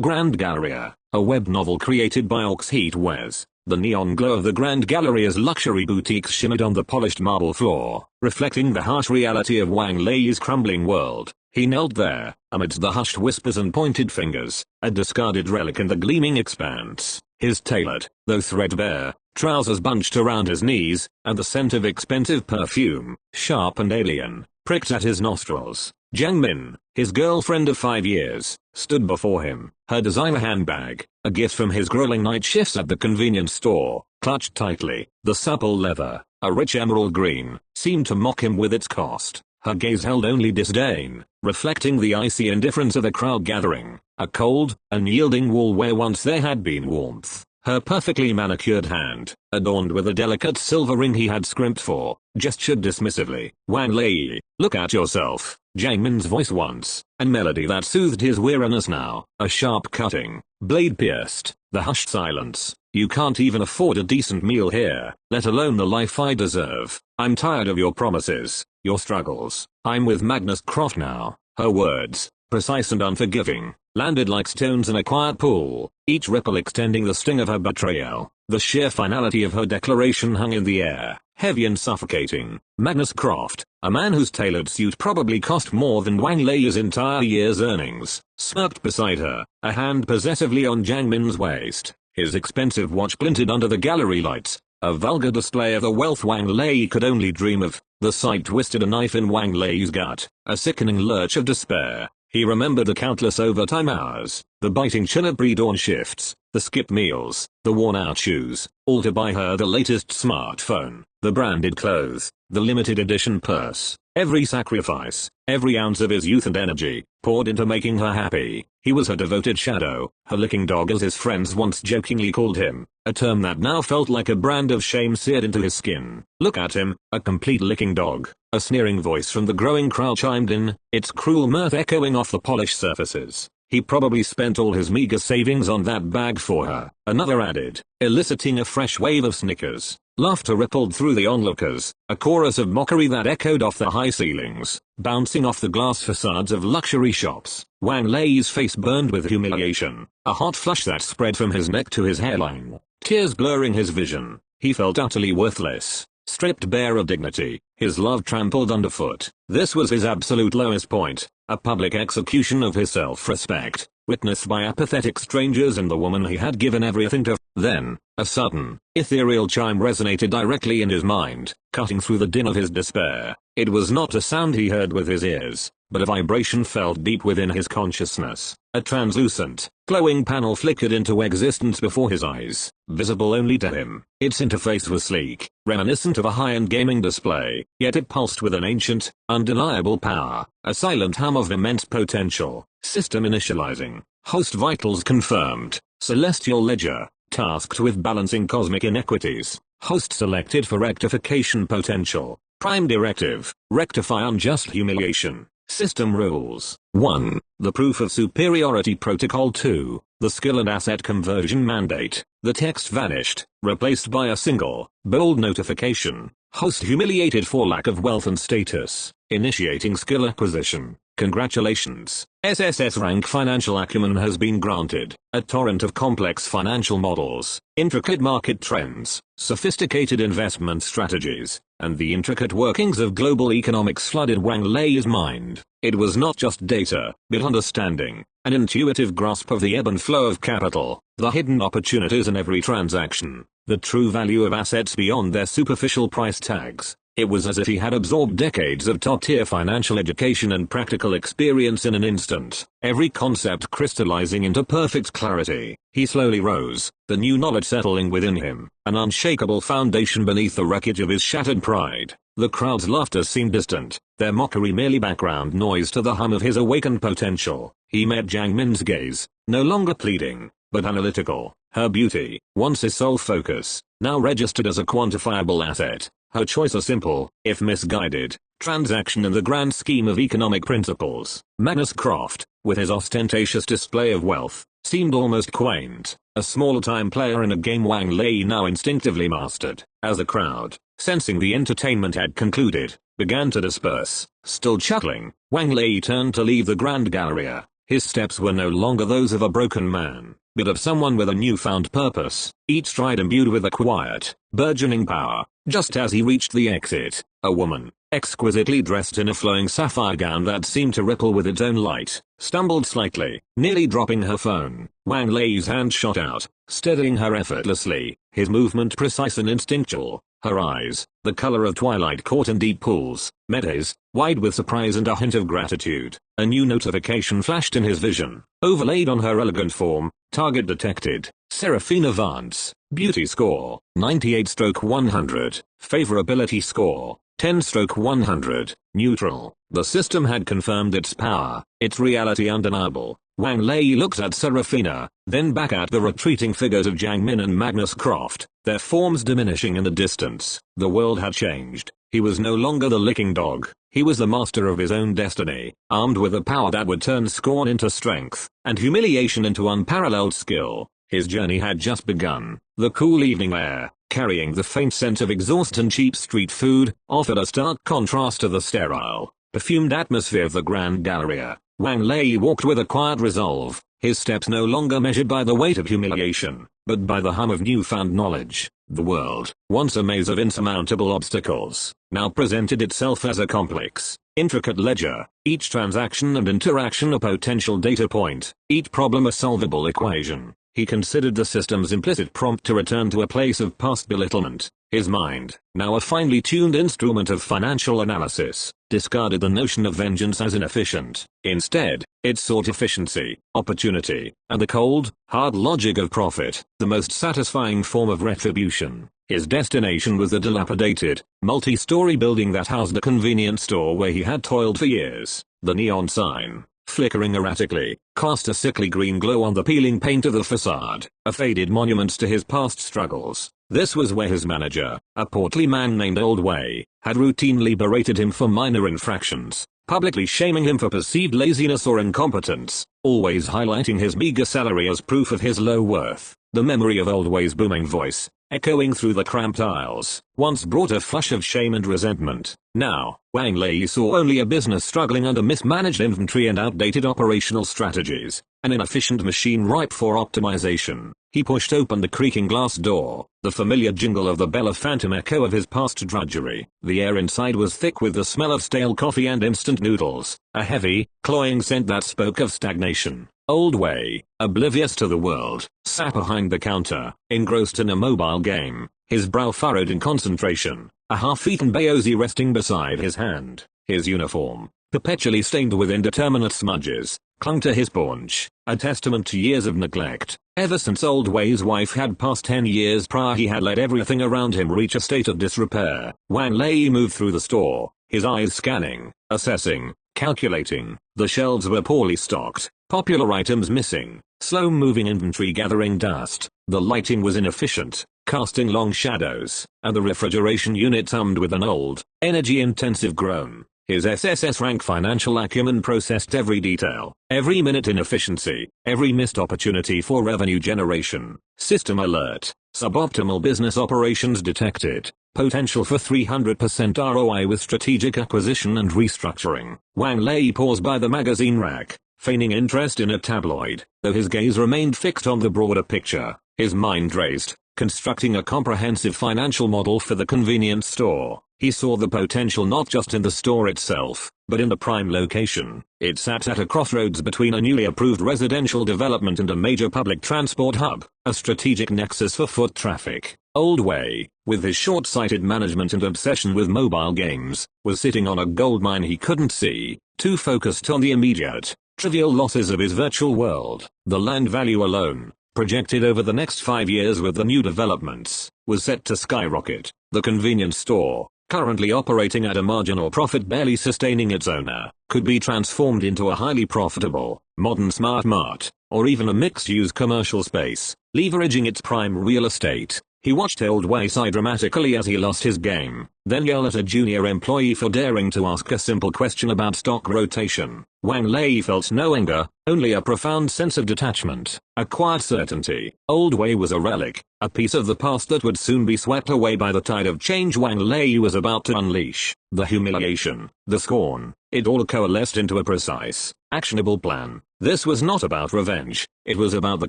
Grand Galleria, a web novel created by Heatwares. The neon glow of the Grand Galleria's luxury boutiques shimmered on the polished marble floor, reflecting the harsh reality of Wang Lei's crumbling world. He knelt there, amidst the hushed whispers and pointed fingers, a discarded relic in the gleaming expanse. His tailored, though threadbare, trousers bunched around his knees, and the scent of expensive perfume, sharp and alien, pricked at his nostrils. Zhang Min, his girlfriend of 5 years, stood before him, her designer handbag, a gift from his grueling night shifts at the convenience store, clutched tightly. The supple leather, a rich emerald green, seemed to mock him with its cost. Her gaze held only disdain, reflecting the icy indifference of the crowd gathering, a cold, unyielding wall where once there had been warmth. Her perfectly manicured hand, adorned with a delicate silver ring he had scrimped for, gestured dismissively. Wang Lei, look at yourself. Zhang Min's voice once, a melody that soothed his weariness now, a sharp cutting, blade pierced, the hushed silence. You can't even afford a decent meal here, let alone the life I deserve. I'm tired of your promises, your struggles. I'm with Magnus Croft now. Her words, precise and unforgiving, landed like stones in a quiet pool, each ripple extending the sting of her betrayal. The sheer finality of her declaration hung in the air, heavy and suffocating. Magnus Croft, a man whose tailored suit probably cost more than Wang Lei's entire year's earnings, smirked beside her, a hand possessively on Zhang Min's waist, his expensive watch glinted under the gallery lights, a vulgar display of the wealth Wang Lei could only dream of. The sight twisted a knife in Wang Lei's gut, a sickening lurch of despair. He remembered the countless overtime hours, the biting chill of pre-dawn shifts, the skipped meals, the worn-out shoes, all to buy her the latest smartphone, the branded clothes, the limited edition purse. Every sacrifice, every ounce of his youth and energy, poured into making her happy. He was her devoted shadow, her licking dog as his friends once jokingly called him, a term that now felt like a brand of shame seared into his skin. Look at him, a complete licking dog. A sneering voice from the growing crowd chimed in, its cruel mirth echoing off the polished surfaces. He probably spent all his meager savings on that bag for her, another added, eliciting a fresh wave of snickers. Laughter rippled through the onlookers, a chorus of mockery that echoed off the high ceilings, bouncing off the glass facades of luxury shops. Wang Lei's face burned with humiliation, a hot flush that spread from his neck to his hairline, tears blurring his vision. He felt utterly worthless, stripped bare of dignity, his love trampled underfoot. This was his absolute lowest point, a public execution of his self-respect, witnessed by apathetic strangers and the woman he had given everything to. Then, a sudden, ethereal chime resonated directly in his mind, cutting through the din of his despair. It was not a sound he heard with his ears, but a vibration felt deep within his consciousness. A translucent, glowing panel flickered into existence before his eyes, visible only to him. Its interface was sleek, reminiscent of a high-end gaming display, yet it pulsed with an ancient, undeniable power, a silent hum of immense potential. System initializing. Host vitals confirmed. Celestial ledger, tasked with balancing cosmic inequities. Host selected for rectification potential. Prime directive, rectify unjust humiliation. System rules. 1. The proof of superiority protocol. 2. The skill and asset conversion mandate. The text vanished, replaced by a single, bold notification. Host humiliated for lack of wealth and status. Initiating skill acquisition. Congratulations. SSS-Rank Financial Acumen has been granted. A torrent of complex financial models, intricate market trends, sophisticated investment strategies, and the intricate workings of global economics flooded Wang Lei's mind. It was not just data, but understanding, an intuitive grasp of the ebb and flow of capital, the hidden opportunities in every transaction, the true value of assets beyond their superficial price tags. It was as if he had absorbed decades of top-tier financial education and practical experience in an instant, every concept crystallizing into perfect clarity. He slowly rose, the new knowledge settling within him, an unshakable foundation beneath the wreckage of his shattered pride. The crowd's laughter seemed distant, their mockery merely background noise to the hum of his awakened potential. He met Zhang Min's gaze, no longer pleading, but analytical. Her beauty, once his sole focus, now registered as a quantifiable asset. Her choice a simple, if misguided, transaction in the grand scheme of economic principles. Magnus Croft, with his ostentatious display of wealth, seemed almost quaint, a small-time player in a game Wang Lei now instinctively mastered. As the crowd, sensing the entertainment had concluded, began to disperse, still chuckling, Wang Lei turned to leave the Grand Galleria. His steps were no longer those of a broken man, but of someone with a newfound purpose, each stride imbued with a quiet, burgeoning power. Just as he reached the exit, a woman, exquisitely dressed in a flowing sapphire gown that seemed to ripple with its own light, stumbled slightly, nearly dropping her phone. Wang Lei's hand shot out, steadying her effortlessly, his movement precise and instinctual. Her eyes, the color of twilight caught in deep pools, met his, wide with surprise and a hint of gratitude. A new notification flashed in his vision, overlaid on her elegant form. Target detected. Serafina Vance. Beauty score, 98/100. Favorability score, 10/100. Neutral. The system had confirmed its power, its reality undeniable. Wang Lei looked at Serafina, then back at the retreating figures of Zhang Min and Magnus Croft, their forms diminishing in the distance. The world had changed. He was no longer the licking dog. He was the master of his own destiny, armed with a power that would turn scorn into strength, and humiliation into unparalleled skill. His journey had just begun. The cool evening air, carrying the faint scent of exhaust and cheap street food, offered a stark contrast to the sterile, perfumed atmosphere of the Grand Galleria. Wang Lei walked with a quiet resolve, his steps no longer measured by the weight of humiliation, but by the hum of newfound knowledge. The world, once a maze of insurmountable obstacles, now presented itself as a complex, intricate ledger, each transaction and interaction a potential data point, each problem a solvable equation. He considered the system's implicit prompt to return to a place of past belittlement. His mind, now a finely tuned instrument of financial analysis, discarded the notion of vengeance as inefficient. Instead, it sought efficiency, opportunity, and the cold, hard logic of profit, the most satisfying form of retribution. His destination was the dilapidated, multi-story building that housed the convenience store where he had toiled for years. The neon sign, flickering erratically, cast a sickly green glow on the peeling paint of the facade, a faded monument to his past struggles. This was where his manager, a portly man named Old Wei, had routinely berated him for minor infractions, publicly shaming him for perceived laziness or incompetence, always highlighting his meager salary as proof of his low worth. The memory of Old Wei's booming voice, echoing through the cramped aisles, once brought a flush of shame and resentment. Now, Wang Lei saw only a business struggling under mismanaged inventory and outdated operational strategies, an inefficient machine ripe for optimization. He pushed open the creaking glass door, the familiar jingle of the bell a phantom echo of his past drudgery. The air inside was thick with the smell of stale coffee and instant noodles, a heavy, cloying scent that spoke of stagnation. Old Wei, oblivious to the world, sat behind the counter, engrossed in a mobile game, his brow furrowed in concentration, a half-eaten baozi resting beside his hand. His uniform, perpetually stained with indeterminate smudges, clung to his paunch, a testament to years of neglect. Ever since Old Wei's wife had passed 10 years prior, he had let everything around him reach a state of disrepair. Wang Lei moved through the store, his eyes scanning, assessing, calculating. The shelves were poorly stocked, popular items missing, slow-moving inventory gathering dust. The lighting was inefficient, casting long shadows, and the refrigeration unit hummed with an old, energy-intensive groan. His SSS-Rank Financial Acumen processed every detail, every minute inefficiency, every missed opportunity for revenue generation. System alert. Suboptimal business operations detected. Potential for 300% ROI with strategic acquisition and restructuring. Wang Lei paused by the magazine rack, feigning interest in a tabloid, though his gaze remained fixed on the broader picture. His mind raced, constructing a comprehensive financial model for the convenience store. He saw the potential not just in the store itself, but in the prime location. It sat at a crossroads between a newly approved residential development and a major public transport hub, a strategic nexus for foot traffic. Old Wei, with his short-sighted management and obsession with mobile games, was sitting on a goldmine he couldn't see, too focused on the immediate, trivial losses of his virtual world. The land value alone, projected over the next 5 years with the new developments, was set to skyrocket. The convenience store, currently operating at a marginal profit barely sustaining its owner, could be transformed into a highly profitable, modern smart mart, or even a mixed-use commercial space, leveraging its prime real estate. He watched Old Wei sigh dramatically as he lost his game, then yell at a junior employee for daring to ask a simple question about stock rotation. Wang Lei felt no anger, only a profound sense of detachment, a quiet certainty. Old Wei was a relic, a piece of the past that would soon be swept away by the tide of change Wang Lei was about to unleash. The humiliation, the scorn, it all coalesced into a precise, actionable plan. This was not about revenge, it was about the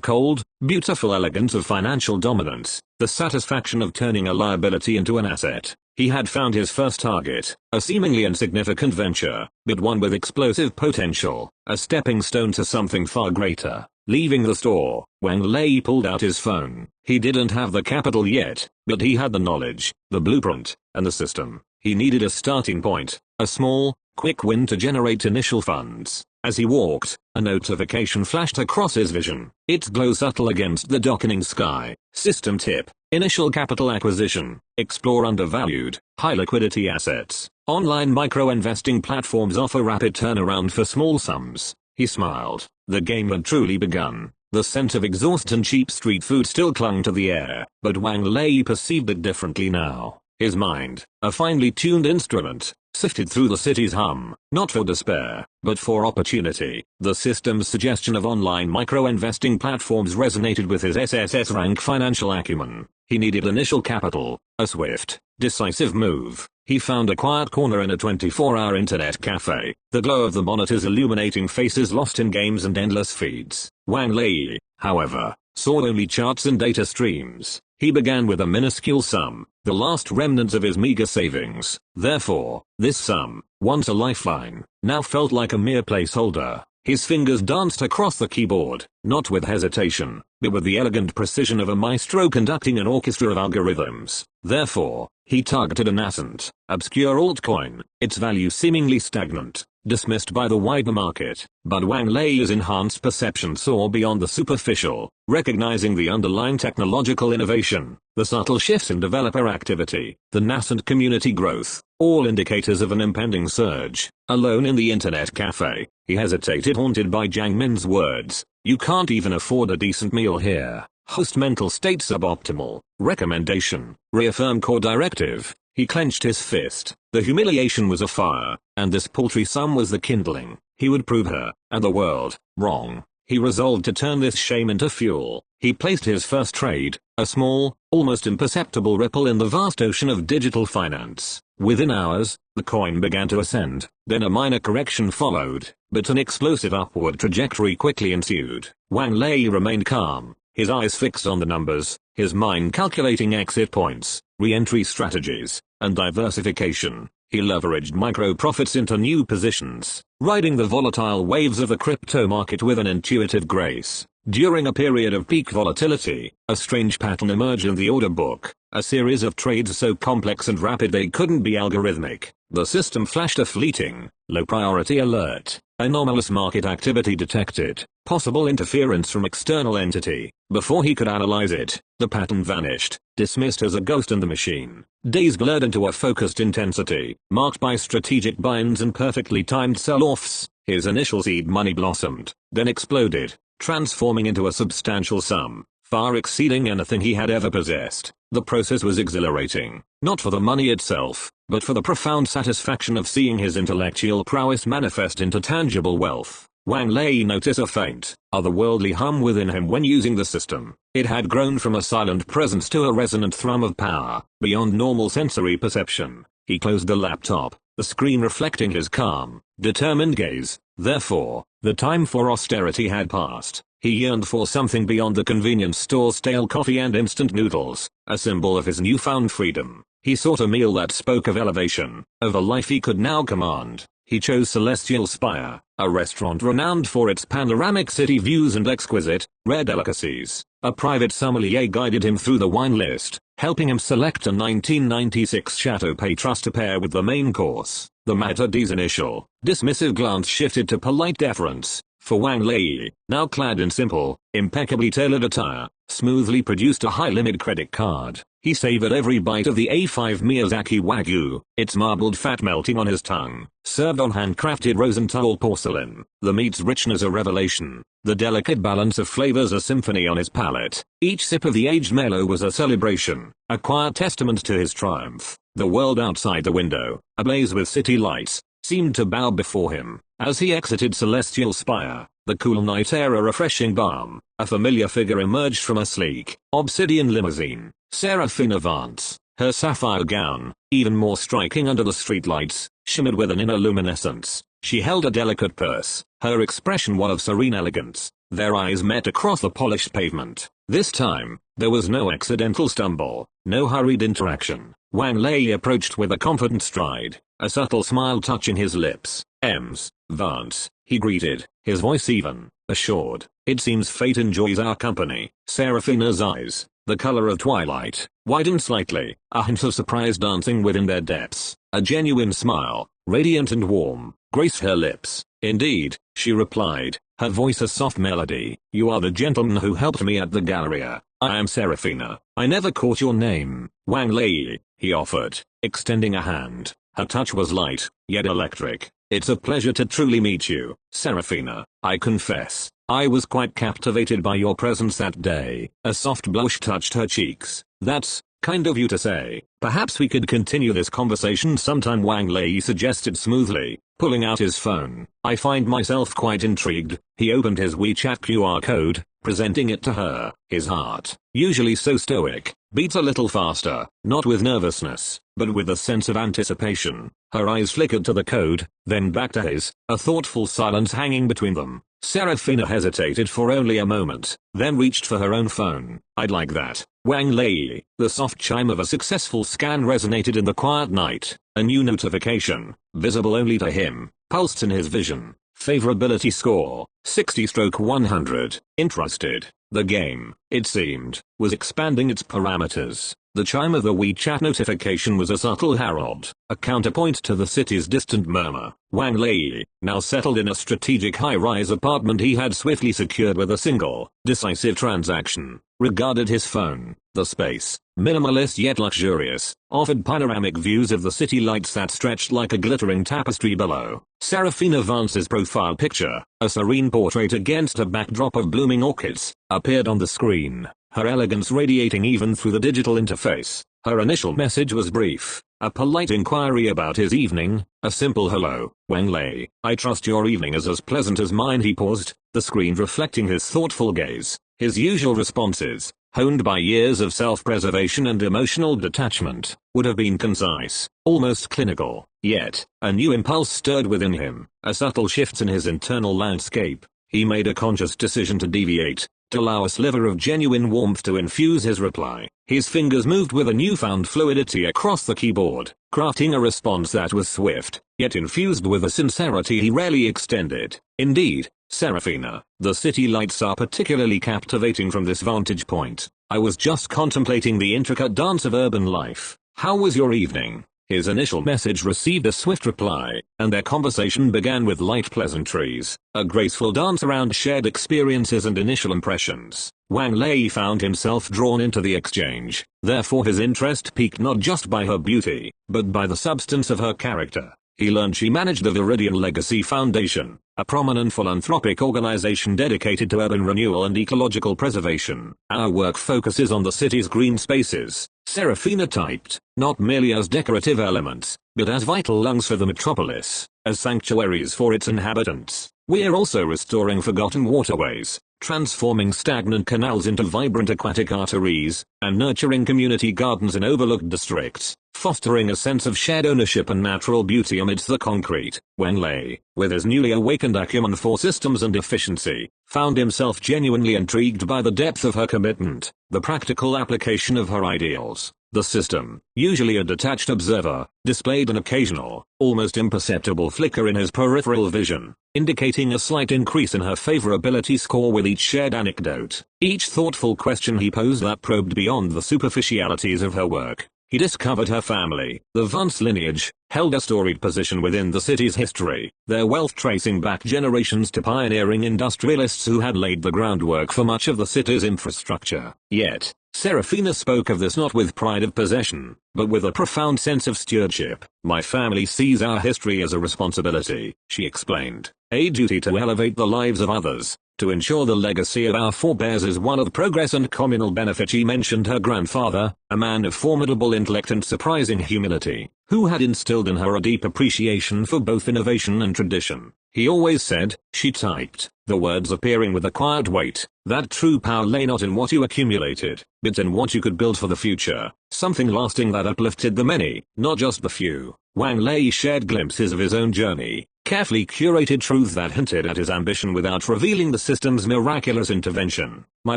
cold, beautiful elegance of financial dominance, the satisfaction of turning a liability into an asset. He had found his first target, a seemingly insignificant venture, but one with explosive potential, a stepping stone to something far greater. Leaving the store, Wang Lei pulled out his phone. He didn't have the capital yet, but he had the knowledge, the blueprint, and the system. He needed a starting point, a small, quick win to generate initial funds. As he walked, a notification flashed across his vision, its glow subtle against the darkening sky. System tip: initial capital acquisition, explore undervalued, high liquidity assets. Online micro-investing platforms offer rapid turnaround for small sums. He smiled. The game had truly begun. The scent of exhaust and cheap street food still clung to the air, but Wang Lei perceived it differently now. His mind, a finely tuned instrument, sifted through the city's hum, not for despair, but for opportunity. The system's suggestion of online micro-investing platforms resonated with his SSS-Rank Financial Acumen. He needed initial capital, a swift, decisive move. He found a quiet corner in a 24-hour internet cafe, the glow of the monitors illuminating faces lost in games and endless feeds. Wang Lei, however, saw only charts and data streams. He began with a minuscule sum, the last remnants of his meager savings. Therefore, this sum, once a lifeline, now felt like a mere placeholder. His fingers danced across the keyboard, not with hesitation, but with the elegant precision of a maestro conducting an orchestra of algorithms. Therefore, he targeted a nascent, obscure altcoin, its value seemingly stagnant, dismissed by the wider market. But Wang Lei's enhanced perception saw beyond the superficial, recognizing the underlying technological innovation, the subtle shifts in developer activity, the nascent community growth, all indicators of an impending surge. Alone in the internet cafe, he hesitated, haunted by Zhang Min's words, "You can't even afford a decent meal here." Host mental state suboptimal. Recommendation. Reaffirm core directive. He clenched his fist. The humiliation was a fire, and this paltry sum was the kindling. He would prove her, and the world, wrong. He resolved to turn this shame into fuel. He placed his first trade, a small, almost imperceptible ripple in the vast ocean of digital finance. Within hours, the coin began to ascend, then a minor correction followed, but an explosive upward trajectory quickly ensued. Wang Lei remained calm, his eyes fixed on the numbers, his mind calculating exit points, re-entry strategies, and diversification. He leveraged micro-profits into new positions, riding the volatile waves of the crypto market with an intuitive grace. During a period of peak volatility, a strange pattern emerged in the order book, a series of trades so complex and rapid they couldn't be algorithmic. The system flashed a fleeting, low-priority alert. Anomalous market activity detected. Possible interference from external entity. Before he could analyze it, the pattern vanished, dismissed as a ghost in the machine. Days blurred into a focused intensity, marked by strategic buy-ins and perfectly timed sell-offs. His initial seed money blossomed, then exploded, transforming into a substantial sum, far exceeding anything he had ever possessed. The process was exhilarating, not for the money itself, but for the profound satisfaction of seeing his intellectual prowess manifest into tangible wealth. Wang Lei noticed a faint, otherworldly hum within him when using the system. It had grown from a silent presence to a resonant thrum of power, beyond normal sensory perception. He closed the laptop, the screen reflecting his calm, determined gaze. Therefore, the time for austerity had passed. He yearned for something beyond the convenience store's stale coffee and instant noodles, a symbol of his newfound freedom. He sought a meal that spoke of elevation, of a life he could now command. He chose Celestial Spire, a restaurant renowned for its panoramic city views and exquisite, rare delicacies. A private sommelier guided him through the wine list, helping him select a 1996 Chateau Petrus to pair with the main course. The Maitre d's initial, dismissive glance shifted to polite deference, for Wang Lei, now clad in simple, impeccably tailored attire, smoothly produced a high-limit credit card. He savored every bite of the A5 Miyazaki Wagyu, its marbled fat melting on his tongue, served on handcrafted Rosenthal porcelain, the meat's richness a revelation, the delicate balance of flavors a symphony on his palate. Each sip of the aged Merlot was a celebration, a quiet testament to his triumph. The world outside the window, ablaze with city lights, seemed to bow before him. As he exited Celestial Spire, the cool night air a refreshing balm, a familiar figure emerged from a sleek, obsidian limousine. Seraphina Vance, her sapphire gown, even more striking under the streetlights, shimmered with an inner luminescence. She held a delicate purse. Her expression one of serene elegance. Their eyes met across the polished pavement. This time, there was no accidental stumble, no hurried interaction. Wang Lei approached with a confident stride, a subtle smile touching his lips. Vance, he greeted, his voice even, assured. It seems fate enjoys our company. Seraphina's eyes, the color of twilight, widened slightly, a hint of surprise dancing within their depths. A genuine smile, radiant and warm, graced her lips. Indeed, she replied, her voice a soft melody. You are the gentleman who helped me at the Galleria. I am Seraphina. I never caught your name. Wang Lei, he offered, extending a hand. Her touch was light, yet electric. It's a pleasure to truly meet you, Seraphina. I confess, I was quite captivated by your presence that day. A soft blush touched her cheeks. That's kind of you to say. Perhaps we could continue this conversation sometime, Wang Lei suggested smoothly, pulling out his phone. I find myself quite intrigued. He opened his WeChat QR code, presenting it to her. His heart, usually so stoic, beat a little faster, not with nervousness, but with a sense of anticipation. Her eyes flickered to the code, then back to his, a thoughtful silence hanging between them. Seraphina hesitated for only a moment, then reached for her own phone. I'd like that. Wang Lei. The soft chime of a successful scan resonated in the quiet night. A new notification, visible only to him, pulsed in his vision. Favorability score, 60/100. Interested. The game, it seemed, was expanding its parameters. The chime of the WeChat notification was a subtle herald, a counterpoint to the city's distant murmur. Wang Lei, now settled in a strategic high-rise apartment he had swiftly secured with a single, decisive transaction, regarded his phone. The space, minimalist yet luxurious, offered panoramic views of the city lights that stretched like a glittering tapestry below. Seraphina Vance's profile picture, a serene portrait against a backdrop of blooming orchids, appeared on the screen, her elegance radiating even through the digital interface. Her initial message was brief, a polite inquiry about his evening, a simple hello, Wang Lei. I trust your evening is as pleasant as mine. He paused, the screen reflecting his thoughtful gaze. His usual responses, honed by years of self-preservation and emotional detachment, would have been concise, almost clinical. Yet, a new impulse stirred within him, a subtle shift in his internal landscape. He made a conscious decision to deviate, to allow a sliver of genuine warmth to infuse his reply. His fingers moved with a newfound fluidity across the keyboard, crafting a response that was swift, yet infused with a sincerity he rarely extended. Indeed, Seraphina, the city lights are particularly captivating from this vantage point. I was just contemplating the intricate dance of urban life. How was your evening? His initial message received a swift reply, and their conversation began with light pleasantries, a graceful dance around shared experiences and initial impressions. Wang Lei found himself drawn into the exchange, therefore his interest piqued not just by her beauty, but by the substance of her character. He learned she managed the Viridian Legacy Foundation, a prominent philanthropic organization dedicated to urban renewal and ecological preservation. Our work focuses on the city's green spaces, Seraphina typed, not merely as decorative elements, but as vital lungs for the metropolis, as sanctuaries for its inhabitants. We're also restoring forgotten waterways, transforming stagnant canals into vibrant aquatic arteries, and nurturing community gardens in overlooked districts, fostering a sense of shared ownership and natural beauty amidst the concrete. Wang Lei, with his newly awakened acumen for systems and efficiency, found himself genuinely intrigued by the depth of her commitment, the practical application of her ideals. The system, usually a detached observer, displayed an occasional, almost imperceptible flicker in his peripheral vision, indicating a slight increase in her favorability score with each shared anecdote, each thoughtful question he posed that probed beyond the superficialities of her work. He discovered her family, the Vance lineage, held a storied position within the city's history, their wealth tracing back generations to pioneering industrialists who had laid the groundwork for much of the city's infrastructure. Yet, Seraphina spoke of this not with pride of possession, but with a profound sense of stewardship. My family sees our history as a responsibility, she explained, a duty to elevate the lives of others, to ensure the legacy of our forebears is one of progress and communal benefit. She mentioned her grandfather, a man of formidable intellect and surprising humility, who had instilled in her a deep appreciation for both innovation and tradition. He always said, she typed, the words appearing with a quiet weight, that true power lay not in what you accumulated, but in what you could build for the future, something lasting that uplifted the many, not just the few. Wang Lei shared glimpses of his own journey, carefully curated truth that hinted at his ambition without revealing the system's miraculous intervention. "My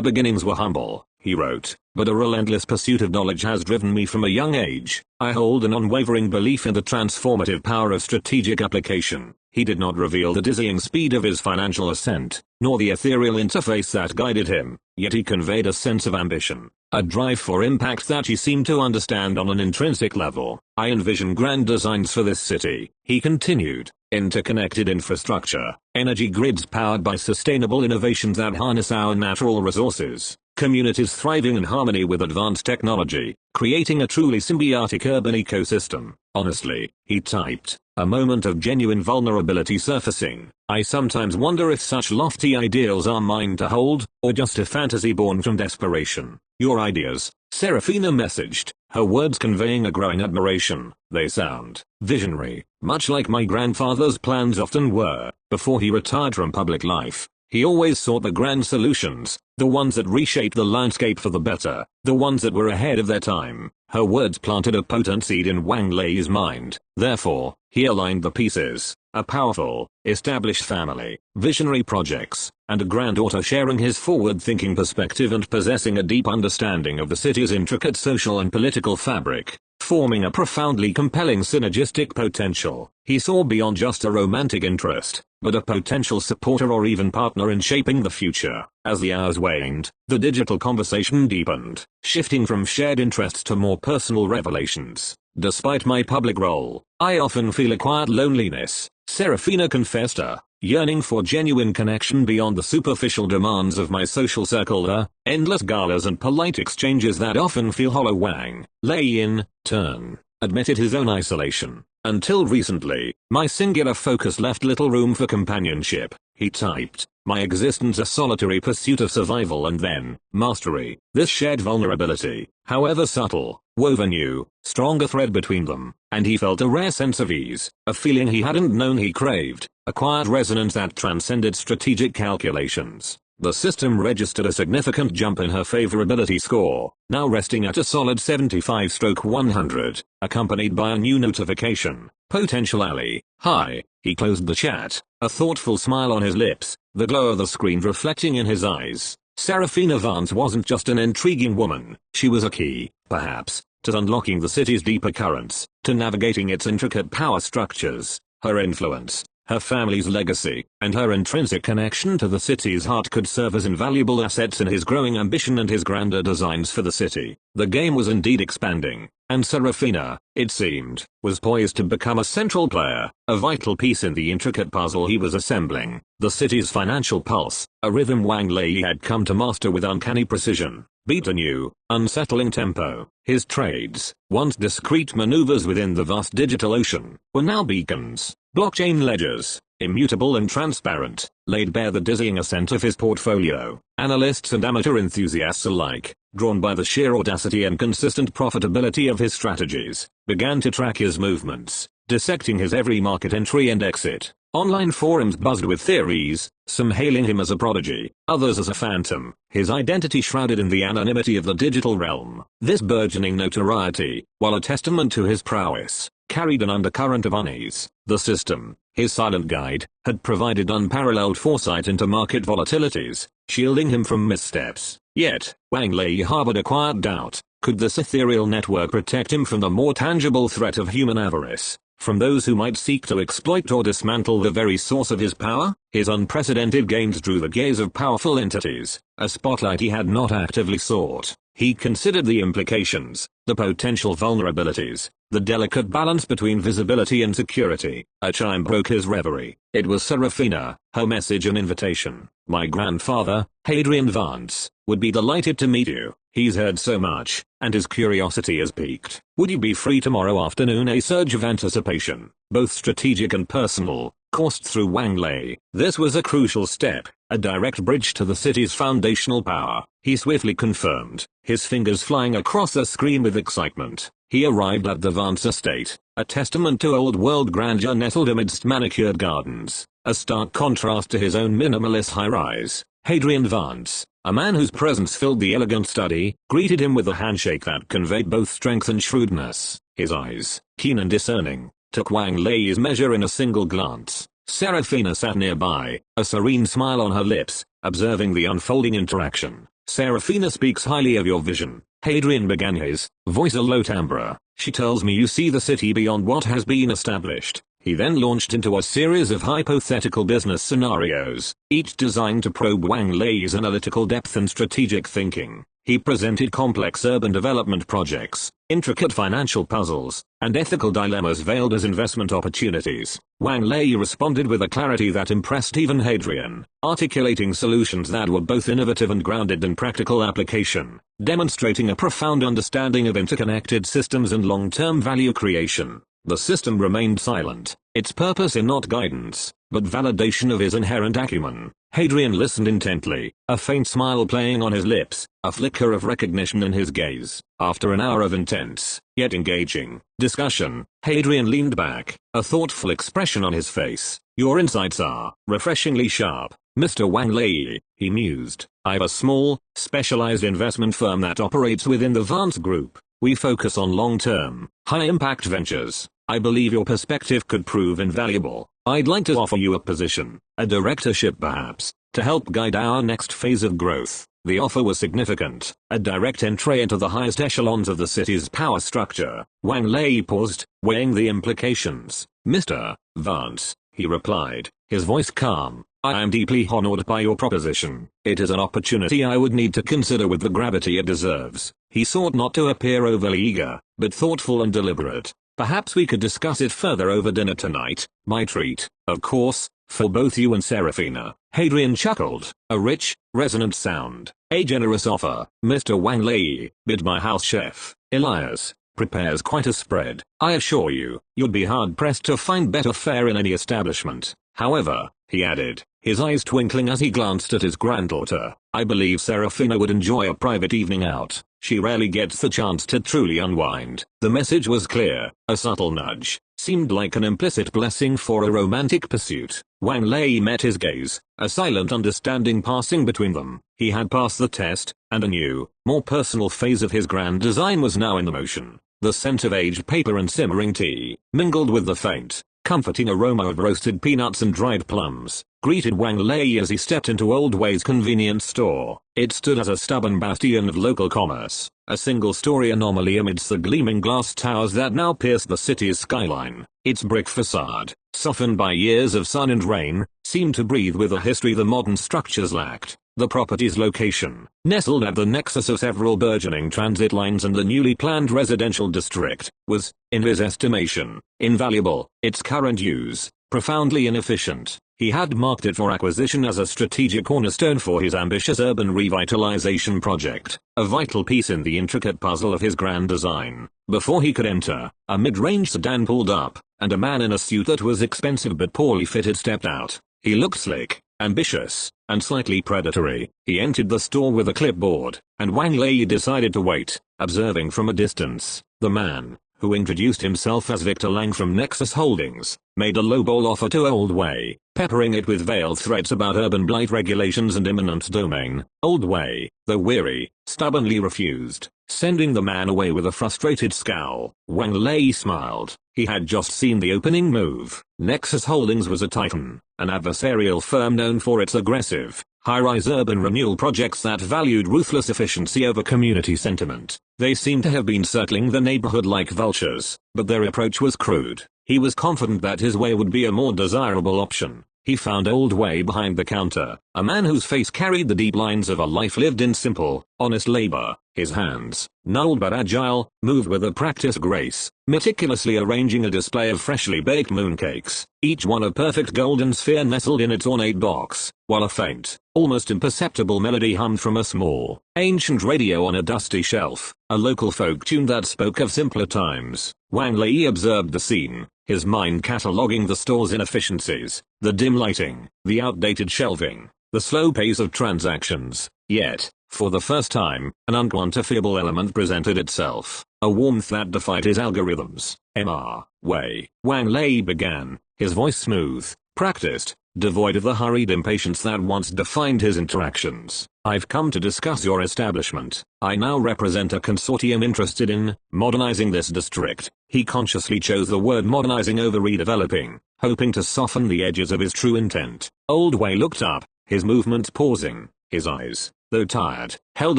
beginnings were humble," he wrote, "but a relentless pursuit of knowledge has driven me from a young age. I hold an unwavering belief in the transformative power of strategic application." He did not reveal the dizzying speed of his financial ascent, nor the ethereal interface that guided him, yet he conveyed a sense of ambition, a drive for impact that he seemed to understand on an intrinsic level. "I envision grand designs for this city," he continued, "interconnected infrastructure, energy grids powered by sustainable innovations that harness our natural resources, communities thriving in harmony with advanced technology, creating a truly symbiotic urban ecosystem." Honestly, he typed, a moment of genuine vulnerability surfacing. "I sometimes wonder if such lofty ideals are mine to hold, or just a fantasy born from desperation." "Your ideas," Serafina messaged, her words conveying a growing admiration. "They sound visionary, much like my grandfather's plans often were. Before he retired from public life, he always sought the grand solutions, the ones that reshaped the landscape for the better, the ones that were ahead of their time." Her words planted a potent seed in Wang Lei's mind. Therefore, he aligned the pieces: a powerful, established family, visionary projects, and a granddaughter sharing his forward-thinking perspective and possessing a deep understanding of the city's intricate social and political fabric, forming a profoundly compelling synergistic potential. He saw beyond just a romantic interest, but a potential supporter or even partner in shaping the future. As the hours waned, the digital conversation deepened, shifting from shared interests to more personal revelations. "Despite my public role, I often feel a quiet loneliness," Serafina confessed, "a yearning for genuine connection beyond the superficial demands of my social circle, the endless galas and polite exchanges that often feel hollow." Wang Lei in turn admitted his own isolation. "Until recently, my singular focus left little room for companionship," he typed. "My existence a solitary pursuit of survival and then mastery." This shared vulnerability, however subtle, wove a new, stronger thread between them, and he felt a rare sense of ease, a feeling he hadn't known he craved, a quiet resonance that transcended strategic calculations. The system registered a significant jump in her favorability score, now resting at a solid 75/100, accompanied by a new notification: "Potential ally, hi." He closed the chat, a thoughtful smile on his lips, the glow of the screen reflecting in his eyes. Serafina Vance wasn't just an intriguing woman, she was a key, perhaps, to unlocking the city's deeper currents, to navigating its intricate power structures. Her influence, her family's legacy, and her intrinsic connection to the city's heart could serve as invaluable assets in his growing ambition and his grander designs for the city. The game was indeed expanding, and Serafina, it seemed, was poised to become a central player, a vital piece in the intricate puzzle he was assembling. The city's financial pulse, a rhythm Wang Lei had come to master with uncanny precision, beat a new, unsettling tempo. His trades, once discrete maneuvers within the vast digital ocean, were now beacons. Blockchain ledgers, immutable and transparent, laid bare the dizzying ascent of his portfolio. Analysts and amateur enthusiasts alike, drawn by the sheer audacity and consistent profitability of his strategies, began to track his movements, dissecting his every market entry and exit. Online forums buzzed with theories, some hailing him as a prodigy, others as a phantom, his identity shrouded in the anonymity of the digital realm. This burgeoning notoriety, while a testament to his prowess, carried an undercurrent of unease. The system, his silent guide, had provided unparalleled foresight into market volatilities, shielding him from missteps. Yet, Wang Lei harbored a quiet doubt: could this ethereal network protect him from the more tangible threat of human avarice? From those who might seek to exploit or dismantle the very source of his power? His unprecedented gains drew the gaze of powerful entities, a spotlight he had not actively sought. He considered the implications, the potential vulnerabilities, the delicate balance between visibility and security. A chime broke his reverie. It was Serafina, her message an invitation. "My grandfather, Hadrian Vance, would be delighted to meet you. He's heard so much, and his curiosity has piqued. Would you be free tomorrow afternoon?" A surge of anticipation, both strategic and personal, coursed through Wang Lei. This was a crucial step, a direct bridge to the city's foundational power. He swiftly confirmed, his fingers flying across the screen with excitement. He arrived at the Vance estate, a testament to old-world grandeur nestled amidst manicured gardens, a stark contrast to his own minimalist high-rise. Hadrian Vance, a man whose presence filled the elegant study, greeted him with a handshake that conveyed both strength and shrewdness. His eyes, keen and discerning, took Wang Lei's measure in a single glance. Serafina sat nearby, a serene smile on her lips, observing the unfolding interaction. Serafina speaks highly of your vision, Hadrian began, his voice a low timbre. She tells me you see the city beyond what has been established. He then launched into a series of hypothetical business scenarios, each designed to probe Wang Lei's analytical depth and strategic thinking. He presented complex urban development projects, intricate financial puzzles, and ethical dilemmas veiled as investment opportunities. Wang Lei responded with a clarity that impressed even Hadrian, articulating solutions that were both innovative and grounded in practical application, demonstrating a profound understanding of interconnected systems and long-term value creation. The system remained silent, its purpose in not guidance, but validation of his inherent acumen. Hadrian listened intently, a faint smile playing on his lips, a flicker of recognition in his gaze. After an hour of intense, yet engaging, discussion, Hadrian leaned back, a thoughtful expression on his face. Your insights are refreshingly sharp, Mr. Wang Lei, he mused. I've a small, specialized investment firm that operates within the Vance Group. We focus on long-term, high-impact ventures. I believe your perspective could prove invaluable. I'd like to offer you a position, a directorship perhaps, to help guide our next phase of growth. The offer was significant, a direct entry into the highest echelons of the city's power structure. Wang Lei paused, weighing the implications. Mr. Vance, he replied, his voice calm. I am deeply honored by your proposition. It is an opportunity I would need to consider with the gravity it deserves. He sought not to appear overly eager, but thoughtful and deliberate. Perhaps we could discuss it further over dinner tonight. My treat, of course, for both you and Serafina. Hadrian chuckled, a rich, resonant sound. A generous offer. Mr. Wang Lei, but my house chef, Elias, prepares quite a spread. I assure you, you'd be hard-pressed to find better fare in any establishment. However, he added, his eyes twinkling as he glanced at his granddaughter, I believe Serafina would enjoy a private evening out. She rarely gets the chance to truly unwind. The message was clear, a subtle nudge, seemed like an implicit blessing for a romantic pursuit. Wang Lei met his gaze, a silent understanding passing between them. He had passed the test, and a new, more personal phase of his grand design was now in motion. The scent of aged paper and simmering tea, mingled with the faint, comforting aroma of roasted peanuts and dried plums, greeted Wang Lei as he stepped into Old Way's convenience store. It stood as a stubborn bastion of local commerce, a single-story anomaly amidst the gleaming glass towers that now pierced the city's skyline. Its brick facade, softened by years of sun and rain, seemed to breathe with a history the modern structures lacked. The property's location, nestled at the nexus of several burgeoning transit lines and the newly planned residential district, was, in his estimation, invaluable. Its current use, profoundly inefficient. He had marked it for acquisition as a strategic cornerstone for his ambitious urban revitalization project, a vital piece in the intricate puzzle of his grand design. Before he could enter, a mid-range sedan pulled up, and a man in a suit that was expensive but poorly fitted stepped out. He looked slick, ambitious, and slightly predatory. He entered the store with a clipboard, and Wang Lei decided to wait, observing from a distance. The man, who introduced himself as Victor Lang from Nexus Holdings, made a lowball offer to Old Way, peppering it with veiled threats about urban blight regulations and eminent domain. Old Way, though weary, stubbornly refused, sending the man away with a frustrated scowl. Wang Lei smiled. He had just seen the opening move. Nexus Holdings was a titan, an adversarial firm known for its aggressive, high-rise urban renewal projects that valued ruthless efficiency over community sentiment. They seemed to have been circling the neighborhood like vultures, but their approach was crude. He was confident that his way would be a more desirable option. He found Old Way behind the counter, a man whose face carried the deep lines of a life lived in simple, honest labor. His hands, gnarled but agile, moved with a practiced grace, meticulously arranging a display of freshly baked mooncakes, each one a perfect golden sphere nestled in its ornate box, while a faint, almost imperceptible melody hummed from a small, ancient radio on a dusty shelf, a local folk tune that spoke of simpler times. Wang Lei observed the scene, his mind cataloguing the store's inefficiencies, the dim lighting, the outdated shelving, the slow pace of transactions. Yet, for the first time, an unquantifiable element presented itself, a warmth that defied his algorithms. Mr. Way, Wang Lei began, his voice smooth, practiced, devoid of the hurried impatience that once defined his interactions. I've come to discuss your establishment. I now represent a consortium interested in modernizing this district. He consciously chose the word modernizing over redeveloping, hoping to soften the edges of his true intent. Old Wei looked up, his movements pausing. His eyes, though tired, held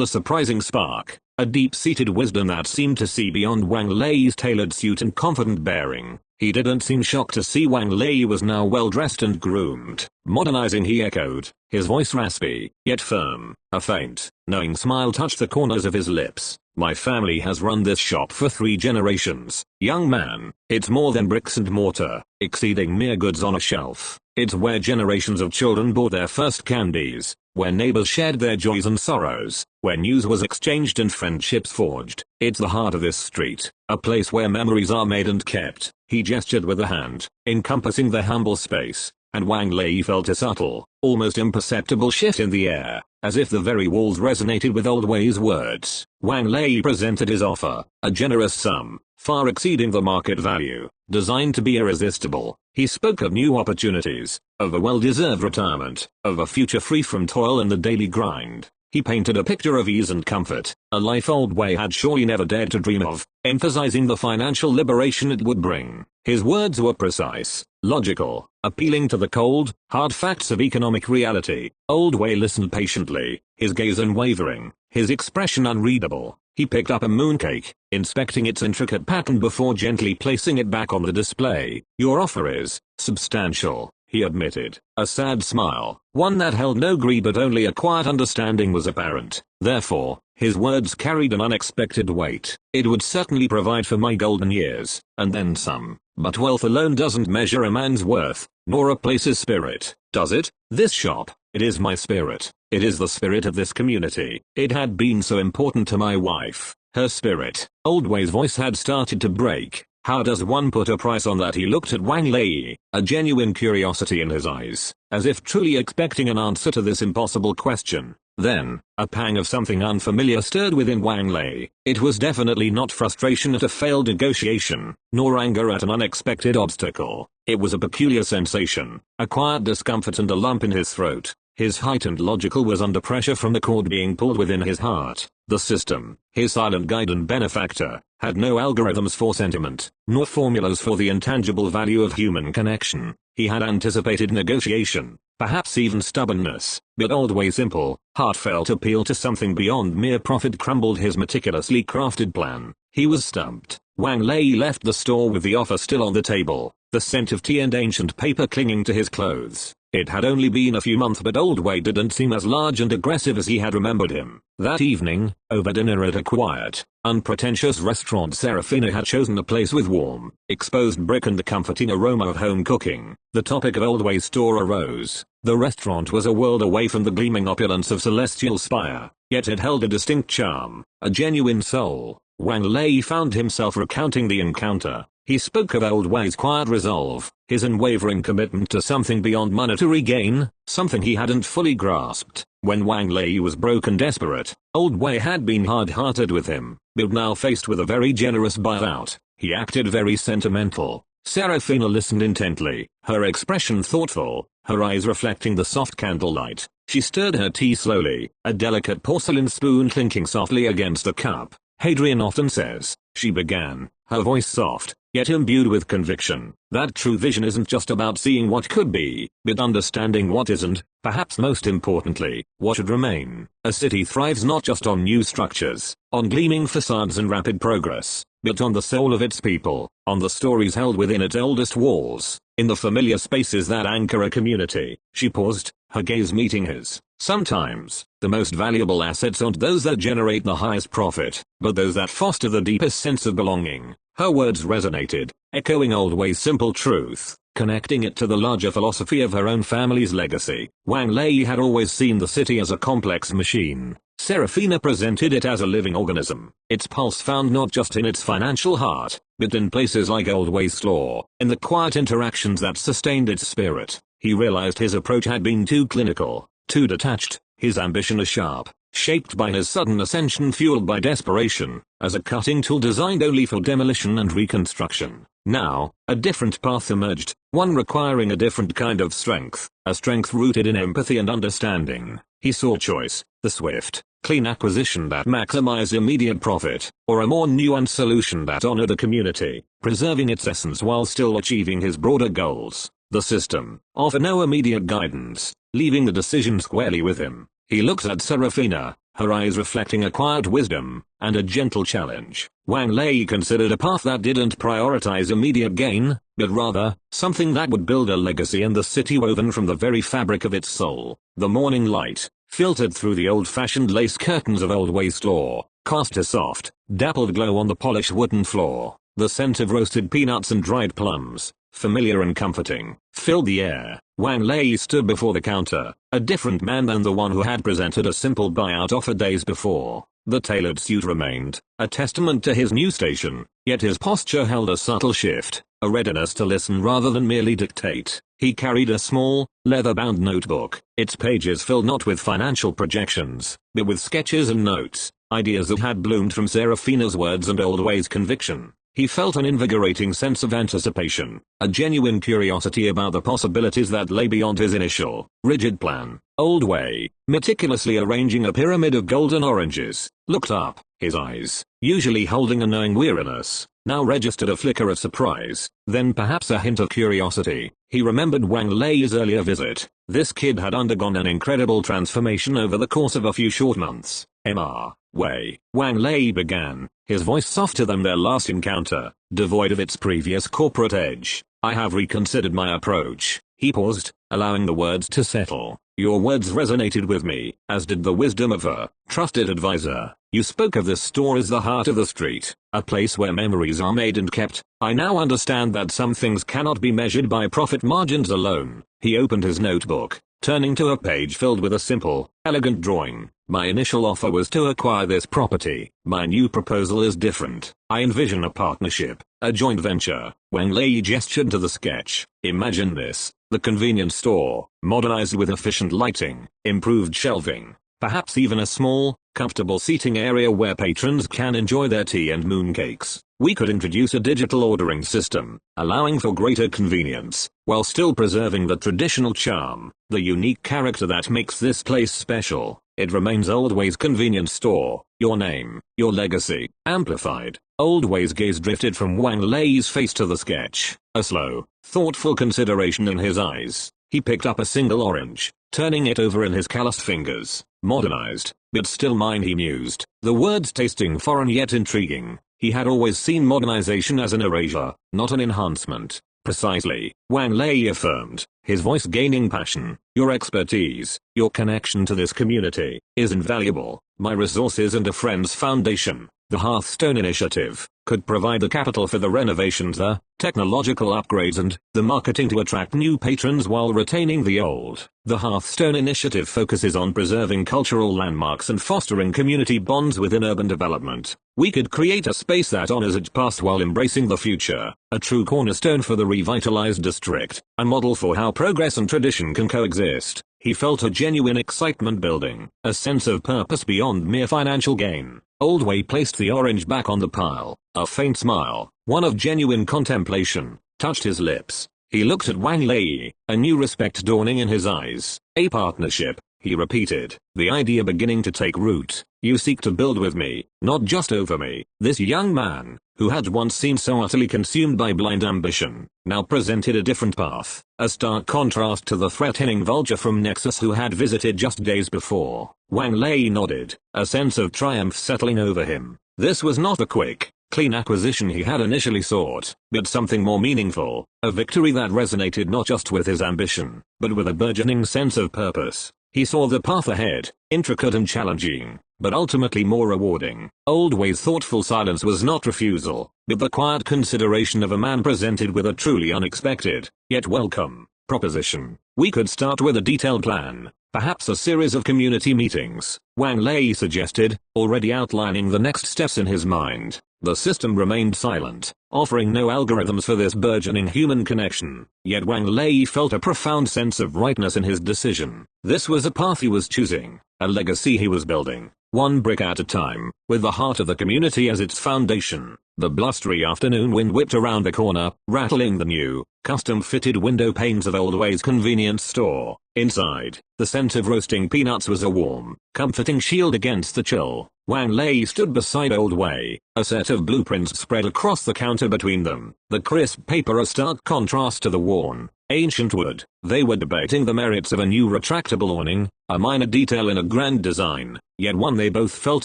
a surprising spark, a deep-seated wisdom that seemed to see beyond Wang Lei's tailored suit and confident bearing. He didn't seem shocked to see Wang Lei was now well-dressed and groomed. Modernizing, he echoed, his voice raspy, yet firm. A faint, knowing smile touched the corners of his lips. My family has run this shop for 3 generations. Young man, it's more than bricks and mortar, exceeding mere goods on a shelf. It's where generations of children bought their first candies, where neighbors shared their joys and sorrows, where news was exchanged and friendships forged. It's the heart of this street, a place where memories are made and kept. He gestured with a hand, encompassing the humble space, and Wang Lei felt a subtle, almost imperceptible shift in the air, as if the very walls resonated with Old Wei's words. Wang Lei presented his offer, a generous sum, far exceeding the market value, designed to be irresistible. He spoke of new opportunities, of a well-deserved retirement, of a future free from toil and the daily grind. He painted a picture of ease and comfort, a life Old Wei had surely never dared to dream of, emphasizing the financial liberation it would bring. His words were precise, logical, appealing to the cold, hard facts of economic reality. Old Wei listened patiently, his gaze unwavering, his expression unreadable. He picked up a mooncake, inspecting its intricate pattern before gently placing it back on the display. Your offer is substantial, he admitted. A sad smile, one that held no greed but only a quiet understanding, was apparent. Therefore, his words carried an unexpected weight. It would certainly provide for my golden years, and then some. But wealth alone doesn't measure a man's worth, nor a place's spirit, does it? This shop, it is my spirit. It is the spirit of this community. It had been so important to my wife. Her spirit. Old Wei's voice had started to break. How does one put a price on that? He looked at Wang Lei, a genuine curiosity in his eyes, as if truly expecting an answer to this impossible question. Then, a pang of something unfamiliar stirred within Wang Lei. It was definitely not frustration at a failed negotiation, nor anger at an unexpected obstacle. It was a peculiar sensation, a quiet discomfort and a lump in his throat. His heightened logical was under pressure from the cord being pulled within his heart. The system, his silent guide and benefactor, had no algorithms for sentiment, nor formulas for the intangible value of human connection. He had anticipated negotiation, perhaps even stubbornness, but Old Wei's simple, heartfelt appeal to something beyond mere profit crumbled his meticulously crafted plan. He was stumped. Wang Lei left the store with the offer still on the table, the scent of tea and ancient paper clinging to his clothes. It had only been a few months, but Old Wei didn't seem as large and aggressive as he had remembered him. That evening, over dinner at a quiet, unpretentious restaurant, Serafina had chosen a place with warm, exposed brick and the comforting aroma of home cooking. The topic of Old Wei's store arose. The restaurant was a world away from the gleaming opulence of Celestial Spire, yet it held a distinct charm, a genuine soul. Wang Lei found himself recounting the encounter. He spoke of Old Wei's quiet resolve, his unwavering commitment to something beyond monetary gain, something he hadn't fully grasped. When Wang Lei was broke and desperate, Old Wei had been hard-hearted with him, but now faced with a very generous buyout, he acted very sentimental. Serafina listened intently, her expression thoughtful, her eyes reflecting the soft candlelight. She stirred her tea slowly, a delicate porcelain spoon clinking softly against the cup. Hadrian often says, she began, her voice soft, yet imbued with conviction, that true vision isn't just about seeing what could be, but understanding what isn't, perhaps most importantly, what should remain. A city thrives not just on new structures, on gleaming facades and rapid progress, but on the soul of its people, on the stories held within its oldest walls, in the familiar spaces that anchor a community. She paused, her gaze meeting his. Sometimes, the most valuable assets aren't those that generate the highest profit, but those that foster the deepest sense of belonging. Her words resonated, echoing Old Wei's simple truth, connecting it to the larger philosophy of her own family's legacy. Wang Lei had always seen the city as a complex machine. Serafina presented it as a living organism, its pulse found not just in its financial heart, but in places like Old Wei's store, in the quiet interactions that sustained its spirit. He realized his approach had been too clinical, too detached, his ambition as sharp, shaped by his sudden ascension fueled by desperation, as a cutting tool designed only for demolition and reconstruction. Now, a different path emerged, one requiring a different kind of strength, a strength rooted in empathy and understanding. He saw choice, the swift, clean acquisition that maximized immediate profit, or a more nuanced solution that honored the community, preserving its essence while still achieving his broader goals. The system offered no immediate guidance, leaving the decision squarely with him. He looked at Serafina, her eyes reflecting a quiet wisdom, and a gentle challenge. Wang Lei considered a path that didn't prioritize immediate gain, but rather, something that would build a legacy in the city woven from the very fabric of its soul. The morning light, filtered through the old-fashioned lace curtains of Old Way's store, cast a soft, dappled glow on the polished wooden floor. The scent of roasted peanuts and dried plums, familiar and comforting, filled the air. Wang Lei stood before the counter, a different man than the one who had presented a simple buyout offer days before. The tailored suit remained, a testament to his new station, yet his posture held a subtle shift, a readiness to listen rather than merely dictate. He carried a small, leather-bound notebook, its pages filled not with financial projections, but with sketches and notes, ideas that had bloomed from Serafina's words and Old Way's conviction. He felt an invigorating sense of anticipation, a genuine curiosity about the possibilities that lay beyond his initial, rigid plan. Old Way, meticulously arranging a pyramid of golden oranges, looked up, his eyes, usually holding a knowing weariness, now registered a flicker of surprise, then perhaps a hint of curiosity. He remembered Wang Lei's earlier visit. This kid had undergone an incredible transformation over the course of a few short months. Mr. Wei, Wang Lei began, his voice softer than their last encounter, devoid of its previous corporate edge. I have reconsidered my approach. He paused, allowing the words to settle. Your words resonated with me, as did the wisdom of a trusted advisor. You spoke of this store as the heart of the street, a place where memories are made and kept. I now understand that some things cannot be measured by profit margins alone. He opened his notebook, turning to a page filled with a simple, elegant drawing. My initial offer was to acquire this property. My new proposal is different. I envision a partnership, a joint venture. Wang Lei gestured to the sketch. Imagine this. The convenience store, modernized with efficient lighting, improved shelving, perhaps even a small, comfortable seating area where patrons can enjoy their tea and mooncakes. We could introduce a digital ordering system, allowing for greater convenience, while still preserving the traditional charm, the unique character that makes this place special. It remains Old Way's convenience store, your name, your legacy, amplified. Old Way's gaze drifted from Wang Lei's face to the sketch, a slow, thoughtful consideration in his eyes. He picked up a single orange, turning it over in his calloused fingers. Modernized, but still mine, he mused, the words tasting foreign yet intriguing. He had always seen modernization as an erasure, not an enhancement. Precisely, Wang Lei affirmed, his voice gaining passion. Your expertise, your connection to this community, is invaluable. My resources and a friend's foundation, the Hearthstone Initiative, could provide the capital for the renovations, the technological upgrades and the marketing to attract new patrons while retaining the old. The Hearthstone Initiative focuses on preserving cultural landmarks and fostering community bonds within urban development. We could create a space that honors its past while embracing the future, a true cornerstone for the revitalized district, a model for how progress and tradition can coexist. He felt a genuine excitement building, a sense of purpose beyond mere financial gain. Old Way placed the orange back on the pile. A faint smile, one of genuine contemplation, touched his lips. He looked at Wang Lei, a new respect dawning in his eyes. A partnership, he repeated, the idea beginning to take root. You seek to build with me, not just over me. This young man, who had once seemed so utterly consumed by blind ambition, now presented a different path, a stark contrast to the threatening vulture from Nexus who had visited just days before. Wang Lei nodded, a sense of triumph settling over him. This was not the quick, clean acquisition he had initially sought, but something more meaningful, a victory that resonated not just with his ambition, but with a burgeoning sense of purpose. He saw the path ahead, intricate and challenging, but ultimately more rewarding. Old Way's thoughtful silence was not refusal, but the quiet consideration of a man presented with a truly unexpected, yet welcome, proposition. We could start with a detailed plan, perhaps a series of community meetings, Wang Lei suggested, already outlining the next steps in his mind. The system remained silent, offering no algorithms for this burgeoning human connection, yet Wang Lei felt a profound sense of rightness in his decision. This was a path he was choosing, a legacy he was building, one brick at a time, with the heart of the community as its foundation. The blustery afternoon wind whipped around the corner, rattling the new, custom-fitted window panes of Old Way's convenience store. Inside, the scent of roasting peanuts was a warm, comforting shield against the chill. Wang Lei stood beside Old Way, a set of blueprints spread across the counter between them, the crisp paper a stark contrast to the worn, ancient wood. They were debating the merits of a new retractable awning, a minor detail in a grand design, yet one they both felt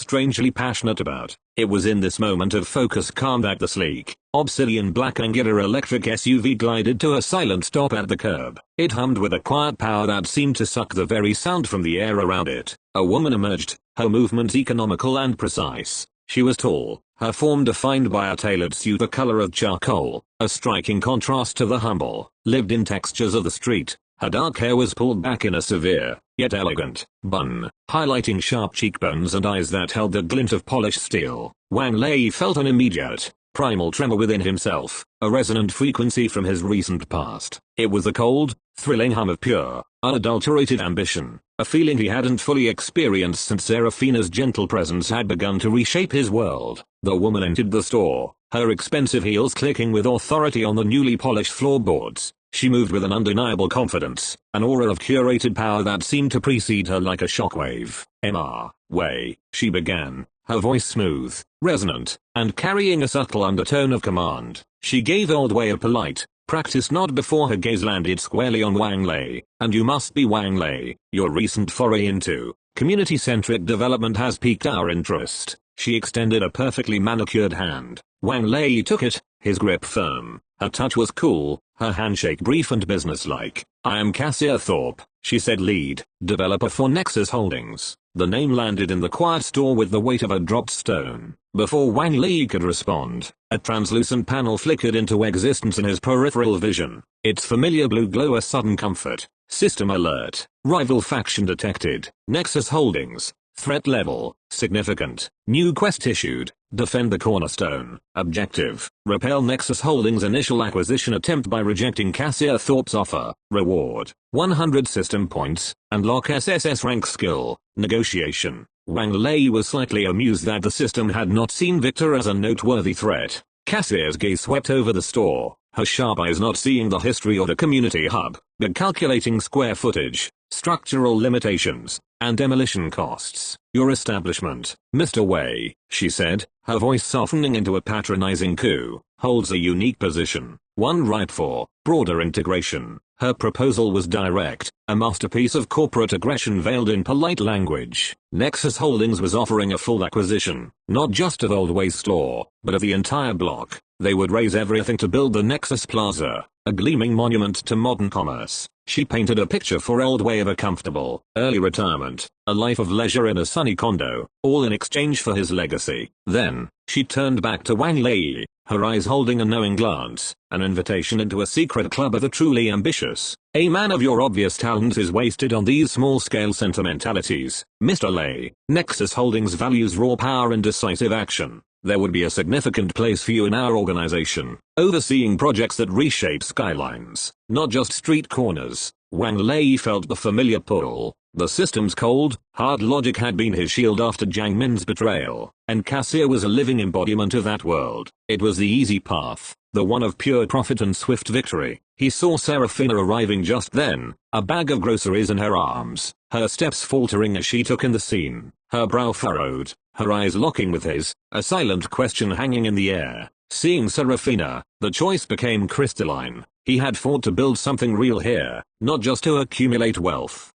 strangely passionate about. It was in this moment of focus calm that the sleek, obsidian black Angular electric SUV glided to a silent stop at the curb. It hummed with a quiet power that seemed to suck the very sound from the air around it. A woman emerged, her movements economical and precise. She was tall, her form defined by a tailored suit the color of charcoal, a striking contrast to the humble, lived-in textures of the street. Her dark hair was pulled back in a severe, yet elegant, bun, highlighting sharp cheekbones and eyes that held the glint of polished steel. Wang Lei felt an immediate, primal tremor within himself, a resonant frequency from his recent past. It was the cold, thrilling hum of pure, unadulterated ambition, a feeling he hadn't fully experienced since Seraphina's gentle presence had begun to reshape his world. The woman entered the store, her expensive heels clicking with authority on the newly polished floorboards. She moved with an undeniable confidence, an aura of curated power that seemed to precede her like a shockwave. Way, she began, her voice smooth, resonant, and carrying a subtle undertone of command. She gave Old Way a polite, practiced nod before her gaze landed squarely on Wang Lei. And you must be Wang Lei. Your recent foray into community-centric development has piqued our interest. She extended a perfectly manicured hand. Wang Lei took it, his grip firm. Her touch was cool, her handshake brief and businesslike. I am Cassia Thorpe, she said, lead developer for Nexus Holdings. The name landed in the quiet store with the weight of a dropped stone. Before Wang Lei could respond, a translucent panel flickered into existence in his peripheral vision. Its familiar blue glow a sudden comfort. System alert. Rival faction detected. Nexus Holdings. Threat level, significant. New quest issued. Defend the cornerstone. Objective, repel Nexus Holdings' initial acquisition attempt by rejecting Cassia Thorpe's offer. Reward, 100 system points. Unlock SSS rank skill. Negotiation. Wang Lei was slightly amused that the system had not seen Victor as a noteworthy threat. Cassia's gaze swept over the store, her sharp eyes not seeing the history or the community hub, but calculating square footage, structural limitations, and demolition costs. Your establishment, Mr. Wei, she said, her voice softening into a patronizing coo, holds a unique position, one ripe for broader integration. Her proposal was direct, a masterpiece of corporate aggression veiled in polite language. Nexus Holdings was offering a full acquisition, not just of Old Way's store, but of the entire block. They would raise everything to build the Nexus Plaza, a gleaming monument to modern commerce. She painted a picture for Old Way of a comfortable, early retirement, a life of leisure in a sunny condo, all in exchange for his legacy. Then, she turned back to Wang Lei, her eyes holding a knowing glance, an invitation into a secret club of the truly ambitious. A man of your obvious talent is wasted on these small-scale sentimentalities, Mr. Lei. Nexus Holdings values raw power and decisive action. There would be a significant place for you in our organization, overseeing projects that reshape skylines, not just street corners. Wang Lei felt the familiar pull. The system's cold, hard logic had been his shield after Zhang Min's betrayal, and Cassia was a living embodiment of that world. It was the easy path, the one of pure profit and swift victory. He saw Seraphina arriving just then, a bag of groceries in her arms, her steps faltering as she took in the scene, her brow furrowed, her eyes locking with his, a silent question hanging in the air. Seeing Seraphina, the choice became crystalline. He had fought to build something real here, not just to accumulate wealth.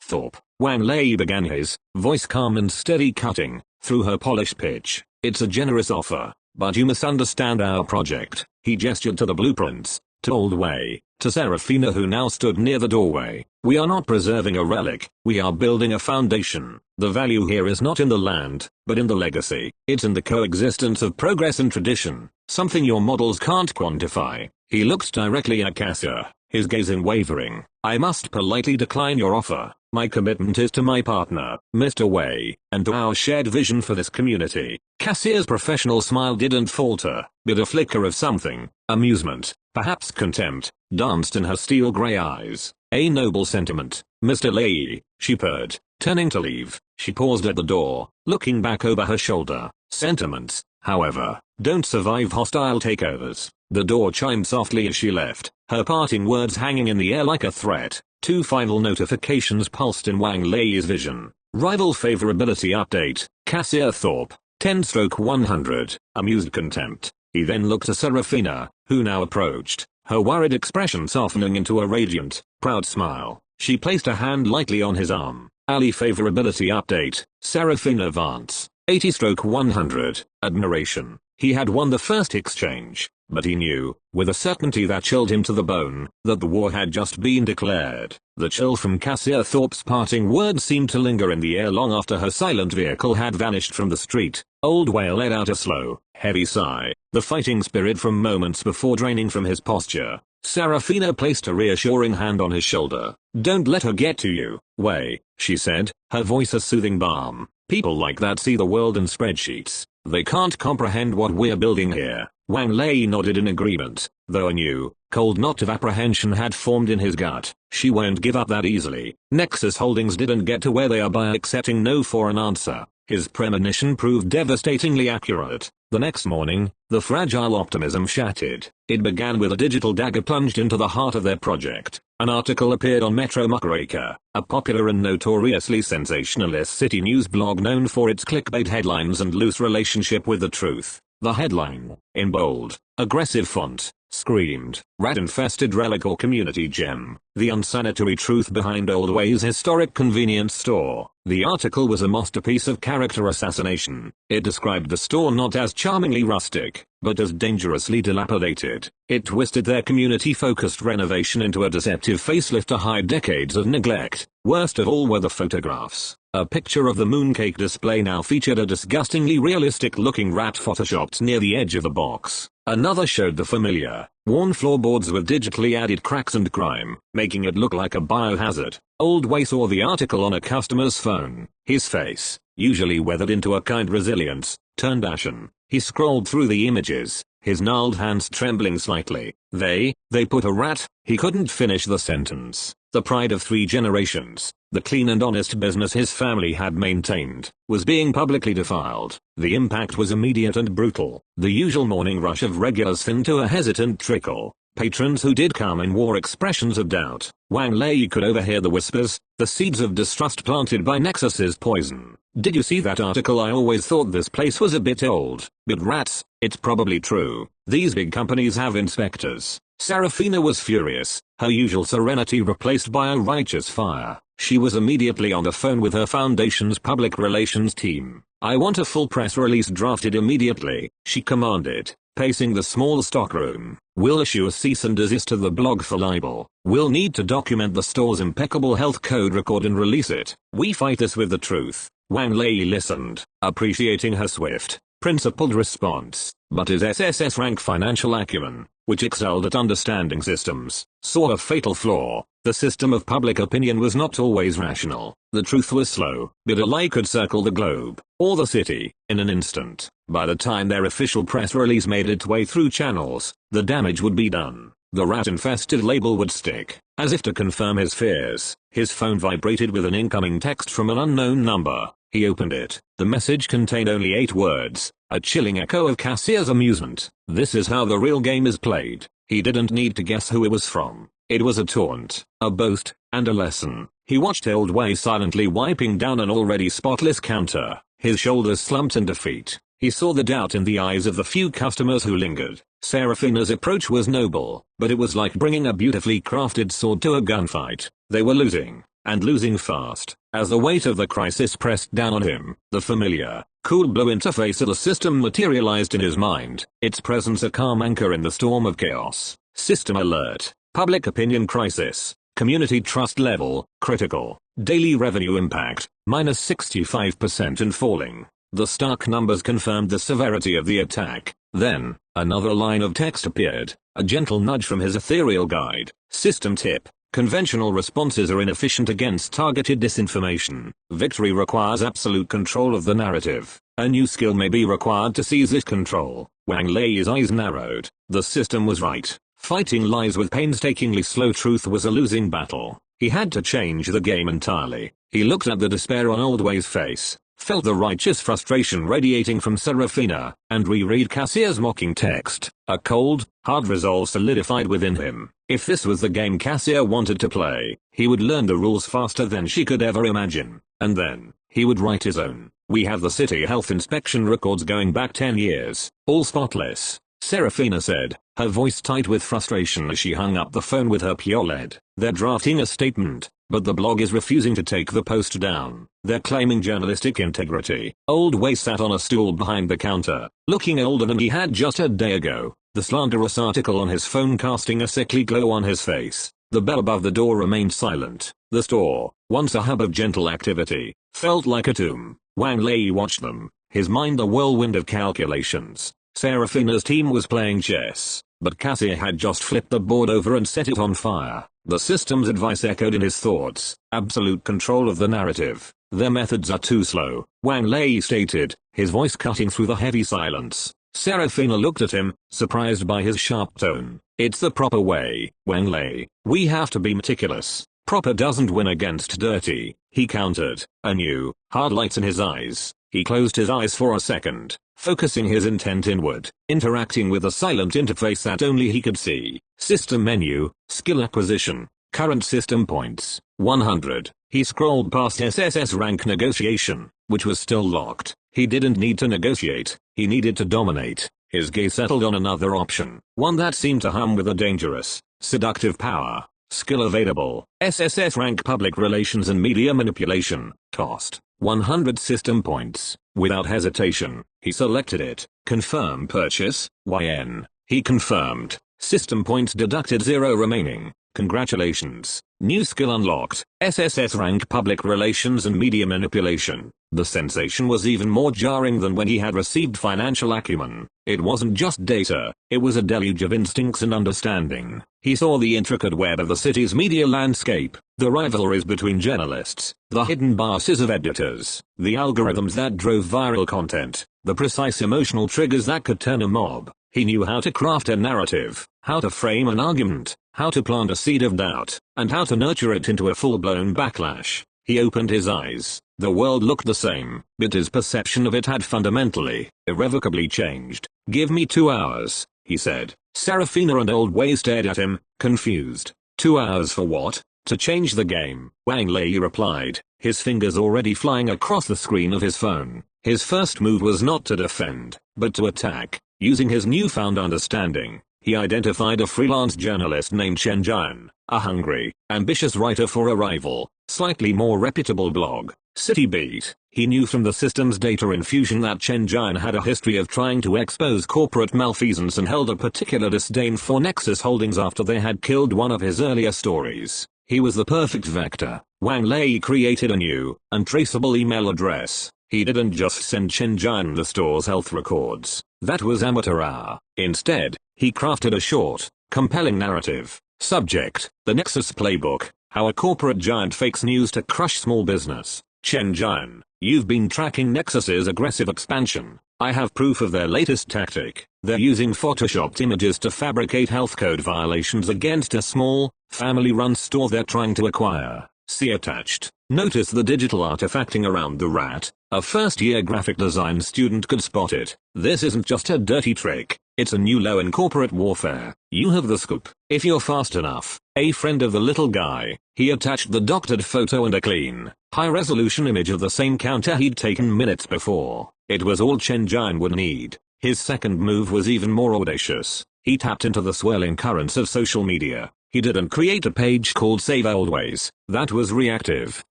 Thorpe. Wang Lei began, his voice calm and steady, cutting through her polished pitch. It's a generous offer, but you must understand our project. He gestured to the blueprints, to Old Way, to Seraphina who now stood near the doorway. We are not preserving a relic, we are building a foundation. The value here is not in the land, but in the legacy. It's in the coexistence of progress and tradition, something your models can't quantify. He looked directly at Cassia, his gaze unwavering. I must politely decline your offer. My commitment is to my partner, Mr. Wei, and to our shared vision for this community. Cassia's professional smile didn't falter, but a flicker of something, amusement, perhaps contempt, danced in her steel gray eyes. A noble sentiment, Mr. Lei, she purred. Turning to leave, she paused at the door, looking back over her shoulder. Sentiments, however, don't survive hostile takeovers. The door chimed softly as she left, her parting words hanging in the air like a threat. Two final notifications pulsed in Wang Lei's vision. Rival favorability update, Cassia Thorpe, 10/100, amused contempt. He then looked at Serafina, who now approached, her worried expression softening into a radiant, proud smile. She placed a hand lightly on his arm. Ali favorability update, Serafina Vance, 80/100, admiration. He had won the first exchange, but he knew, with a certainty that chilled him to the bone, that the war had just been declared. The chill from Cassia Thorpe's parting words seemed to linger in the air long after her silent vehicle had vanished from the street. Old Whale let out a slow, heavy sigh, the fighting spirit from moments before draining from his posture. Serafina placed a reassuring hand on his shoulder. Don't let her get to you, Wei, she said, her voice a soothing balm. People like that see the world in spreadsheets. They can't comprehend what we're building here. Wang Lei nodded in agreement, though a new, cold knot of apprehension had formed in his gut. She won't give up that easily. Nexus Holdings didn't get to where they are by accepting no for an answer. His premonition proved devastatingly accurate. The next morning, the fragile optimism shattered. It began with a digital dagger plunged into the heart of their project. An article appeared on Metro Muckraker, a popular and notoriously sensationalist city news blog known for its clickbait headlines and loose relationship with the truth. The headline, in bold, aggressive font, screamed, "Rat-infested relic or community gem, the unsanitary truth behind Old Way's historic convenience store." The article was a masterpiece of character assassination. It described the store not as charmingly rustic, but as dangerously dilapidated. It twisted their community-focused renovation into a deceptive facelift to hide decades of neglect. Worst of all were the photographs. A picture of the mooncake display now featured a disgustingly realistic-looking rat photoshopped near the edge of the box. Another showed the familiar, worn floorboards with digitally added cracks and grime, making it look like a biohazard. Old Way saw the article on a customer's phone. His face, usually weathered into a kind resilience, turned ashen. He scrolled through the images, his gnarled hands trembling slightly. They put a rat. He couldn't finish the sentence. The pride of 3 generations, the clean and honest business his family had maintained, was being publicly defiled. The impact was immediate and brutal. The usual morning rush of regulars thinned to a hesitant trickle. Patrons who did come in wore expressions of doubt. Wang Lei could overhear the whispers, the seeds of distrust planted by Nexus's poison. "Did you see that article? I always thought this place was a bit old. But rats, it's probably true. These big companies have inspectors." Serafina was furious, her usual serenity replaced by a righteous fire. She was immediately on the phone with her foundation's public relations team. "I want a full press release drafted immediately," she commanded, pacing the small stockroom. "We'll issue a cease and desist to the blog for libel. We'll need to document the store's impeccable health code record and release it. We fight this with the truth." Wang Lei listened, appreciating her swift, principled response, but his SSS-Rank Financial Acumen, which excelled at understanding systems, saw a fatal flaw. The system of public opinion was not always rational. The truth was slow, but a lie could circle the globe, or the city, in an instant. By the time their official press release made its way through channels, the damage would be done. The rat-infested label would stick. As if to confirm his fears, his phone vibrated with an incoming text from an unknown number. He opened it. The message contained only 8 words, a chilling echo of Cassia's amusement. "This is how the real game is played." He didn't need to guess who it was from. It was a taunt, a boast, and a lesson. He watched Old Way silently wiping down an already spotless counter. His shoulders slumped in defeat. He saw the doubt in the eyes of the few customers who lingered. Serafina's approach was noble, but it was like bringing a beautifully crafted sword to a gunfight. They were losing, and losing fast. As the weight of the crisis pressed down on him, the familiar, cool blue interface of the system materialized in his mind, its presence a calm anchor in the storm of chaos. System alert. Public opinion crisis. Community trust level, critical. Daily revenue impact, -65% and falling. The stark numbers confirmed the severity of the attack. Then, another line of text appeared, a gentle nudge from his ethereal guide. System tip. Conventional responses are inefficient against targeted disinformation. Victory requires absolute control of the narrative. A new skill may be required to seize this control. Wang Lei's eyes narrowed. The system was right. Fighting lies with painstakingly slow truth was a losing battle. He had to change the game entirely. He looked at the despair on Old Way's face, felt the righteous frustration radiating from Serafina, and reread Cassia's mocking text. A cold, hard resolve solidified within him. If this was the game Cassia wanted to play, he would learn the rules faster than she could ever imagine. And then, he would write his own. We have the city health inspection records going back 10 years, all spotless, Serafina said, her voice tight with frustration as she hung up the phone with her pure lead. They're drafting a statement, but the blog is refusing to take the post down. They're claiming journalistic integrity. Old Way sat on a stool behind the counter, looking older than he had just a day ago, the slanderous article on his phone casting a sickly glow on his face. The bell above the door remained silent. The store, once a hub of gentle activity, felt like a tomb. Wang Lei watched them, his mind a whirlwind of calculations. Serafina's team was playing chess, but Cassia had just flipped the board over and set it on fire. The system's advice echoed in his thoughts. Absolute control of the narrative. Their methods are too slow, Wang Lei stated, his voice cutting through the heavy silence. Serafina looked at him, surprised by his sharp tone. It's the proper way, Wang Lei. We have to be meticulous. Proper doesn't win against dirty, he countered, a new, hard light in his eyes. He closed his eyes for a second, focusing his intent inward, interacting with a silent interface that only he could see. System menu, skill acquisition, current system points, 100. He scrolled past SSS-Rank negotiation, which was still locked. He didn't need to negotiate, he needed to dominate. His gaze settled on another option, one that seemed to hum with a dangerous, seductive power. Skill available, SSS-Rank public relations and media manipulation, cost, 100 system points. Without hesitation, he selected it. Confirm purchase, YN. He confirmed. System points deducted, 0 remaining. Congratulations. New skill unlocked, SSS-Rank public relations and media manipulation. The sensation was even more jarring than when he had received financial acumen. It wasn't just data, it was a deluge of instincts and understanding. He saw the intricate web of the city's media landscape, the rivalries between journalists, the hidden biases of editors, the algorithms that drove viral content, the precise emotional triggers that could turn a mob. He knew how to craft a narrative, how to frame an argument, how to plant a seed of doubt, and how to nurture it into a full-blown backlash. He opened his eyes. The world looked the same, but his perception of it had fundamentally, irrevocably changed. Give me 2 hours, he said. Serafina and Old Way stared at him, confused. 2 hours for what? To change the game, Wang Lei replied, his fingers already flying across the screen of his phone. His first move was not to defend, but to attack. Using his newfound understanding, he identified a freelance journalist named Chen Jian, a hungry, ambitious writer for a rival, slightly more reputable blog, City Beat. He knew from the system's data infusion that Chen Jian had a history of trying to expose corporate malfeasance and held a particular disdain for Nexus Holdings after they had killed one of his earlier stories. He was the perfect vector. Wang Lei created a new, untraceable email address. He didn't just send Chen Jian the store's health records. That was amateur hour. Instead, he crafted a short, compelling narrative. Subject, the Nexus Playbook, how a corporate giant fakes news to crush small business. Chen Jian, you've been tracking Nexus's aggressive expansion. I have proof of their latest tactic. They're using photoshopped images to fabricate health code violations against a small, family-run store they're trying to acquire. See attached. Notice the digital artifacting around the rat. A first-year graphic design student could spot it. This isn't just a dirty trick, it's a new low in corporate warfare. You have the scoop, if you're fast enough. A friend of the little guy, he attached the doctored photo and a clean, high-resolution image of the same counter he'd taken minutes before. It was all Chen Jian would need. His second move was even more audacious. He tapped into the swirling currents of social media. He didn't create a page called Save Old Ways. That was reactive.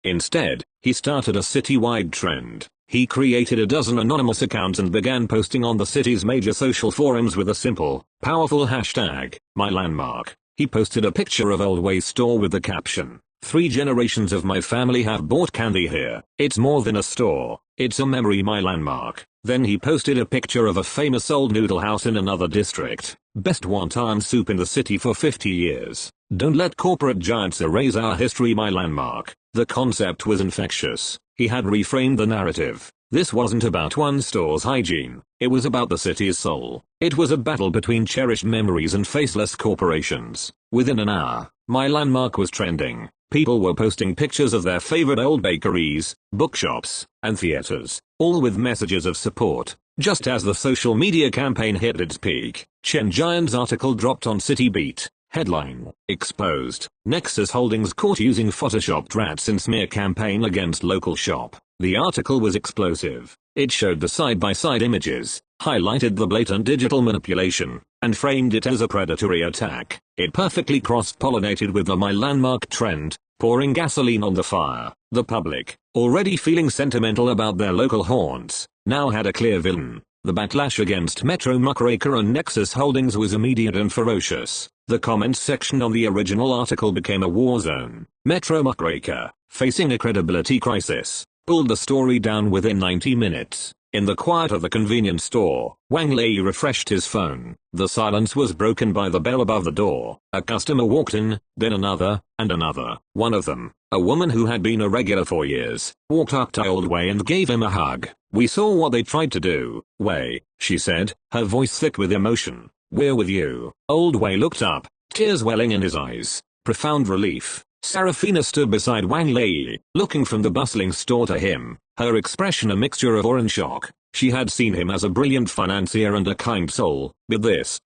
Instead, he started a city-wide trend. He created a dozen anonymous accounts and began posting on the city's major social forums with a simple, powerful hashtag, #MyLandmark. He posted a picture of Old Way's store with the caption, 3 generations of my family have bought candy here. It's more than a store, it's a memory, my landmark. Then he posted a picture of a famous old noodle house in another district. Best wonton soup in the city for 50 years. Don't let corporate giants erase our history, my landmark. The concept was infectious. He had reframed the narrative. This wasn't about one store's hygiene. It was about the city's soul. It was a battle between cherished memories and faceless corporations. Within an hour, my landmark was trending. People were posting pictures of their favorite old bakeries, bookshops, and theaters, all with messages of support. Just as the social media campaign hit its peak, Chen Jian's article dropped on City Beat. Headline: Exposed. Nexus Holdings caught using photoshopped rats in smear campaign against local shop. The article was explosive. It showed the side-by-side images, highlighted the blatant digital manipulation, and framed it as a predatory attack. It perfectly cross-pollinated with the My Landmark trend, pouring gasoline on the fire. The public, already feeling sentimental about their local haunts, now had a clear villain. The backlash against Metro Muckraker and Nexus Holdings was immediate and ferocious. The comments section on the original article became a war zone. Metro Muckraker, facing a credibility crisis, pulled the story down within 90 minutes. In the quiet of the convenience store, Wang Lei refreshed his phone. The silence was broken by the bell above the door. A customer walked in, then another, and another. One of them, a woman who had been a regular for years, walked up to Old Wei and gave him a hug. "We saw what they tried to do, Wei," she said, her voice thick with emotion. "We're with you." Old Wei looked up, tears welling in his eyes. Profound relief. Serafina stood beside Wang Lei, looking from the bustling store to him, her expression a mixture of awe and shock. She had seen him as a brilliant financier and a kind soul, but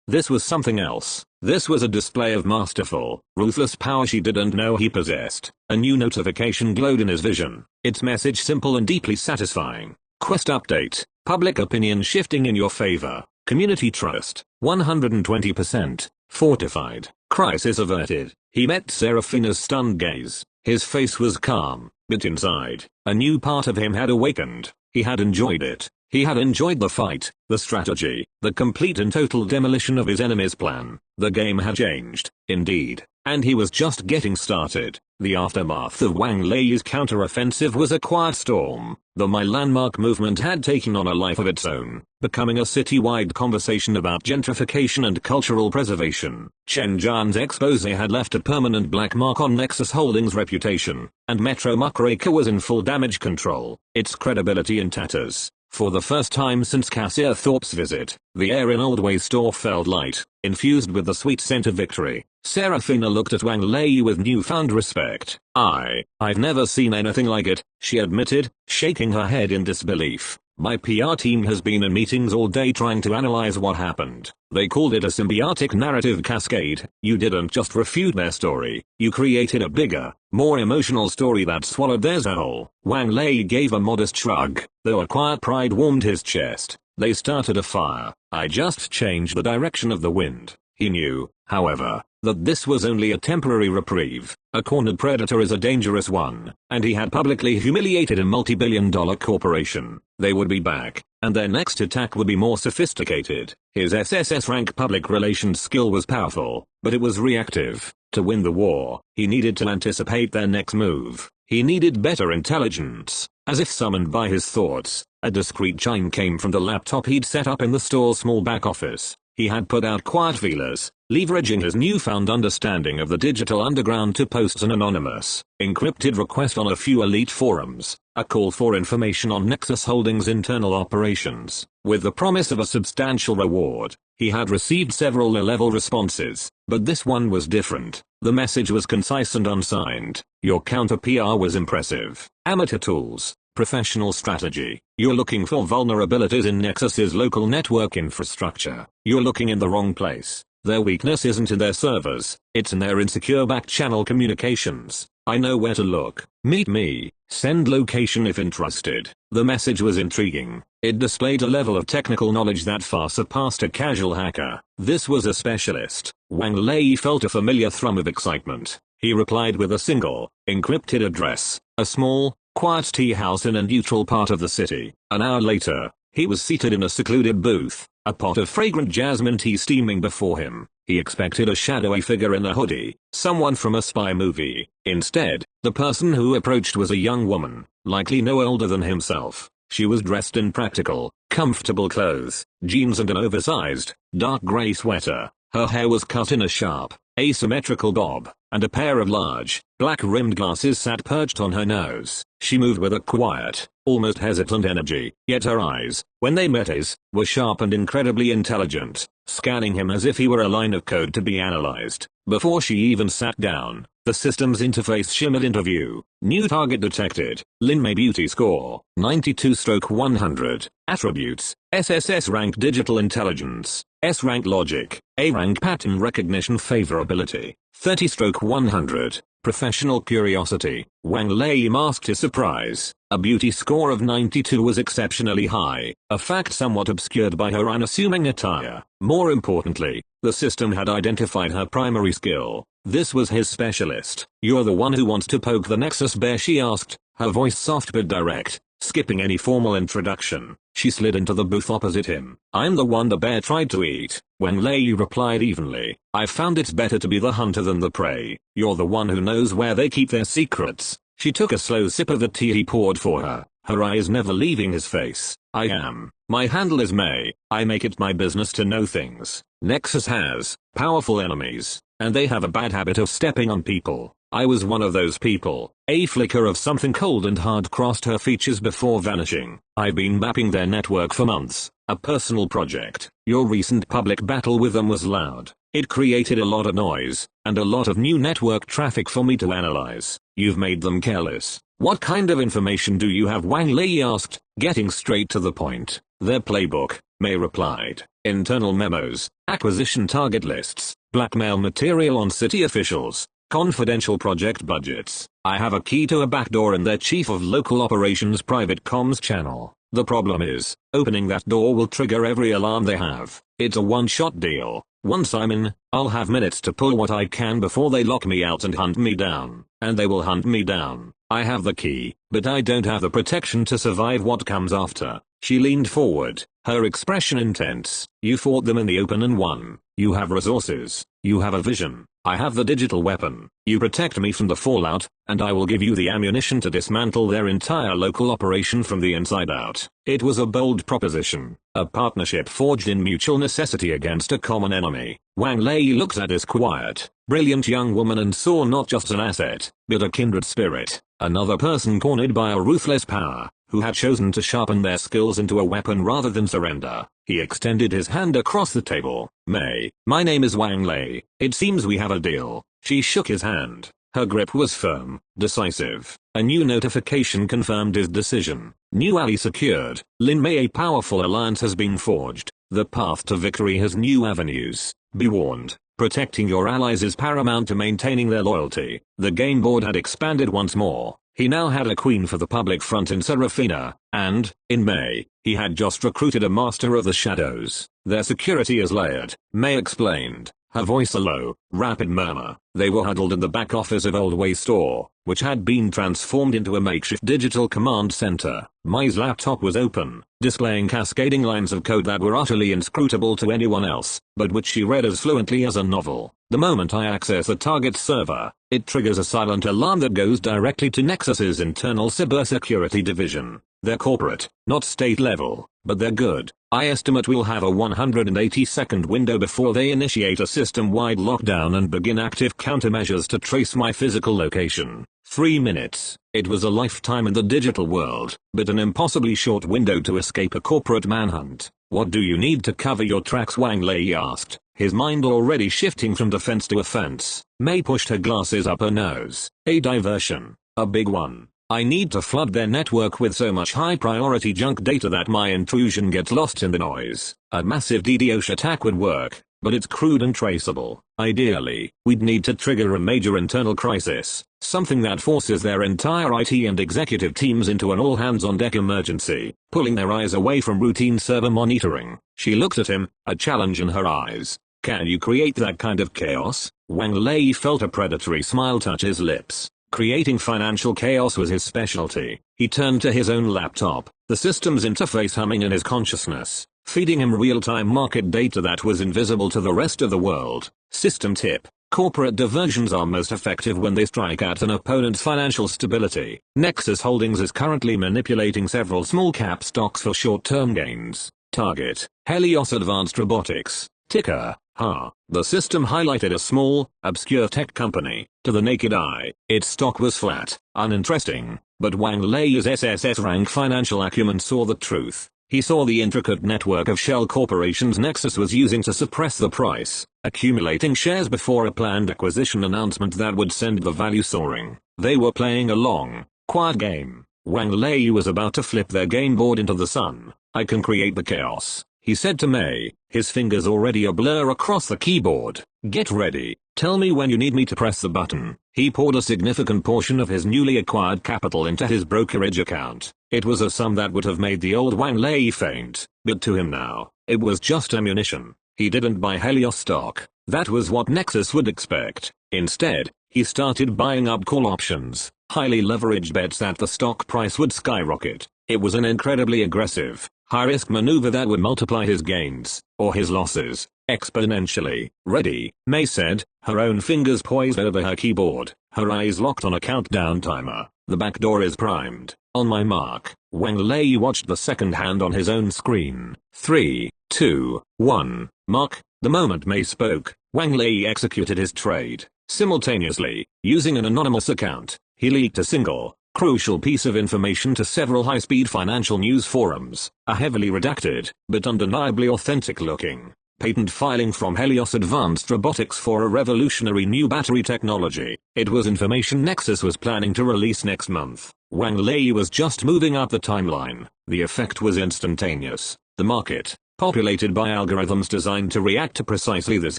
this was something else. This was a display of masterful, ruthless power she didn't know he possessed. A new notification glowed in his vision, its message simple and deeply satisfying. Quest update. Public opinion shifting in your favor. Community trust, 120%. Fortified. Crisis averted. He met Serafina's stunned gaze. His face was calm, but inside, a new part of him had awakened. He had enjoyed it. He had enjoyed the fight, the strategy, the complete and total demolition of his enemy's plan. The game had changed, indeed, and he was just getting started. The aftermath of Wang Lei's counter-offensive was a quiet storm. The My Landmark movement had taken on a life of its own, becoming a city-wide conversation about gentrification and cultural preservation. Chen Jian's expose had left a permanent black mark on Nexus Holdings' reputation, and Metro Muckraker was in full damage control, its credibility in tatters. For the first time since Cassia Thorpe's visit, the air in Old Way's store felt light, infused with the sweet scent of victory. Serafina looked at Wang Lei with newfound respect. I've never seen anything like it," she admitted, shaking her head in disbelief. "My PR team has been in meetings all day trying to analyze what happened. They called it a symbiotic narrative cascade. You didn't just refute their story, you created a bigger, more emotional story that swallowed theirs whole." Wang Lei gave a modest shrug, though a quiet pride warmed his chest. "They started a fire. I just changed the direction of the wind." He knew, however, that this was only a temporary reprieve. A cornered predator is a dangerous one, and he had publicly humiliated a multi-billion-dollar corporation. They would be back, and their next attack would be more sophisticated. His SSS-Rank public relations skill was powerful, but it was reactive. To win the war, he needed to anticipate their next move. He needed better intelligence. As if summoned by his thoughts, a discreet chime came from the laptop he'd set up in the store's small back office. He had put out quiet feelers, leveraging his newfound understanding of the digital underground to post an anonymous, encrypted request on a few elite forums, a call for information on Nexus Holdings' internal operations. With the promise of a substantial reward, he had received several low-level responses, but this one was different. The message was concise and unsigned. "Your counter-PR was impressive. Amateur tools. Professional strategy. You're looking for vulnerabilities in Nexus's local network infrastructure. You're looking in the wrong place. Their weakness isn't in their servers, it's in their insecure back-channel communications. I know where to look. Meet me. Send location if interested." The message was intriguing. It displayed a level of technical knowledge that far surpassed a casual hacker. This was a specialist. Wang Lei felt a familiar thrum of excitement. He replied with a single, encrypted address, a small, quiet tea house in a neutral part of the city. An hour later, he was seated in a secluded booth, a pot of fragrant jasmine tea steaming before him. He expected a shadowy figure in a hoodie, someone from a spy movie. Instead, the person who approached was a young woman, likely no older than himself. She was dressed in practical, comfortable clothes, jeans and an oversized, dark gray sweater. Her hair was cut in a sharp, asymmetrical bob, and a pair of large, black-rimmed glasses sat perched on her nose. She moved with a quiet, almost hesitant energy, yet her eyes, when they met his, were sharp and incredibly intelligent, scanning him as if he were a line of code to be analyzed. Before she even sat down, The system's interface shimmered into view. New target detected. Lin Mei beauty score, 92/100. Attributes, SSS-Rank digital intelligence, S-Rank logic, A-Rank pattern recognition favorability, 30/100. Professional curiosity. Wang Lei masked his surprise. A beauty score of 92 was exceptionally high, a fact somewhat obscured by her unassuming attire. More importantly, the system had identified her primary skill. This was his specialist. "You're the one who wants to poke the Nexus bear?" she asked, her voice soft but direct. Skipping any formal introduction, she slid into the booth opposite him. "I'm the one the bear tried to eat," Wang Lei replied evenly. "I found it's better to be the hunter than the prey. You're the one who knows where they keep their secrets." She took a slow sip of the tea he poured for her, her eyes never leaving his face. "I am. My handle is Mei. I make it my business to know things. Nexus has powerful enemies, and they have a bad habit of stepping on people. I was one of those people." A flicker of something cold and hard crossed her features before vanishing. "I've been mapping their network for months, a personal project. Your recent public battle with them was loud. It created a lot of noise, and a lot of new network traffic for me to analyze. You've made them careless." "What kind of information do you have?" Wang Lei asked, getting straight to the point. "Their playbook," Mei replied. "Internal memos, acquisition target lists, blackmail material on city officials, confidential project budgets. I have a key to a backdoor in their chief of local operations private comms channel. The problem is, opening that door will trigger every alarm they have. It's a one-shot deal. Once I'm in, I'll have minutes to pull what I can before they lock me out and hunt me down. And they will hunt me down. I have the key, but I don't have the protection to survive what comes after." She leaned forward, her expression intense. "You fought them in the open and won. You have resources. You have a vision. I have the digital weapon. You protect me from the fallout, and I will give you the ammunition to dismantle their entire local operation from the inside out." It was a bold proposition, a partnership forged in mutual necessity against a common enemy. Wang Lei looked at this quiet, brilliant young woman and saw not just an asset, but a kindred spirit, another person cornered by a ruthless power, who had chosen to sharpen their skills into a weapon rather than surrender. He extended his hand across the table. "Mei, my name is Wang Lei. It seems we have a deal." She shook his hand. Her grip was firm, decisive. A new notification confirmed his decision. New ally secured. Lin Mei, a powerful alliance has been forged. The path to victory has new avenues. Be warned. Protecting your allies is paramount to maintaining their loyalty. The game board had expanded once more. He now had a queen for the public front in Serafina, and, in May, he had just recruited a master of the shadows. "Their security is layered," May explained, her voice a low, rapid murmur. They were huddled in the back office of Old Way Store, which had been transformed into a makeshift digital command center. May's laptop was open, displaying cascading lines of code that were utterly inscrutable to anyone else, but which she read as fluently as a novel. "The moment I access the target server, it triggers a silent alarm that goes directly to Nexus's internal cybersecurity division. They're corporate, not state level, but they're good. I estimate we'll have a 180-second window before they initiate a system-wide lockdown and begin active countermeasures to trace my physical location. 3 minutes. It was a lifetime in the digital world, but an impossibly short window to escape a corporate manhunt. What do you need to cover your tracks?" Wang Lei asked, his mind already shifting from defense to offense. May pushed her glasses up her nose. "A diversion. A big one. I need to flood their network with so much high-priority junk data that my intrusion gets lost in the noise. A massive DDoS attack would work, but it's crude and traceable. Ideally, we'd need to trigger a major internal crisis, something that forces their entire IT and executive teams into an all-hands-on-deck emergency, pulling their eyes away from routine server monitoring." She looked at him, a challenge in her eyes. "Can you create that kind of chaos?" Wang Lei felt a predatory smile touch his lips. Creating financial chaos was his specialty. He turned to his own laptop, the system's interface humming in his consciousness, feeding him real-time market data that was invisible to the rest of the world. System tip: corporate diversions are most effective when they strike at an opponent's financial stability. Nexus Holdings is currently manipulating several small-cap stocks for short-term gains. Target: Helios Advanced Robotics. Ticker: HA. The system highlighted a small, obscure tech company. To the naked eye, its stock was flat, uninteresting, but Wang Lei's SSS-Rank Financial Acumen saw the truth. He saw the intricate network of shell corporations Nexus was using to suppress the price, accumulating shares before a planned acquisition announcement that would send the value soaring. They were playing a long, quiet game. Wang Lei was about to flip their game board into the sun. "I can create the chaos," he said to Mei, his fingers already a blur across the keyboard. "Get ready. Tell me when you need me to press the button." He poured a significant portion of his newly acquired capital into his brokerage account. It was a sum that would have made the old Wang Lei faint, but to him now, it was just ammunition. He didn't buy Helios stock. That was what Nexus would expect. Instead, he started buying up call options, highly leveraged bets that the stock price would skyrocket. It was an incredibly aggressive, high-risk maneuver that would multiply his gains, or his losses, exponentially. "Ready," Mei said, her own fingers poised over her keyboard, her eyes locked on a countdown timer. "The back door is primed. On my mark." Wang Lei watched the second hand on his own screen. 3, 2, 1, mark. The moment Mei spoke, Wang Lei executed his trade. Simultaneously, using an anonymous account, he leaked a single, crucial piece of information to several high-speed financial news forums, a heavily redacted, but undeniably authentic-looking patent filing from Helios Advanced Robotics for a revolutionary new battery technology. It was information Nexus was planning to release next month. Wang Lei was just moving up the timeline. The effect was instantaneous. The market, populated by algorithms designed to react to precisely this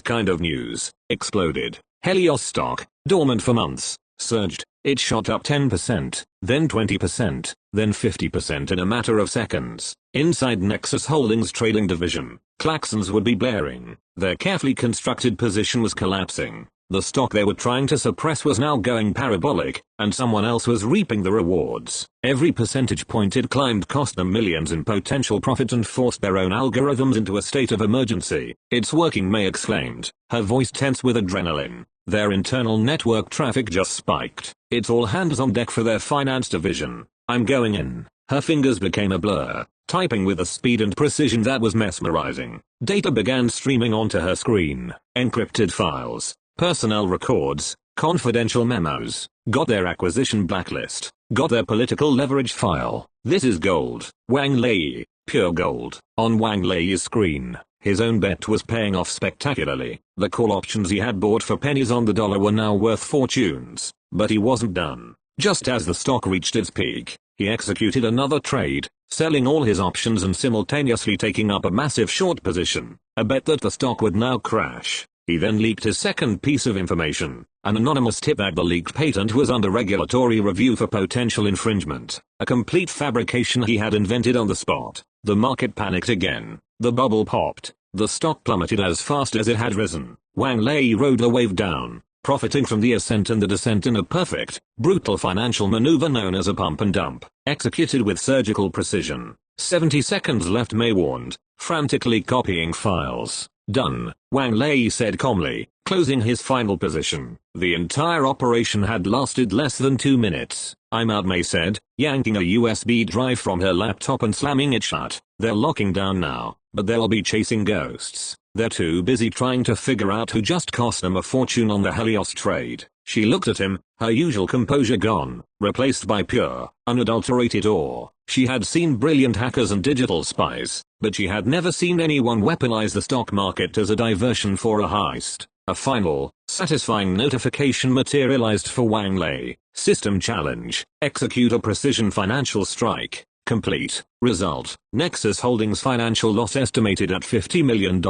kind of news, exploded. Helios stock, dormant for months, surged. It shot up 10%, then 20%, then 50% in a matter of seconds. Inside Nexus Holdings' trading division, klaxons would be blaring. Their carefully constructed position was collapsing. The stock they were trying to suppress was now going parabolic, and someone else was reaping the rewards. Every percentage point it climbed cost them millions in potential profit and forced their own algorithms into a state of emergency. "It's working," Mei exclaimed, her voice tense with adrenaline. Their internal network traffic just spiked. "It's all hands on deck for their finance division. I'm going in." Her fingers became a blur, typing with a speed and precision that was mesmerizing. Data began streaming onto her screen. Encrypted files, personnel records, confidential memos. Got their acquisition blacklist. Got their political leverage file. "This is gold. Wang Lei, pure gold." On Wang Lei's screen, his own bet was paying off spectacularly. The call options he had bought for pennies on the dollar were now worth fortunes. But he wasn't done. Just as the stock reached its peak, he executed another trade, selling all his options and simultaneously taking up a massive short position, a bet that the stock would now crash. He then leaked his second piece of information, an anonymous tip that the leaked patent was under regulatory review for potential infringement, a complete fabrication he had invented on the spot. The market panicked again. The bubble popped. The stock plummeted as fast as it had risen. Wang Lei rode the wave down, profiting from the ascent and the descent in a perfect, brutal financial maneuver known as a pump and dump, executed with surgical precision. 70 seconds left, Mei warned, frantically copying files. "Done," Wang Lei said calmly, closing his final position. The entire operation had lasted less than 2 minutes. "I'm out," Mei said, yanking a USB drive from her laptop and slamming it shut. "They're locking down now, but they'll be chasing ghosts. They're too busy trying to figure out who just cost them a fortune on the Helios trade." She looked at him, her usual composure gone, replaced by pure, unadulterated awe. She had seen brilliant hackers and digital spies, but she had never seen anyone weaponize the stock market as a diversion for a heist. A final, satisfying notification materialized for Wang Lei. System challenge. Execute a precision financial strike. Complete. Result. Nexus Holdings financial loss estimated at $50 million.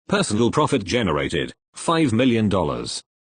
Personal profit generated, $5 million.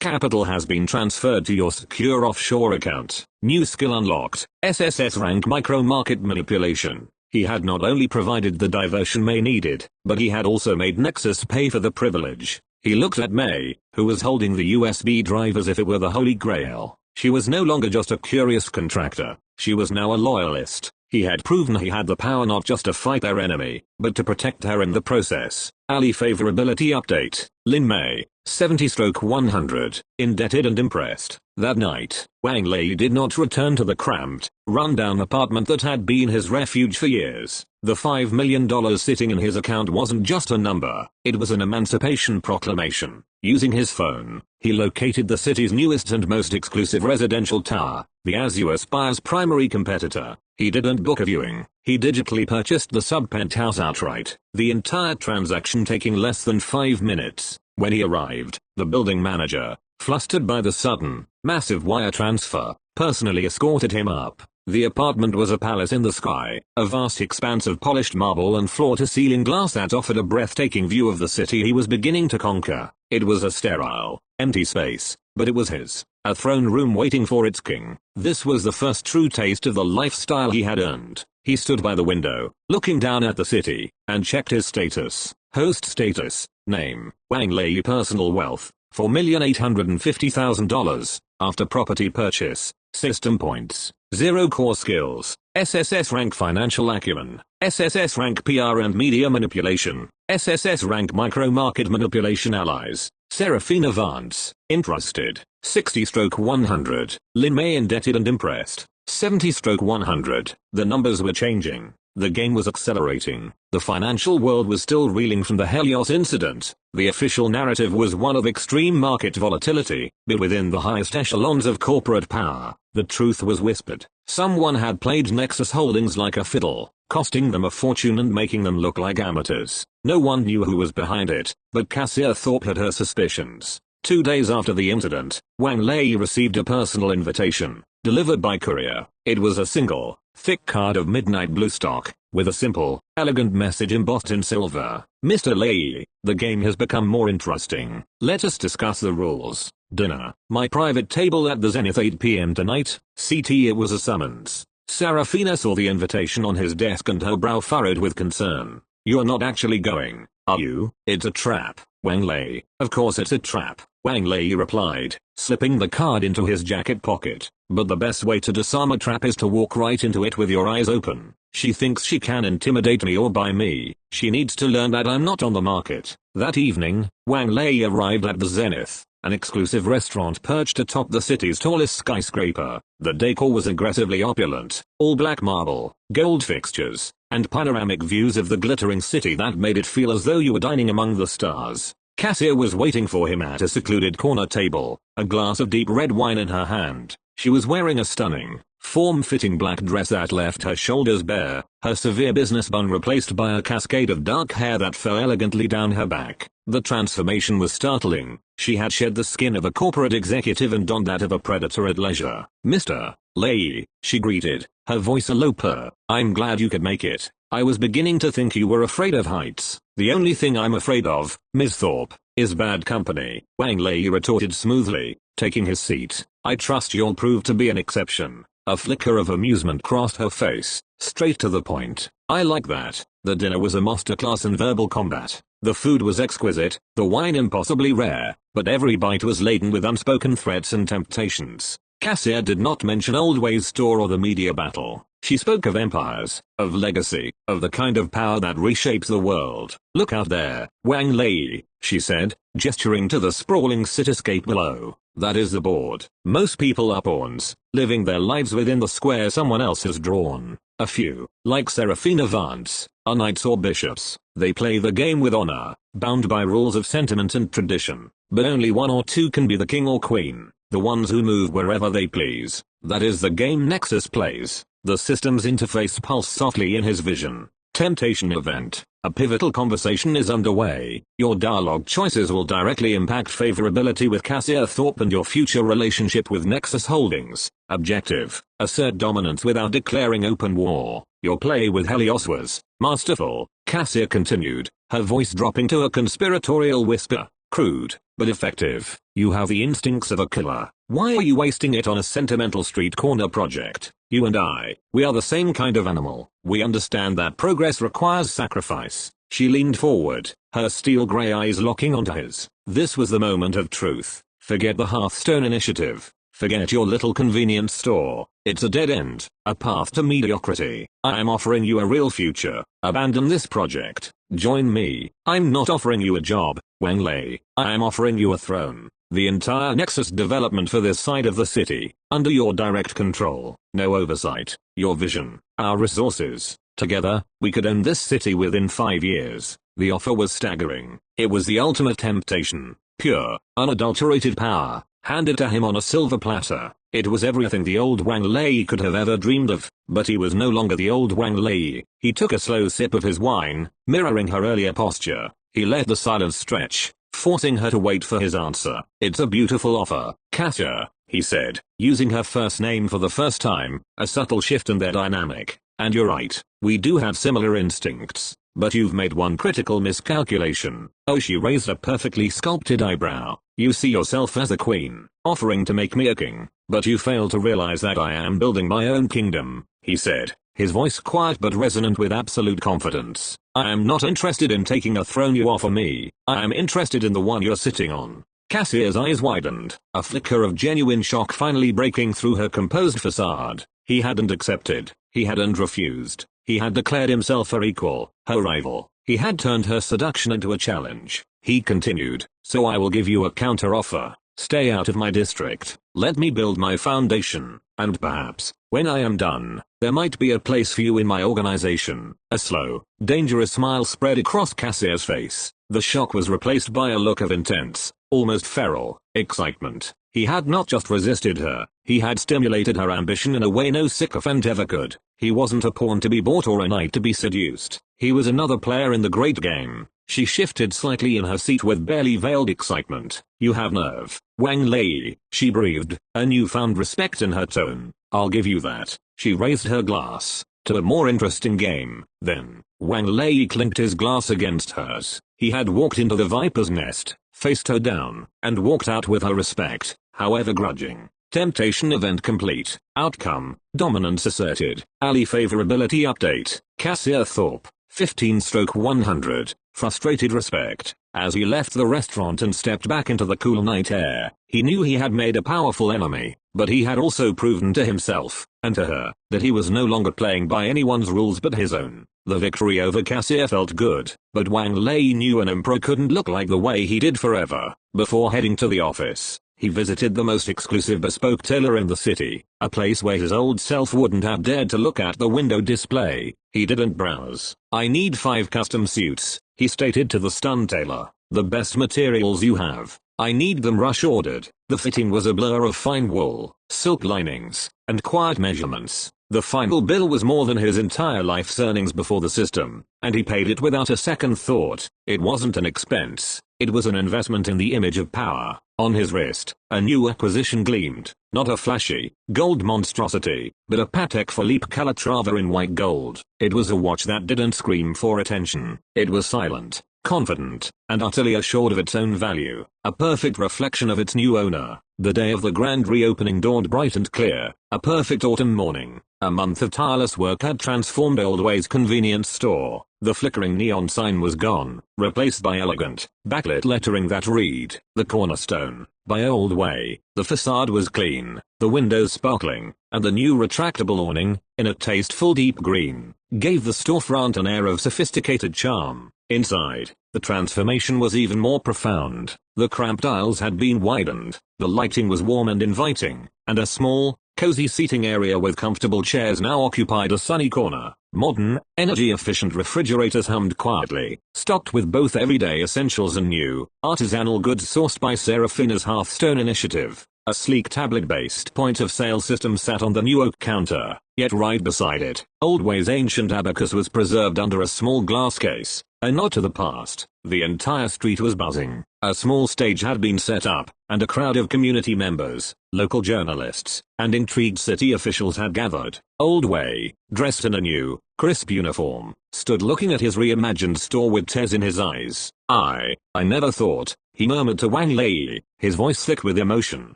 Capital has been transferred to your secure offshore account. New skill unlocked. SSS-Rank micro market manipulation. He had not only provided the diversion Mei needed, but he had also made Nexus pay for the privilege. He looked at Mei, who was holding the USB drive as if it were the Holy Grail. She was no longer just a curious contractor. She was now a loyalist. He had proven he had the power not just to fight their enemy, but to protect her in the process. Ali favorability update. Lin Mei, 70/100, indebted and impressed. That night, Wang Lei did not return to the cramped, run-down apartment that had been his refuge for years. The $5 million sitting in his account wasn't just a number, it was an emancipation proclamation. Using his phone, he located the city's newest and most exclusive residential tower, the Azure Spire's primary competitor. He didn't book a viewing, he digitally purchased the sub-penthouse outright, the entire transaction taking less than 5 minutes. When he arrived, the building manager, flustered by the sudden, massive wire transfer, personally escorted him up. The apartment was a palace in the sky, a vast expanse of polished marble and floor-to-ceiling glass that offered a breathtaking view of the city he was beginning to conquer. It was a sterile, empty space, but it was his, a throne room waiting for its king. This was the first true taste of the lifestyle he had earned. He stood by the window, looking down at the city, and checked his status. Host status, name, Wang Lei. Personal wealth, $4,850,000, after property purchase. System points, 0 core skills, SSS-Rank Financial Acumen, SSS-Rank PR and Media Manipulation, SSS-Rank Micro Market Manipulation Allies, Serafina Vance, interested, 60/100, Lin Mei indebted and impressed, 70/100. The numbers were changing. The game was accelerating. The financial world was still reeling from the Helios incident. The official narrative was one of extreme market volatility, but within the highest echelons of corporate power, the truth was whispered. Someone had played Nexus Holdings like a fiddle, costing them a fortune and making them look like amateurs. No one knew who was behind it, but Cassia Thorpe had her suspicions. 2 days after the incident, Wang Lei received a personal invitation, delivered by courier. It was a single, thick card of midnight blue stock, with a simple, elegant message embossed in silver. Mr. Lei, the game has become more interesting. Let us discuss the rules. Dinner, my private table at the Zenith 8 p.m. tonight. CT. It was a summons. Serafina saw the invitation on his desk and her brow furrowed with concern. You're not actually going, are you? It's a trap, Wang Lei. Of course it's a trap, Wang Lei replied, slipping the card into his jacket pocket. But the best way to disarm a trap is to walk right into it with your eyes open. She thinks she can intimidate me or buy me. She needs to learn that I'm not on the market. That evening, Wang Lei arrived at the Zenith, an exclusive restaurant perched atop the city's tallest skyscraper. The decor was aggressively opulent, all black marble, gold fixtures, and panoramic views of the glittering city that made it feel as though you were dining among the stars. Cassia was waiting for him at a secluded corner table, a glass of deep red wine in her hand. She was wearing a stunning, form-fitting black dress that left her shoulders bare, her severe business bun replaced by a cascade of dark hair that fell elegantly down her back. The transformation was startling. She had shed the skin of a corporate executive and donned that of a predator at leisure. Mr. Lei, she greeted, her voice a low purr. I'm glad you could make it. I was beginning to think you were afraid of heights. The only thing I'm afraid of, Ms. Thorpe, is bad company, Wang Lei retorted smoothly, taking his seat. I trust you'll prove to be an exception. A flicker of amusement crossed her face, straight to the point. I like that. The dinner was a masterclass in verbal combat. The food was exquisite, the wine impossibly rare, but every bite was laden with unspoken threats and temptations. Cassia did not mention Old Way's store or the media battle. She spoke of empires, of legacy, of the kind of power that reshapes the world. Look out there, Wang Lei, she said, gesturing to the sprawling cityscape below. That is the board. Most people are pawns, living their lives within the square someone else has drawn. A few, like Serafina Vance, are knights or bishops. They play the game with honor, bound by rules of sentiment and tradition. But only one or two can be the king or queen, the ones who move wherever they please. That is the game Nexus plays. The system's interface pulsed softly in his vision. Temptation event. A pivotal conversation is underway. Your dialogue choices will directly impact favorability with Cassia Thorpe and your future relationship with Nexus Holdings. Objective. Assert dominance without declaring open war. Your play with Helios was masterful, Cassia continued, her voice dropping to a conspiratorial whisper. Crude, but effective. You have the instincts of a killer. Why are you wasting it on a sentimental street corner project? You and I, we are the same kind of animal. We understand that progress requires sacrifice. She leaned forward, her steel gray eyes locking onto his. This was the moment of truth. Forget the Hearthstone initiative. Forget your little convenience store. It's a dead end, a path to mediocrity. I am offering you a real future. Abandon this project. Join me. I'm not offering you a job, Wang Lei. I am offering you a throne. The entire Nexus development for this side of the city, under your direct control. No oversight. Your vision. Our resources. Together, we could own this city within 5 years. The offer was staggering. It was the ultimate temptation. Pure, unadulterated power, handed to him on a silver platter. It was everything the old Wang Lei could have ever dreamed of, but he was no longer the old Wang Lei. He took a slow sip of his wine, mirroring her earlier posture. He let the silence stretch, forcing her to wait for his answer. "It's a beautiful offer, Cassia," he said, using her first name for the first time, a subtle shift in their dynamic. "And you're right, we do have similar instincts, but you've made one critical miscalculation." Oh, she raised a perfectly sculpted eyebrow. "You see yourself as a queen, offering to make me a king, but you fail to realize that I am building my own kingdom," he said, his voice quiet but resonant with absolute confidence. "I am not interested in taking a throne you offer me, I am interested in the one you're sitting on." Cassia's eyes widened, a flicker of genuine shock finally breaking through her composed facade. He hadn't accepted, he hadn't refused, he had declared himself her equal, her rival. He had turned her seduction into a challenge. He continued, "So I will give you a counter-offer. Stay out of my district, let me build my foundation, and perhaps, when I am done, there might be a place for you in my organization." A slow, dangerous smile spread across Cassia's face. The shock was replaced by a look of intense, almost feral, excitement. He had not just resisted her, he had stimulated her ambition in a way no sycophant ever could. He wasn't a pawn to be bought or a knight to be seduced. He was another player in the great game. She shifted slightly in her seat with barely veiled excitement. "You have nerve, Wang Lei," she breathed, a newfound respect in her tone. "I'll give you that." She raised her glass to a more interesting game. Then, Wang Lei clinked his glass against hers. He had walked into the viper's nest, faced her down, and walked out with her respect, however grudging. Temptation event complete. Outcome, dominance asserted. Ally favorability update. Cassia Thorpe, 15/100. Frustrated respect. As he left the restaurant and stepped back into the cool night air, he knew he had made a powerful enemy, but he had also proven to himself, and to her, that he was no longer playing by anyone's rules but his own. The victory over Cassia felt good, but Wang Lei knew an emperor couldn't look like the way he did forever. Before heading to the office, he visited the most exclusive bespoke tailor in the city, a place where his old self wouldn't have dared to look at the window display. He didn't browse. "I need 5 custom suits," he stated to the stunned tailor. "The best materials you have. I need them rush ordered." The fitting was a blur of fine wool, silk linings, and quiet measurements. The final bill was more than his entire life's earnings before the system, and he paid it without a second thought. It wasn't an expense, it was an investment in the image of power. On his wrist, a new acquisition gleamed, not a flashy, gold monstrosity, but a Patek Philippe Calatrava in white gold. It was a watch that didn't scream for attention. It was silent, confident, and utterly assured of its own value, a perfect reflection of its new owner. The day of the grand reopening dawned bright and clear, a perfect autumn morning. A month of tireless work had transformed Old Way's convenience store. The flickering neon sign was gone, replaced by elegant, backlit lettering that read, "The Cornerstone, by Old Way." The facade was clean, the windows sparkling, and the new retractable awning, in a tasteful deep green, gave the storefront an air of sophisticated charm. Inside, the transformation was even more profound. The cramped aisles had been widened, the lighting was warm and inviting, and a small, cozy seating area with comfortable chairs now occupied a sunny corner. Modern, energy-efficient refrigerators hummed quietly, stocked with both everyday essentials and new, artisanal goods sourced by Serafina's Hearthstone initiative. A sleek tablet-based point-of-sale system sat on the new oak counter, yet right beside it, Old Way's ancient abacus was preserved under a small glass case, a nod to the past. The entire street was buzzing. A small stage had been set up, and a crowd of community members, local journalists, and intrigued city officials had gathered. Old Way, dressed in a new, crisp uniform, stood looking at his reimagined store with tears in his eyes. I never thought," he murmured to Wang Lei, his voice thick with emotion.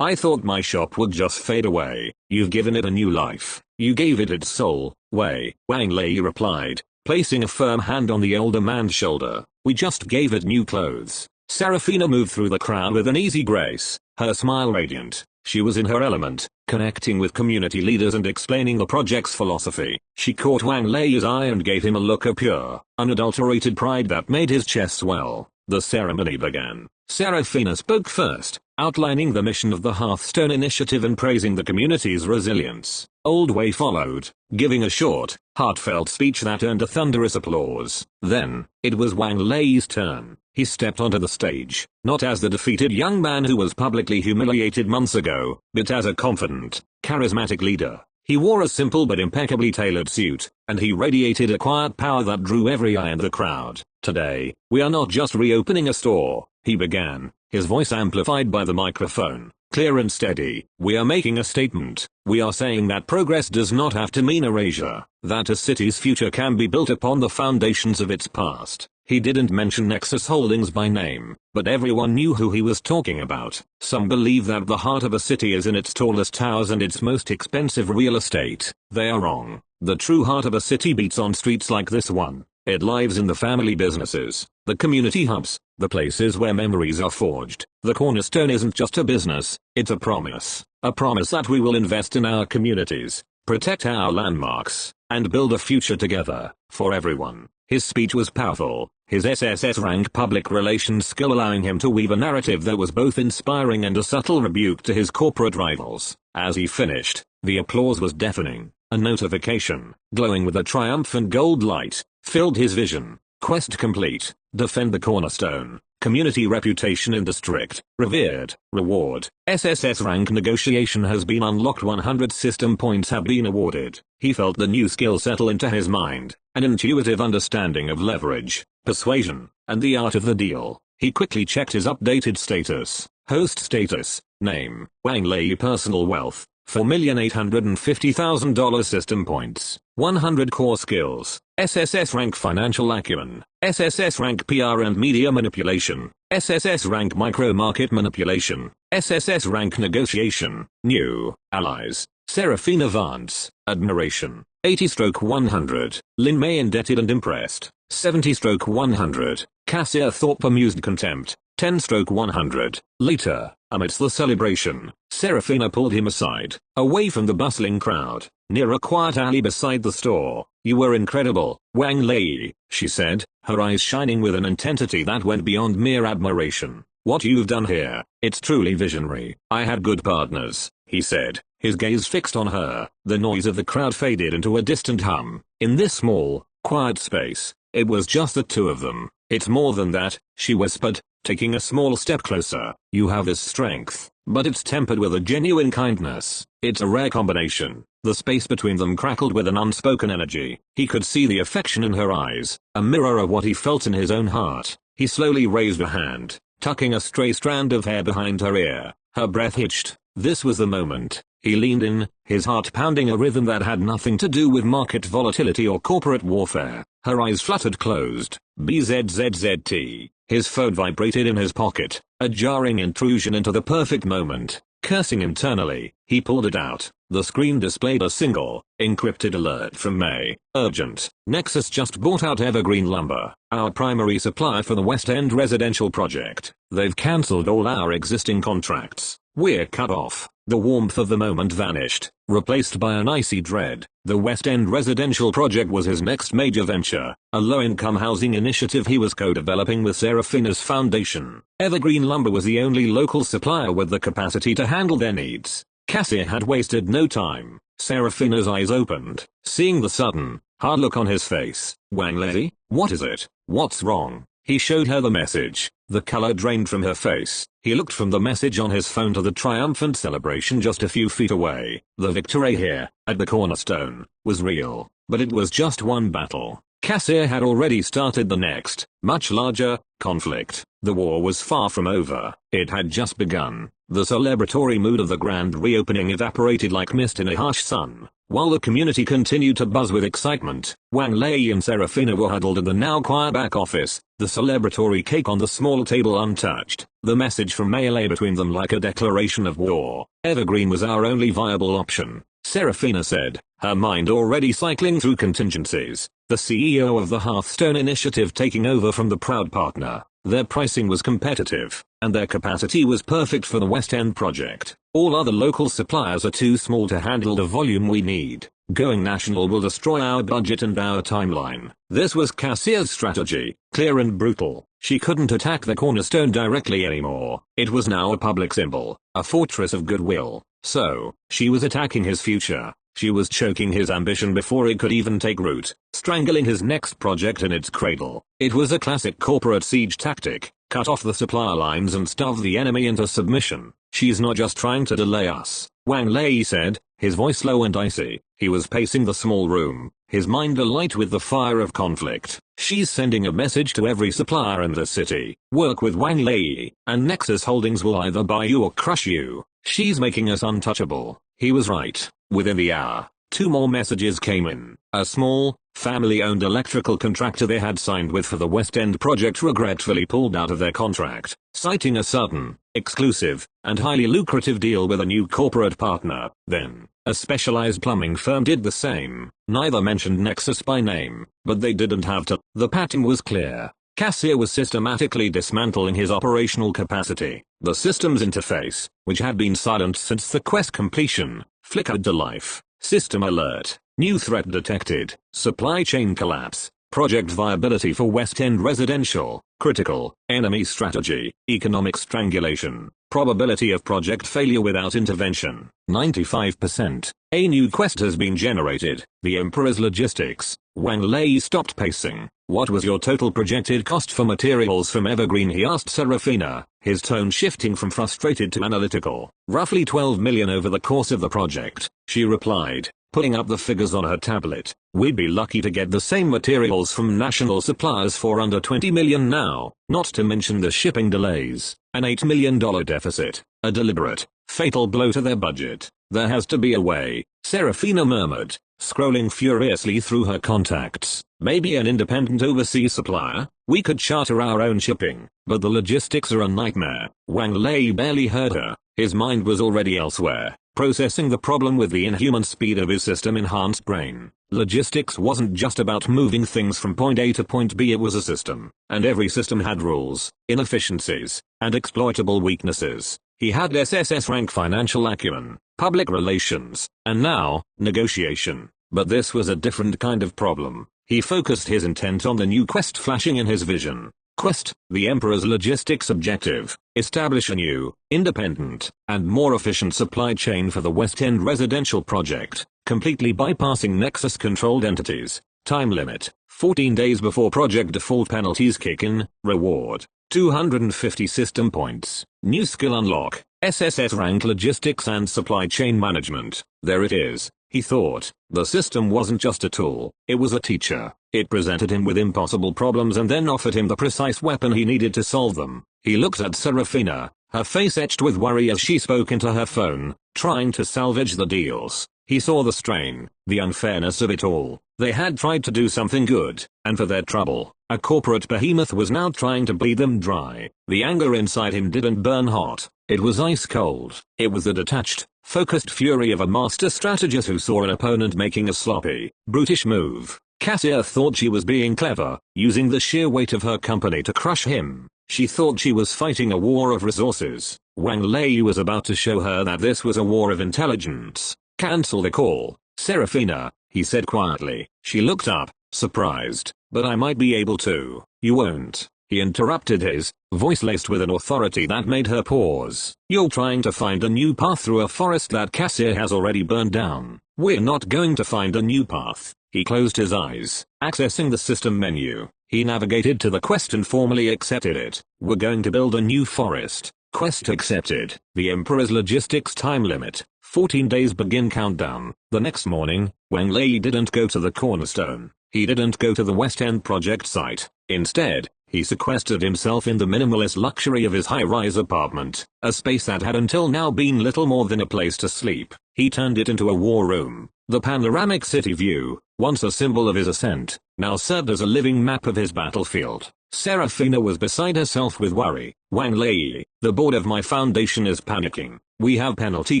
"I thought my shop would just fade away. You've given it a new life. You gave it its soul, Wei," Wang Lei replied, placing a firm hand on the older man's shoulder. "We just gave it new clothes." Serafina moved through the crowd with an easy grace, her smile radiant. She was in her element, connecting with community leaders and explaining the project's philosophy. She caught Wang Lei's eye and gave him a look of pure, unadulterated pride that made his chest swell. The ceremony began. Serafina spoke first, outlining the mission of the Hearthstone Initiative and praising the community's resilience. Old Way followed, giving a short, heartfelt speech that earned a thunderous applause. Then, it was Wang Lei's turn. He stepped onto the stage, not as the defeated young man who was publicly humiliated months ago, but as a confident, charismatic leader. He wore a simple but impeccably tailored suit, and he radiated a quiet power that drew every eye in the crowd. "Today, we are not just reopening a store," he began, his voice amplified by the microphone, clear and steady. "We are making a statement. We are saying that progress does not have to mean erasure, that a city's future can be built upon the foundations of its past." He didn't mention Nexus Holdings by name, but everyone knew who he was talking about. Some believe that the heart of a city is in its tallest towers and its most expensive real estate. They are wrong. The true heart of a city beats on streets like this one. It lives in the family businesses, the community hubs, the places where memories are forged. The cornerstone isn't just a business, it's a promise. A promise that we will invest in our communities, protect our landmarks, and build a future together, for everyone. His speech was powerful, his SSS-Rank public relations skill allowing him to weave a narrative that was both inspiring and a subtle rebuke to his corporate rivals. As he finished, the applause was deafening. A notification, glowing with a triumphant gold light, filled his vision. Quest complete. Defend the cornerstone. Community reputation in district. Revered. Reward. SSS rank negotiation has been unlocked. 100 system points have been awarded. He felt the new skill settle into his mind. An intuitive understanding of leverage, persuasion, and the art of the deal. He quickly checked his updated status. Host status. Name. Wang Lei. Personal wealth. $4,850,000 system points. 100 core skills. SSS-Rank Financial Acumen. SSS-Rank PR and Media Manipulation. SSS-Rank Micro Market Manipulation. SSS-Rank Negotiation. New. Allies. Serafina Vance. Admiration. 80/100. Lin May indebted and impressed. 70/100. Cassia Thorpe amused contempt. 10/100. Later, amidst the celebration, Serafina pulled him aside, away from the bustling crowd, near a quiet alley beside the store. "You were incredible, Wang Lei," she said, her eyes shining with an intensity that went beyond mere admiration. "What you've done here, it's truly visionary." "I had good partners," he said, his gaze fixed on her. The noise of the crowd faded into a distant hum. In this small, quiet space, it was just the two of them. "It's more than that," she whispered, taking a small step closer. "You have this strength, but it's tempered with a genuine kindness. It's a rare combination." The space between them crackled with an unspoken energy. He could see the affection in her eyes, a mirror of what he felt in his own heart. He slowly raised a hand, tucking a stray strand of hair behind her ear. Her breath hitched. This was the moment. He leaned in, his heart pounding a rhythm that had nothing to do with market volatility or corporate warfare. Her eyes fluttered closed. BZZZT. His phone vibrated in his pocket, a jarring intrusion into the perfect moment. Cursing internally, he pulled it out. The screen displayed a single, encrypted alert from May. "Urgent. Nexus just bought out Evergreen Lumber, our primary supplier for the West End residential project. They've cancelled all our existing contracts. We're cut off." The warmth of the moment vanished, replaced by an icy dread. The West End residential project was his next major venture, a low-income housing initiative he was co-developing with Serafina's foundation. Evergreen Lumber was the only local supplier with the capacity to handle their needs. Cassia had wasted no time. Serafina's eyes opened, seeing the sudden, hard look on his face. "Wang Lei, what is it? What's wrong?" He showed her the message. The color drained from her face. He looked from the message on his phone to the triumphant celebration just a few feet away. The victory here, at the cornerstone, was real, but it was just one battle. Cassia had already started the next, much larger, conflict. The war was far from over. It had just begun. The celebratory mood of the grand reopening evaporated like mist in a harsh sun. While the community continued to buzz with excitement, Wang Lei and Serafina were huddled in the now quiet back office, the celebratory cake on the small table untouched. The message from May lay between them like a declaration of war. "Evergreen was our only viable option," Serafina said, her mind already cycling through contingencies. The CEO of the Hearthstone Initiative taking over from the proud partner. Their pricing was competitive, and their capacity was perfect for the West End project. "All other local suppliers are too small to handle the volume we need. Going national will destroy our budget and our timeline." This was Cassia's strategy, clear and brutal. She couldn't attack the cornerstone directly anymore. It was now a public symbol, a fortress of goodwill. So, she was attacking his future. She was choking his ambition before it could even take root, strangling his next project in its cradle. It was a classic corporate siege tactic: cut off the supply lines and starve the enemy into submission. "She's not just trying to delay us," Wang Lei said, his voice low and icy. He was pacing the small room, his mind alight with the fire of conflict. "She's sending a message to every supplier in the city: work with Wang Lei, and Nexus Holdings will either buy you or crush you. She's making us untouchable." He was right. Within the hour, 2 more messages came in. A small, family-owned electrical contractor they had signed with for the West End project regretfully pulled out of their contract, citing a sudden, exclusive, and highly lucrative deal with a new corporate partner. Then, a specialized plumbing firm did the same. Neither mentioned Nexus by name, but they didn't have to. The pattern was clear. Cassia was systematically dismantling his operational capacity. The system's interface, which had been silent since the quest completion, flickered to life. System alert. New threat detected. Supply chain collapse. Project viability for West End residential. Critical. Enemy strategy. Economic strangulation. Probability of project failure without intervention. 95%. A new quest has been generated. The Emperor's logistics. Wang Lei stopped pacing. "What was your total projected cost for materials from Evergreen?" he asked Serafina, his tone shifting from frustrated to analytical. "Roughly 12 million over the course of the project," she replied, putting up the figures on her tablet. "We'd be lucky to get the same materials from national suppliers for under 20 million now, not to mention the shipping delays. An $8 million deficit. A deliberate, fatal blow to their budget. There has to be a way," Serafina murmured, scrolling furiously through her contacts. "Maybe an independent overseas supplier? We could charter our own shipping, but the logistics are a nightmare." Wang Lei barely heard her. His mind was already elsewhere, processing the problem with the inhuman speed of his system-enhanced brain. Logistics wasn't just about moving things from point A to point B, it was a system, and every system had rules, inefficiencies, and exploitable weaknesses. He had SSS-Rank Financial Acumen, public relations, and now, negotiation. But this was a different kind of problem. He focused his intent on the new quest flashing in his vision. Quest, the Emperor's logistics objective: establish a new, independent, and more efficient supply chain for the West End residential project, completely bypassing Nexus-controlled entities. Time limit: 14 days before project default penalties kick in. Reward: 250 system points. New skill unlock: SSS rank logistics and supply chain management. There it is, he thought. The system wasn't just a tool, it was a teacher. It presented him with impossible problems and then offered him the precise weapon he needed to solve them. He looked at Serafina, her face etched with worry as she spoke into her phone, trying to salvage the deals. He saw the strain, the unfairness of it all. They had tried to do something good, and for their trouble, a corporate behemoth was now trying to bleed them dry. The anger inside him didn't burn hot, it was ice cold. It was the detached, focused fury of a master strategist who saw an opponent making a sloppy, brutish move. Cassia thought she was being clever, using the sheer weight of her company to crush him. She thought she was fighting a war of resources. Wang Lei was about to show her that this was a war of intelligence. "Cancel the call, Serafina," he said quietly. She looked up, surprised. "But I might be able to." "You won't," he interrupted, his voice laced with an authority that made her pause. "You're trying to find a new path through a forest that Cassia has already burned down. We're not going to find a new path." He closed his eyes, accessing the system menu. He navigated to the quest and formally accepted it. "We're going to build a new forest." Quest accepted. The Emperor's logistics time limit: 14 days. Begin countdown. The next morning, Wang Lei didn't go to the cornerstone. He didn't go to the West End project site. Instead, he sequestered himself in the minimalist luxury of his high-rise apartment, a space that had until now been little more than a place to sleep. He turned it into a war room. The panoramic city view, once a symbol of his ascent, now served as a living map of his battlefield. Serafina was beside herself with worry. "Wang Lei, the board of my foundation is panicking. We have penalty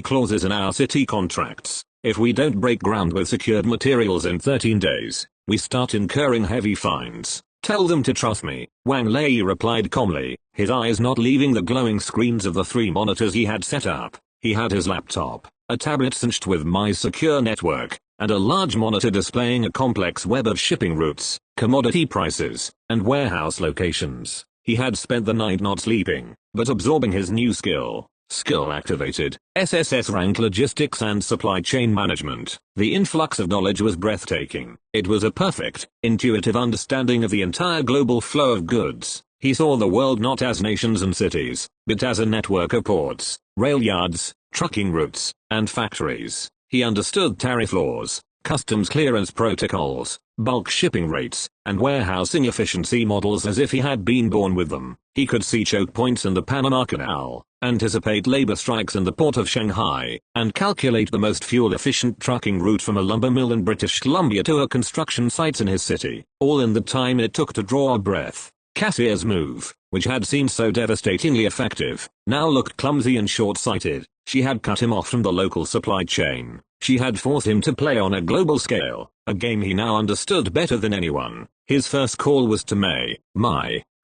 clauses in our city contracts. If we don't break ground with secured materials in 13 days, we start incurring heavy fines. Tell them to trust me." Wang Lei replied calmly, his eyes not leaving the glowing screens of the 3 monitors he had set up. He had his laptop, a tablet cinched with My Secure Network, and a large monitor displaying a complex web of shipping routes, commodity prices, and warehouse locations. He had spent the night not sleeping, but absorbing his new skill. Skill activated. SSS-Rank Logistics and Supply Chain Management. The influx of knowledge was breathtaking. It was a perfect, intuitive understanding of the entire global flow of goods. He saw the world not as nations and cities, but as a network of ports, rail yards, trucking routes, and factories. He understood tariff laws, customs clearance protocols, bulk shipping rates, and warehousing efficiency models as if he had been born with them. He could see choke points in the Panama Canal, anticipate labor strikes in the port of Shanghai, and calculate the most fuel-efficient trucking route from a lumber mill in British Columbia to a construction site in his city, all in the time it took to draw a breath. Cassier's move, which had seemed so devastatingly effective, now looked clumsy and short-sighted. She had cut him off from the local supply chain. She had forced him to play on a global scale, a game he now understood better than anyone. His first call was to May.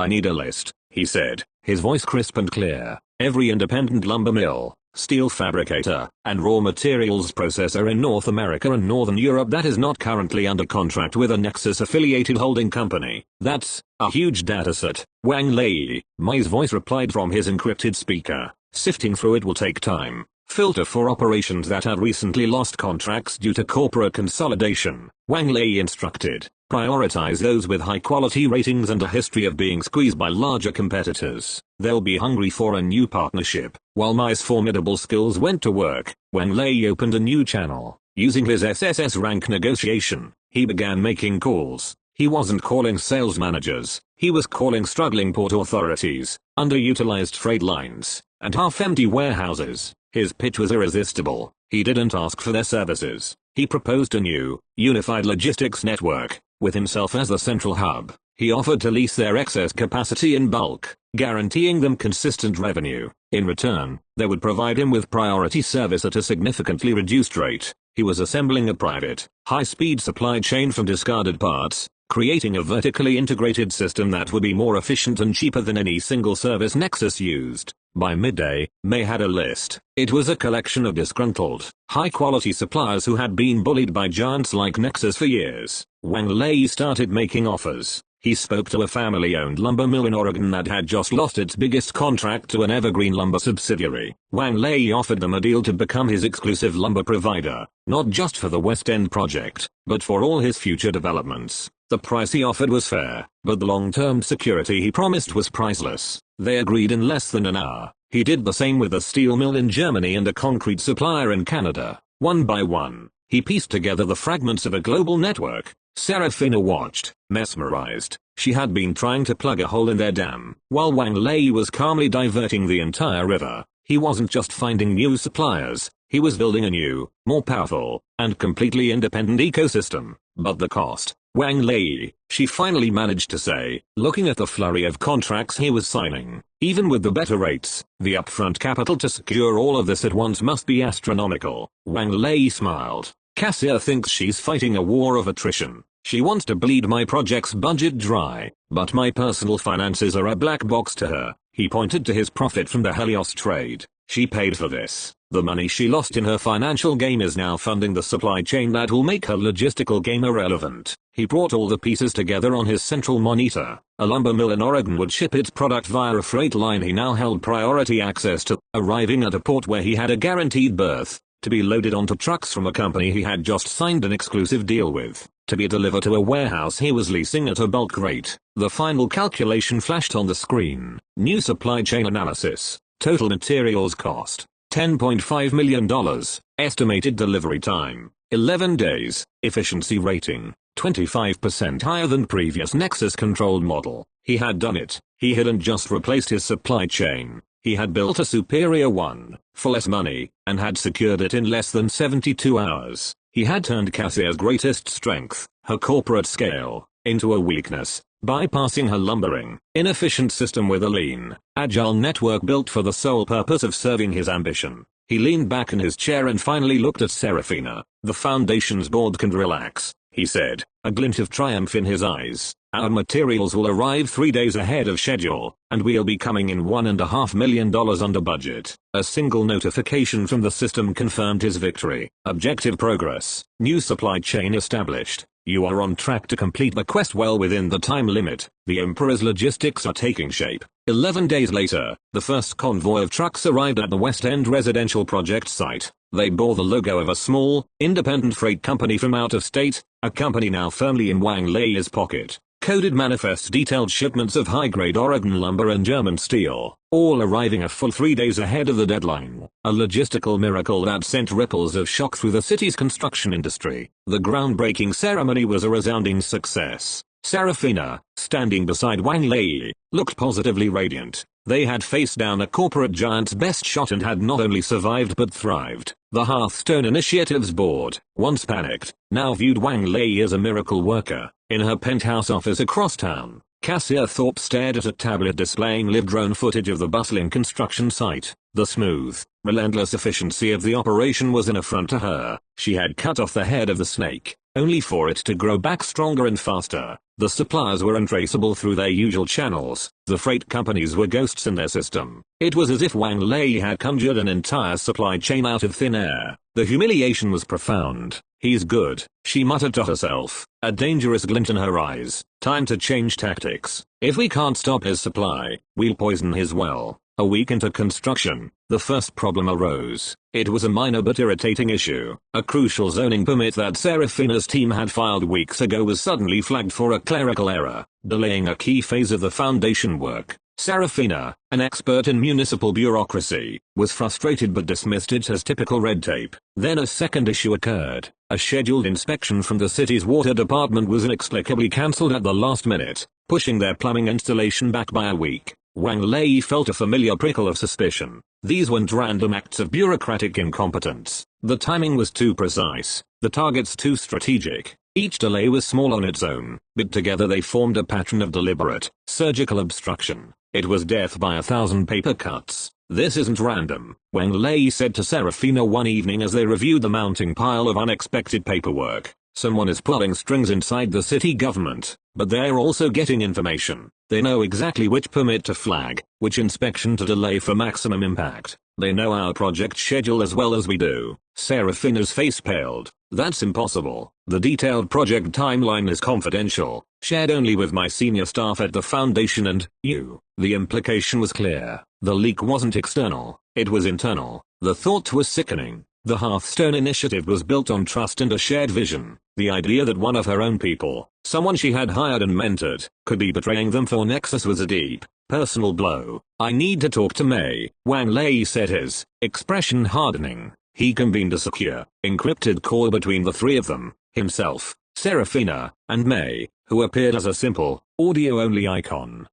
I need a list, he said, his voice crisp and clear. Every independent lumber mill, steel fabricator, and raw materials processor in North America and Northern Europe that is not currently under contract with a Nexus-affiliated holding company. That's a huge dataset. Wang Lei, May's voice replied from his encrypted speaker. Sifting through it will take time. Filter for operations that have recently lost contracts due to corporate consolidation, Wang Lei instructed. Prioritize those with high-quality ratings and a history of being squeezed by larger competitors. They'll be hungry for a new partnership. While May's formidable skills went to work, Wang Lei opened a new channel. Using his SSS rank negotiation, he began making calls. He wasn't calling sales managers, he was calling struggling port authorities, underutilized freight lines, and half-empty warehouses. His pitch was irresistible. He didn't ask for their services. He proposed a new, unified logistics network, with himself as the central hub. He offered to lease their excess capacity in bulk, guaranteeing them consistent revenue. In return, they would provide him with priority service at a significantly reduced rate. He was assembling a private, high-speed supply chain from discarded parts, creating a vertically integrated system that would be more efficient and cheaper than any single service Nexus used. By midday, May had a list. It was a collection of disgruntled, high-quality suppliers who had been bullied by giants like Nexus for years. Wang Lei started making offers. He spoke to a family-owned lumber mill in Oregon that had just lost its biggest contract to an Evergreen Lumber subsidiary. Wang Lei offered them a deal to become his exclusive lumber provider, not just for the West End project, but for all his future developments. The price he offered was fair, but the long-term security he promised was priceless. They agreed in less than an hour. He did the same with a steel mill in Germany and a concrete supplier in Canada. One by one, he pieced together the fragments of a global network. Serafina watched, mesmerized. She had been trying to plug a hole in their dam, while Wang Lei was calmly diverting the entire river. He wasn't just finding new suppliers, he was building a new, more powerful, and completely independent ecosystem. But the cost. Wang Lei, she finally managed to say, looking at the flurry of contracts he was signing. Even with the better rates, the upfront capital to secure all of this at once must be astronomical. Wang Lei smiled. Cassia thinks she's fighting a war of attrition. She wants to bleed my project's budget dry, but my personal finances are a black box to her. He pointed to his profit from the Helios trade. She paid for this. The money she lost in her financial game is now funding the supply chain that will make her logistical game irrelevant. He brought all the pieces together on his central monitor. A lumber mill in Oregon would ship its product via a freight line he now held priority access to, arriving at a port where he had a guaranteed berth, to be loaded onto trucks from a company he had just signed an exclusive deal with, to be delivered to a warehouse he was leasing at a bulk rate. The final calculation flashed on the screen. New supply chain analysis. Total materials cost, $10.5 million. Estimated delivery time, 11 days. Efficiency rating, 25% higher than previous Nexus-controlled model. He had done it. He hadn't just replaced his supply chain. He had built a superior one, for less money, and had secured it in less than 72 hours. He had turned Cassia's greatest strength, her corporate scale, into a weakness, bypassing her lumbering, inefficient system with a lean, agile network built for the sole purpose of serving his ambition. He leaned back in his chair and finally looked at Serafina. The Foundation's board can relax, he said, a glint of triumph in his eyes. Our materials will arrive 3 days ahead of schedule, and we'll be coming in $1.5 million under budget. A single notification from the system confirmed his victory. Objective progress. New supply chain established. You are on track to complete the quest well within the time limit. The Emperor's logistics are taking shape. 11 days later, the first convoy of trucks arrived at the West End residential project site. They bore the logo of a small, independent freight company from out of state, a company now firmly in Wang Lei's pocket. Coded manifests detailed shipments of high-grade Oregon lumber and German steel, all arriving a full 3 days ahead of the deadline. A logistical miracle that sent ripples of shock through the city's construction industry. The groundbreaking ceremony was a resounding success. Serafina, standing beside Wang Lei, looked positively radiant. They had faced down a corporate giant's best shot and had not only survived but thrived. The Hearthstone Initiative's board, once panicked, now viewed Wang Lei as a miracle worker. In her penthouse office across town, Cassia Thorpe stared at a tablet displaying live drone footage of the bustling construction site. The smooth, relentless efficiency of the operation was an affront to her. She had cut off the head of the snake, only for it to grow back stronger and faster. The suppliers were untraceable through their usual channels. The freight companies were ghosts in their system. It was as if Wang Lei had conjured an entire supply chain out of thin air. The humiliation was profound. He's good, she muttered to herself, a dangerous glint in her eyes. Time to change tactics. If we can't stop his supply, we'll poison his well. A week into construction, the first problem arose. It was a minor but irritating issue. A crucial zoning permit that Serafina's team had filed weeks ago was suddenly flagged for a clerical error, delaying a key phase of the foundation work. Serafina, an expert in municipal bureaucracy, was frustrated but dismissed it as typical red tape. Then a second issue occurred. A scheduled inspection from the city's water department was inexplicably cancelled at the last minute, pushing their plumbing installation back by a week. Wang Lei felt a familiar prickle of suspicion. These weren't random acts of bureaucratic incompetence. The timing was too precise, the targets too strategic. Each delay was small on its own, but together they formed a pattern of deliberate, surgical obstruction. It was death by 1,000 paper cuts. This isn't random, Wang Lei said to Serafina one evening as they reviewed the mounting pile of unexpected paperwork. Someone is pulling strings inside the city government, but they're also getting information. They know exactly which permit to flag, which inspection to delay for maximum impact. They know our project schedule as well as we do. Serafina's face paled. That's impossible. The detailed project timeline is confidential, shared only with my senior staff at the foundation and you. The implication was clear. The leak wasn't external, it was internal. The thought was sickening. The Hearthstone Initiative was built on trust and a shared vision. The idea that one of her own people, someone she had hired and mentored, could be betraying them for Nexus was a deep, personal blow. I need to talk to May, Wang Lei said, his expression hardening. He convened a secure, encrypted call between the three of them, himself, Serafina, and May, who appeared as a simple, audio-only icon.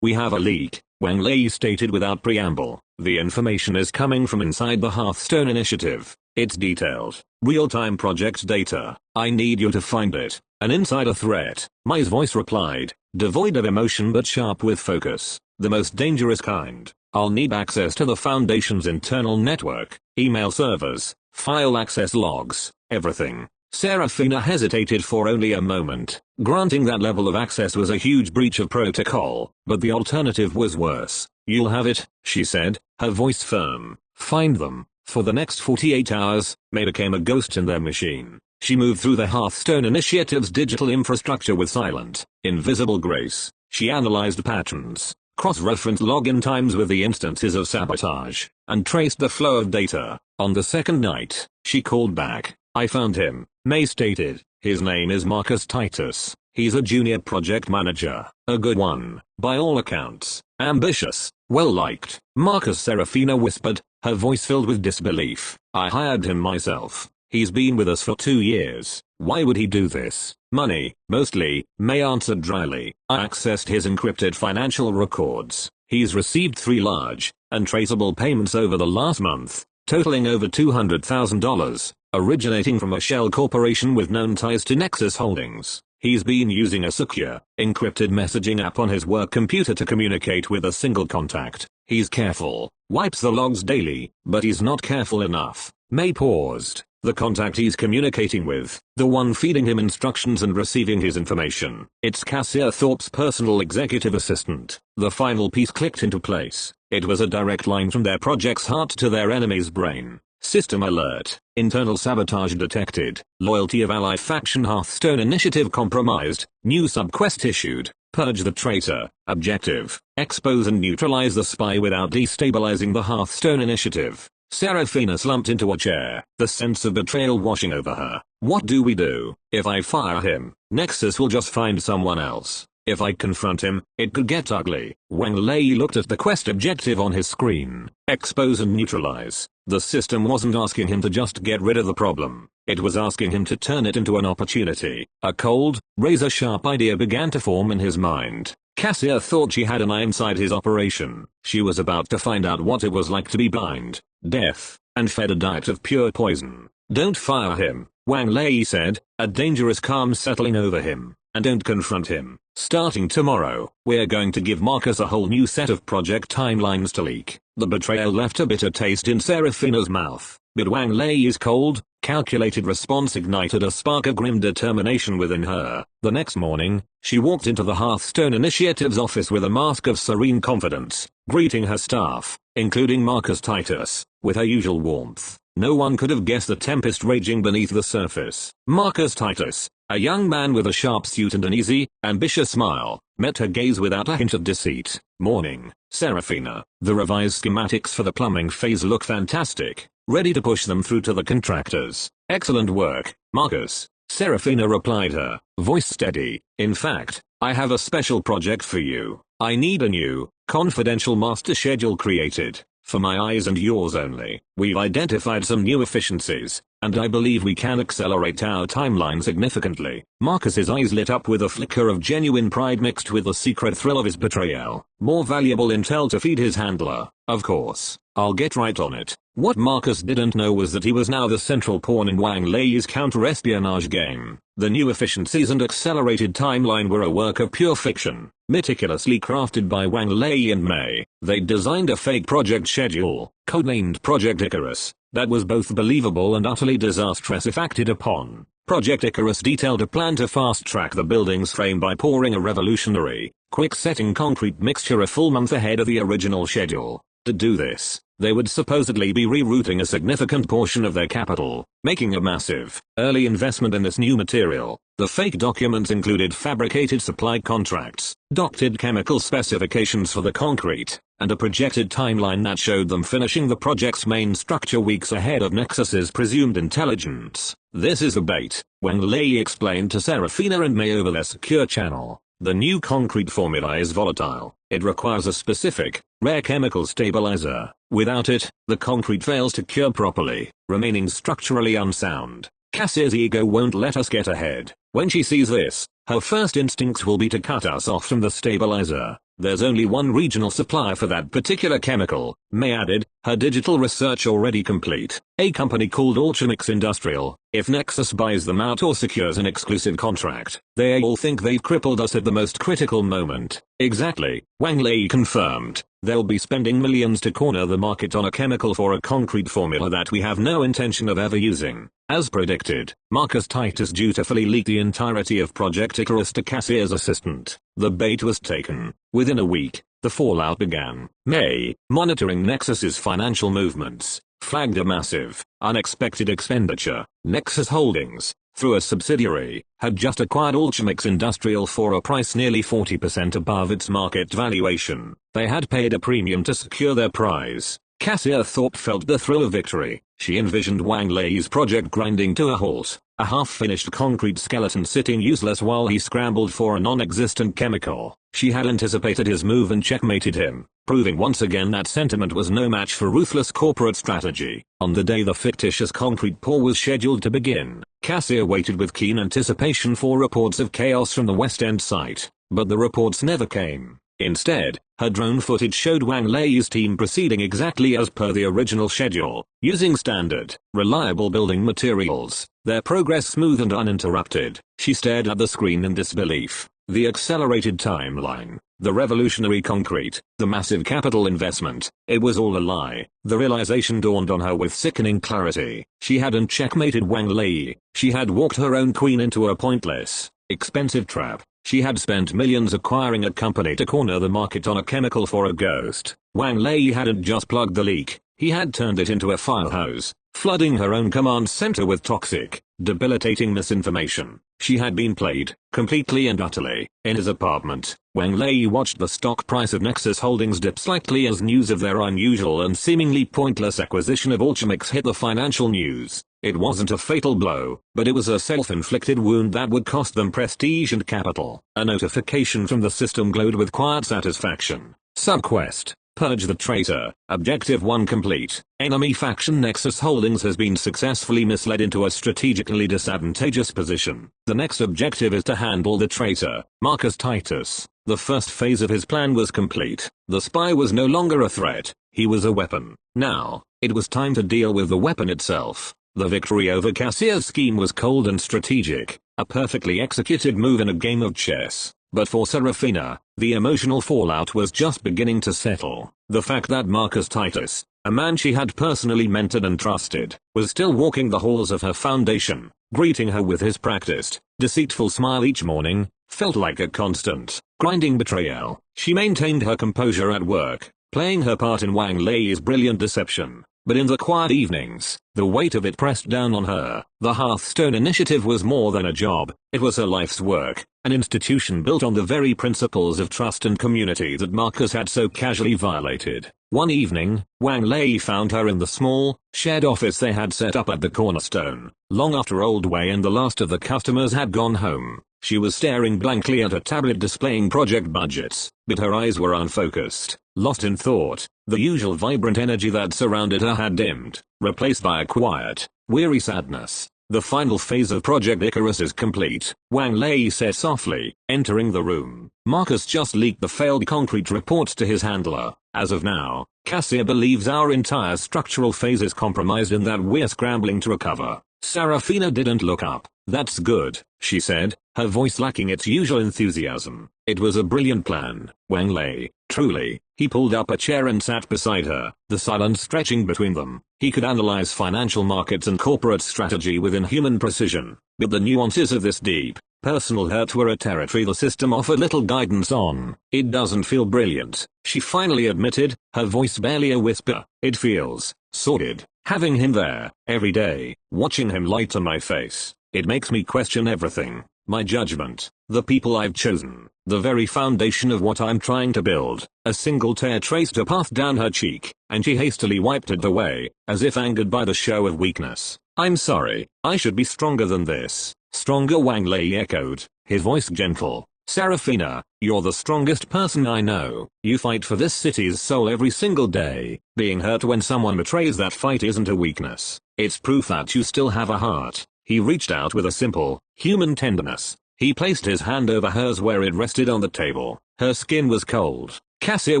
We have a leak, Wang Lei stated without preamble. The information is coming from inside the Hearthstone Initiative. It's detailed, real-time project data. I need you to find it. An insider threat, Mai's voice replied, devoid of emotion but sharp with focus. The most dangerous kind. I'll need access to the Foundation's internal network, email servers, file access logs, everything. Serafina hesitated for only a moment. Granting that level of access was a huge breach of protocol, but the alternative was worse. You'll have it, she said, her voice firm. Find them. For the next 48 hours, May became a ghost in their machine. She moved through the Hearthstone Initiative's digital infrastructure with silent, invisible grace. She analyzed patterns, cross-referenced login times with the instances of sabotage, and traced the flow of data. On the second night, she called back. I found him, May stated. His name is Marcus Titus. He's a junior project manager, a good one, by all accounts, ambitious, well-liked. Marcus, Serafina whispered, her voice filled with disbelief. I hired him myself. He's been with us for 2 years. Why would he do this? Money, mostly, May answered dryly. I accessed his encrypted financial records. He's received 3 large, untraceable payments over the last month, totaling over $200,000, originating from a shell corporation with known ties to Nexus Holdings. He's been using a secure, encrypted messaging app on his work computer to communicate with a single contact. He's careful, wipes the logs daily, but he's not careful enough. May paused. The contact he's communicating with, the one feeding him instructions and receiving his information. It's Cassia Thorpe's personal executive assistant. The final piece clicked into place. It was a direct line from their project's heart to their enemy's brain. System alert. Internal sabotage detected. Loyalty of ally faction Hearthstone initiative compromised. New subquest issued. Purge the traitor. Objective. Expose and neutralize the spy without destabilizing the Hearthstone initiative. Seraphina slumped into a chair, the sense of betrayal washing over her. What do we do? If I fire him, Nexus will just find someone else. If I confront him, it could get ugly. Wang Lei looked at the quest objective on his screen. Expose and neutralize. The system wasn't asking him to just get rid of the problem. It was asking him to turn it into an opportunity. A cold, razor-sharp idea began to form in his mind. Cassia thought she had an eye inside his operation. She was about to find out what it was like to be blind, deaf, and fed a diet of pure poison. Don't fire him, Wang Lei said, a dangerous calm settling over him. And don't confront him. Starting tomorrow, we're going to give Marcus a whole new set of project timelines to leak. The betrayal left a bitter taste in Seraphina's mouth, but Wang Lei's cold, calculated response ignited a spark of grim determination within her. The next morning, she walked into the Hearthstone Initiative's office with a mask of serene confidence, greeting her staff, including Marcus Titus, with her usual warmth. No one could have guessed the tempest raging beneath the surface. Marcus Titus, a young man with a sharp suit and an easy, ambitious smile, met her gaze without a hint of deceit. Morning, Seraphina. The revised schematics for the plumbing phase look fantastic. Ready to push them through to the contractors. Excellent work, Marcus. Seraphina replied, her voice steady. In fact, I have a special project for you. I need a new, confidential master schedule created. For my eyes and yours only. We've identified some new efficiencies, and I believe we can accelerate our timeline significantly. Marcus's eyes lit up with a flicker of genuine pride mixed with the secret thrill of his betrayal. More valuable intel to feed his handler. Of course, I'll get right on it. What Marcus didn't know was that he was now the central pawn in Wang Lei's counter-espionage game. The new efficiencies and accelerated timeline were a work of pure fiction, meticulously crafted by Wang Lei and Mei. They'd designed a fake project schedule, codenamed Project Icarus, that was both believable and utterly disastrous if acted upon. Project Icarus detailed a plan to fast-track the building's frame by pouring a revolutionary, quick-setting concrete mixture a full month ahead of the original schedule. To do this, they would supposedly be rerouting a significant portion of their capital, making a massive, early investment in this new material. The fake documents included fabricated supply contracts, doctored chemical specifications for the concrete, and a projected timeline that showed them finishing the project's main structure weeks ahead of Nexus's presumed intelligence. This is a bait, Wang Lei explained to Seraphina and Mei over their secure channel. The new concrete formula is volatile. It requires a specific, rare chemical stabilizer. Without it, the concrete fails to cure properly, remaining structurally unsound. Cassie's ego won't let us get ahead. When she sees this, her first instinct will be to cut us off from the stabilizer. There's only one regional supplier for that particular chemical, May added, her digital research already complete. A company called Alchemix Industrial. If Nexus buys them out or secures an exclusive contract, they all think they've crippled us at the most critical moment. Exactly, Wang Lei confirmed. They'll be spending millions to corner the market on a chemical for a concrete formula that we have no intention of ever using. As predicted, Marcus Titus dutifully leaked the entirety of Project Icarus to Cassier's assistant. The bait was taken. Within a week, the fallout began. May, monitoring Nexus's financial movements, flagged a massive, unexpected expenditure. Nexus Holdings, through a subsidiary, had just acquired Alchemix Industrial for a price nearly 40% above its market valuation. They had paid a premium to secure their prize. Cassia Thorpe felt the thrill of victory. She envisioned Wang Lei's project grinding to a halt, a half-finished concrete skeleton sitting useless while he scrambled for a non-existent chemical. She had anticipated his move and checkmated him, proving once again that sentiment was no match for ruthless corporate strategy. On the day the fictitious concrete pour was scheduled to begin, Cassia waited with keen anticipation for reports of chaos from the West End site, but the reports never came. Instead, her drone footage showed Wang Lei's team proceeding exactly as per the original schedule, using standard, reliable building materials, their progress smooth and uninterrupted. She stared at the screen in disbelief. The accelerated timeline, the revolutionary concrete, the massive capital investment, it was all a lie. The realization dawned on her with sickening clarity. She hadn't checkmated Wang Lei, she had walked her own queen into a pointless, expensive trap. She had spent millions acquiring a company to corner the market on a chemical for a ghost. Wang Lei hadn't just plugged the leak, he had turned it into a fire hose. flooding her own command center with toxic, debilitating misinformation. She had been played, completely and utterly. In his apartment, Wang Lei watched the stock price of Nexus Holdings dip slightly as news of their unusual and seemingly pointless acquisition of Ultimix hit the financial news. It wasn't a fatal blow, but it was a self-inflicted wound that would cost them prestige and capital. A notification from the system glowed with quiet satisfaction. Subquest: Purge the traitor. Objective 1 complete. Enemy faction Nexus Holdings has been successfully misled into a strategically disadvantageous position. The next objective is to handle the traitor, Marcus Titus. The first phase of his plan was complete. The spy was no longer a threat, he was a weapon. Now, it was time to deal with the weapon itself. The victory over Cassia's scheme was cold and strategic, a perfectly executed move in a game of chess. But for Serafina, the emotional fallout was just beginning to settle. The fact that Marcus Titus, a man she had personally mentored and trusted, was still walking the halls of her foundation, greeting her with his practiced, deceitful smile each morning, felt like a constant, grinding betrayal. She maintained her composure at work, playing her part in Wang Lei's brilliant deception. But in the quiet evenings, the weight of it pressed down on her. The Hearthstone Initiative was more than a job, it was her life's work, an institution built on the very principles of trust and community that Marcus had so casually violated. One evening, Wang Lei found her in the small, shared office they had set up at the Cornerstone. Long after Old Wei and the last of the customers had gone home, she was staring blankly at a tablet displaying project budgets, but her eyes were unfocused, lost in thought. The usual vibrant energy that surrounded her had dimmed, replaced by a quiet, weary sadness. The final phase of Project Icarus is complete, Wang Lei said softly, entering the room. Marcus just leaked the failed concrete report to his handler. As of now, Cassia believes our entire structural phase is compromised and that we're scrambling to recover. Serafina didn't look up. That's good, she said, her voice lacking its usual enthusiasm. It was a brilliant plan, Wang Lei, truly. He pulled up a chair and sat beside her, the silence stretching between them. He could analyze financial markets and corporate strategy with inhuman precision, but the nuances of this deep, personal hurt were a territory the system offered little guidance on. It doesn't feel brilliant, she finally admitted, her voice barely a whisper. It feels sordid, having him there, every day, watching him light on my face. It makes me question everything. My judgment, the people I've chosen, the very foundation of what I'm trying to build. A single tear traced a path down her cheek, and she hastily wiped it away, as if angered by the show of weakness. I'm sorry, I should be stronger than this. Stronger, Wang Lei echoed, his voice gentle. Serafina, you're the strongest person I know. You fight for this city's soul every single day. Being hurt when someone betrays that fight isn't a weakness. It's proof that you still have a heart. He reached out with a simple, human tenderness. He placed his hand over hers where it rested on the table. Her skin was cold. Cassia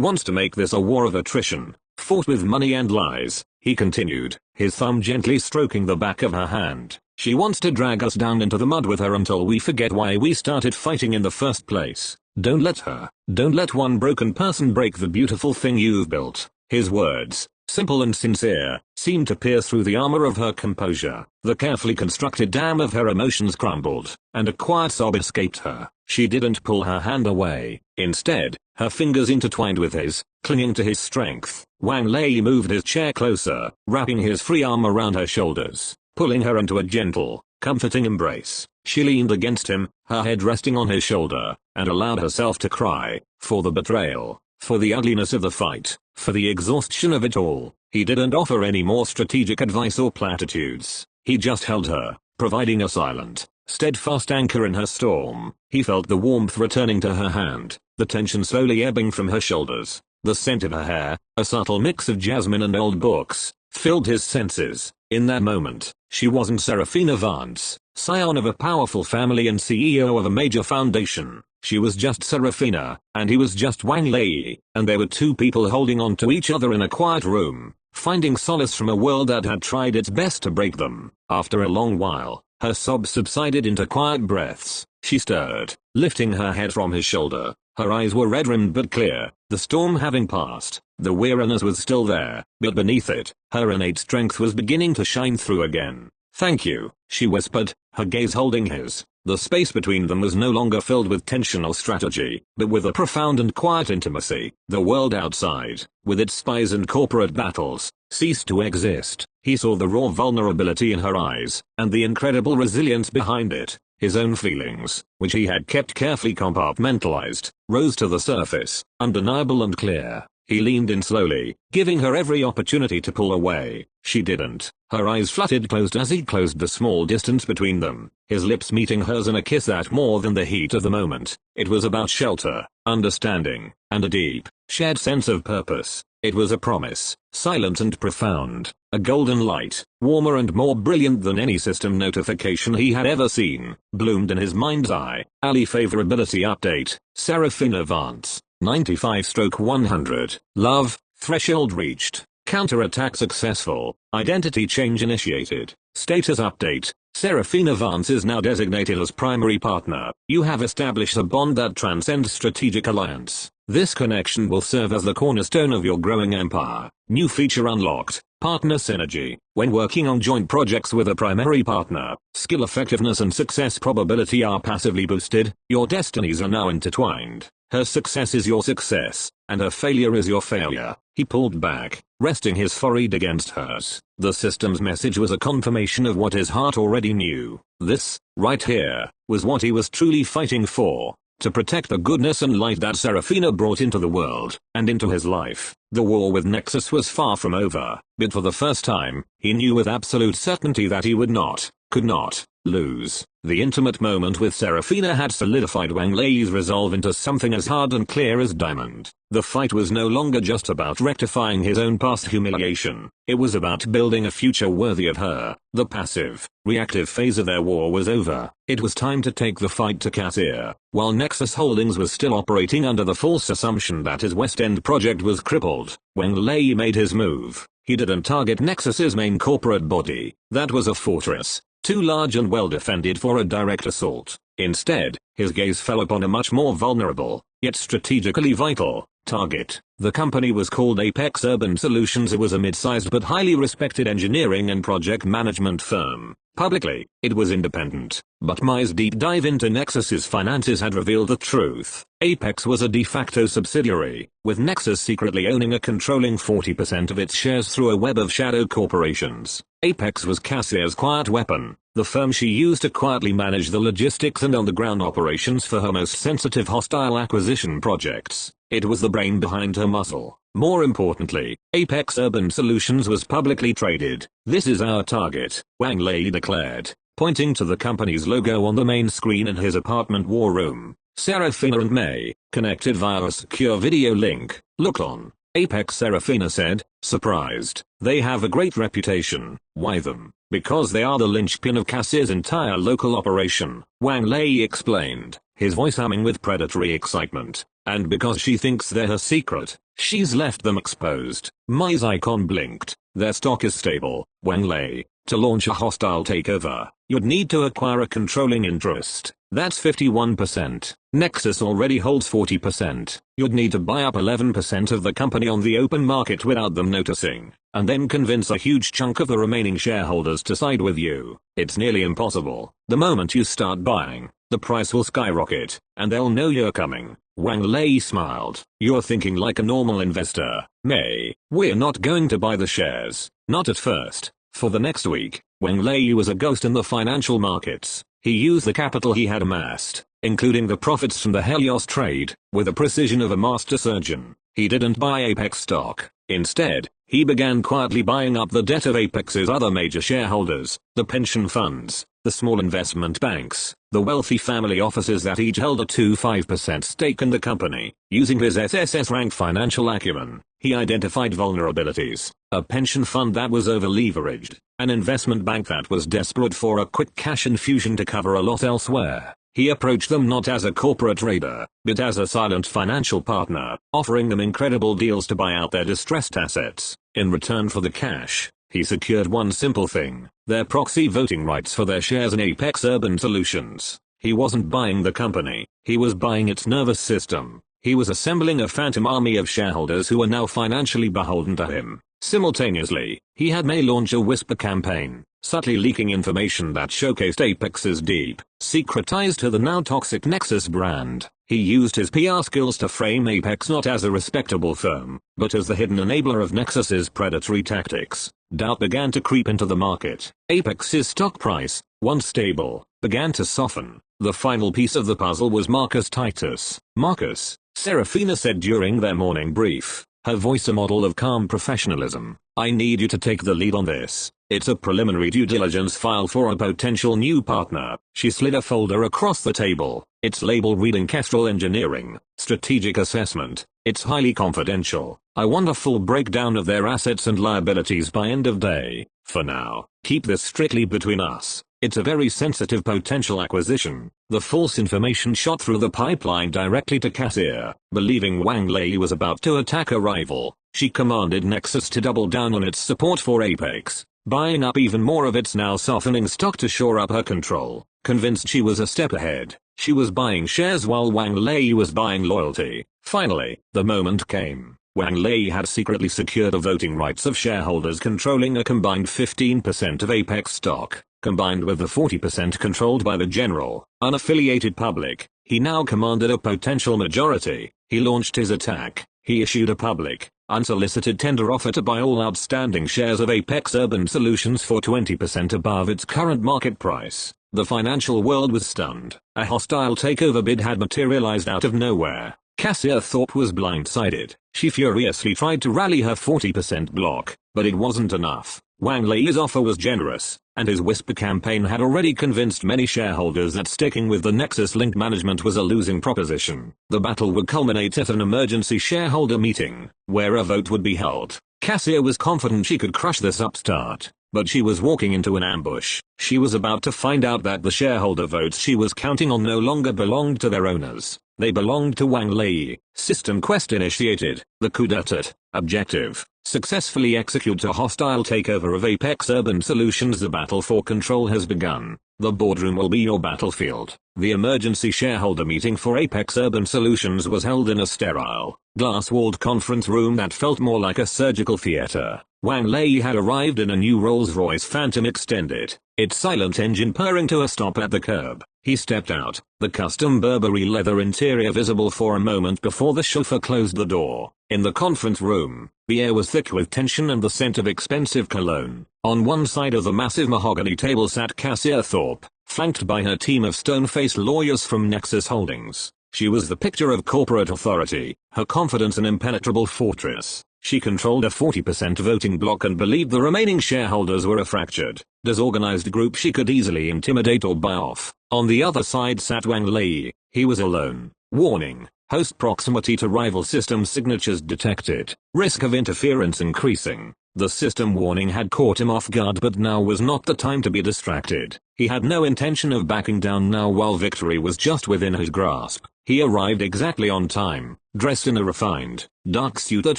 wants to make this a war of attrition, fought with money and lies, he continued, his thumb gently stroking the back of her hand. She wants to drag us down into the mud with her until we forget why we started fighting in the first place. Don't let her. Don't let one broken person break the beautiful thing you've built. His words, simple and sincere, seemed to pierce through the armor of her composure. The carefully constructed dam of her emotions crumbled, and a quiet sob escaped her. She didn't pull her hand away. Instead, her fingers intertwined with his, clinging to his strength. Wang Lei moved his chair closer, wrapping his free arm around her shoulders, pulling her into a gentle, comforting embrace. She leaned against him, her head resting on his shoulder, and allowed herself to cry, for the betrayal, for the ugliness of the fight, for the exhaustion of it all. He didn't offer any more strategic advice or platitudes. He just held her, providing a silent, steadfast anchor in her storm. He felt the warmth returning to her hand, the tension slowly ebbing from her shoulders. The scent of her hair, a subtle mix of jasmine and old books, filled his senses. In that moment, she wasn't Serafina Vance, scion of a powerful family and CEO of a major foundation. She was just Serafina, and he was just Wang Lei, and there were two people holding on to each other in a quiet room, finding solace from a world that had tried its best to break them. After a long while, her sobs subsided into quiet breaths. She stirred, lifting her head from his shoulder. Her eyes were red-rimmed but clear, the storm having passed. The weariness was still there, but beneath it, her innate strength was beginning to shine through again. Thank you, she whispered, her gaze holding his. The space between them was no longer filled with tension or strategy, but with a profound and quiet intimacy. The world outside, with its spies and corporate battles, ceased to exist. He saw the raw vulnerability in her eyes, and the incredible resilience behind it. His own feelings, which he had kept carefully compartmentalized, rose to the surface, undeniable and clear. He leaned in slowly, giving her every opportunity to pull away. She didn't. Her eyes fluttered closed as he closed the small distance between them, his lips meeting hers in a kiss that more than the heat of the moment. It was about shelter, understanding, and a deep, shared sense of purpose. It was a promise, silent and profound, a golden light, warmer and more brilliant than any system notification he had ever seen, bloomed in his mind's eye. Ali favorability update, Serafina Vance, 95/100, love, threshold reached, counterattack successful, identity change initiated, status update, Serafina Vance is now designated as primary partner. You have established a bond that transcends strategic alliance. This connection will serve as the cornerstone of your growing empire. New feature unlocked, partner synergy. When working on joint projects with a primary partner, skill effectiveness and success probability are passively boosted. Your destinies are now intertwined. Her success is your success, and her failure is your failure. He pulled back, resting his forehead against hers. The system's message was a confirmation of what his heart already knew. This, right here, was what he was truly fighting for. To protect the goodness and light that Serafina brought into the world, and into his life. The war with Nexus was far from over, but for the first time, he knew with absolute certainty that he would not, could not, lose. The intimate moment with Serafina had solidified Wang Lei's resolve into something as hard and clear as diamond. The fight was no longer just about rectifying his own past humiliation. It was about building a future worthy of her. The passive, reactive phase of their war was over. It was time to take the fight to Cassia. While Nexus Holdings was still operating under the false assumption that his West End project was crippled, Wang Lei made his move. He didn't target Nexus's main corporate body. That was a fortress, too large and well defended for a direct assault. Instead, his gaze fell upon a much more vulnerable, yet strategically vital, target. The company was called Apex Urban Solutions. It was a mid-sized but highly respected engineering and project management firm. Publicly, it was independent, but Mai's deep dive into Nexus's finances had revealed the truth. Apex was a de facto subsidiary, with Nexus secretly owning a controlling 40% of its shares through a web of shadow corporations. Apex was Cassia's quiet weapon, the firm she used to quietly manage the logistics and on-the-ground operations for her most sensitive hostile acquisition projects. It was the brain behind her muscle. More importantly, Apex Urban Solutions was publicly traded. This is our target, Wang Lei declared, pointing to the company's logo on the main screen in his apartment war room. Serafina and May, connected via a secure video link. Look on. Apex, Serafina said, surprised. They have a great reputation. Why them? Because they are the linchpin of Cassia's entire local operation, Wang Lei explained, his voice humming with predatory excitement. And because she thinks they're her secret, she's left them exposed. Mai's icon blinked. Their stock is stable, Wang Lei. To launch a hostile takeover, you'd need to acquire a controlling interest. That's 51%. Nexus already holds 40%. You'd need to buy up 11% of the company on the open market without them noticing, and then convince a huge chunk of the remaining shareholders to side with you. It's nearly impossible. The moment you start buying, the price will skyrocket, and they'll know you're coming. Wang Lei smiled. You're thinking like a normal investor, May. We're not going to buy the shares. Not at first. For the next week, Wang Lei was a ghost in the financial markets. He used the capital he had amassed, including the profits from the Helios trade, with the precision of a master surgeon. He didn't buy Apex stock. Instead, he began quietly buying up the debt of Apex's other major shareholders, the pension funds, the small investment banks, the wealthy family offices that each held a 25% stake in the company. Using his SSS-Rank Financial Acumen, he identified vulnerabilities: a pension fund that was over-leveraged, an investment bank that was desperate for a quick cash infusion to cover a loss elsewhere. He approached them not as a corporate raider, but as a silent financial partner, offering them incredible deals to buy out their distressed assets. In return for the cash, he secured one simple thing: their proxy voting rights for their shares in Apex Urban Solutions. He wasn't buying the company, he was buying its nervous system. He was assembling a phantom army of shareholders who were now financially beholden to him. Simultaneously, he had May launch a whisper campaign, subtly leaking information that showcased Apex's deep, secret ties to the now toxic Nexus brand. He used his PR skills to frame Apex not as a respectable firm, but as the hidden enabler of Nexus's predatory tactics. Doubt began to creep into the market. Apex's stock price, once stable, began to soften. The final piece of the puzzle was Marcus Titus. "Marcus," Serafina said during their morning brief, her voice a model of calm professionalism, "I need you to take the lead on this. It's a preliminary due diligence file for a potential new partner." She slid a folder across the table, its label reading Kestrel Engineering, Strategic Assessment. "It's highly confidential. I want a full breakdown of their assets and liabilities by end of day. For now, keep this strictly between us. It's a very sensitive potential acquisition." The false information shot through the pipeline directly to Cassia. Believing Wang Lei was about to attack a rival, she commanded Nexus to double down on its support for Apex, buying up even more of its now softening stock to shore up her control. Convinced she was a step ahead, she was buying shares while Wang Lei was buying loyalty. Finally, the moment came. Wang Lei had secretly secured the voting rights of shareholders controlling a combined 15% of Apex stock. Combined with the 40% controlled by the general, unaffiliated public, he now commanded a potential majority. He launched his attack. He issued a public, unsolicited tender offer to buy all outstanding shares of Apex Urban Solutions for 20% above its current market price. The financial world was stunned. A hostile takeover bid had materialized out of nowhere. Cassia Thorpe was blindsided. She furiously tried to rally her 40% block, but it wasn't enough. Wang Lei's offer was generous, and his whisper campaign had already convinced many shareholders that sticking with the Nexus Link management was a losing proposition. The battle would culminate at an emergency shareholder meeting, where a vote would be held. Cassia was confident she could crush this upstart, but she was walking into an ambush. She was about to find out that the shareholder votes she was counting on no longer belonged to their owners. They belonged to Wang Lei. System quest initiated. The coup d'etat. Objective: successfully execute a hostile takeover of Apex Urban Solutions. The battle for control has begun. The boardroom will be your battlefield. The emergency shareholder meeting for Apex Urban Solutions was held in a sterile, glass-walled conference room that felt more like a surgical theater. Wang Lei had arrived in a new Rolls-Royce Phantom Extended, its silent engine purring to a stop at the curb. He stepped out, the custom Burberry leather interior visible for a moment before the chauffeur closed the door. In the conference room, the air was thick with tension and the scent of expensive cologne. On one side of the massive mahogany table sat Cassia Thorpe, flanked by her team of stone-faced lawyers from Nexus Holdings. She was the picture of corporate authority, her confidence an impenetrable fortress. She controlled a 40% voting bloc and believed the remaining shareholders were a fractured, disorganized group she could easily intimidate or buy off. On the other side sat Wang Lei. He was alone. Warning: host proximity to rival system signatures detected. Risk of interference increasing. The system warning had caught him off guard, but now was not the time to be distracted. He had no intention of backing down now while victory was just within his grasp. He arrived exactly on time, dressed in a refined, dark suit that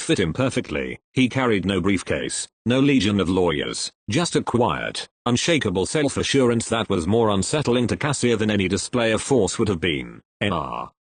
fit him perfectly. He carried no briefcase, no legion of lawyers, just a quiet, unshakable self-assurance that was more unsettling to Cassia than any display of force would have been.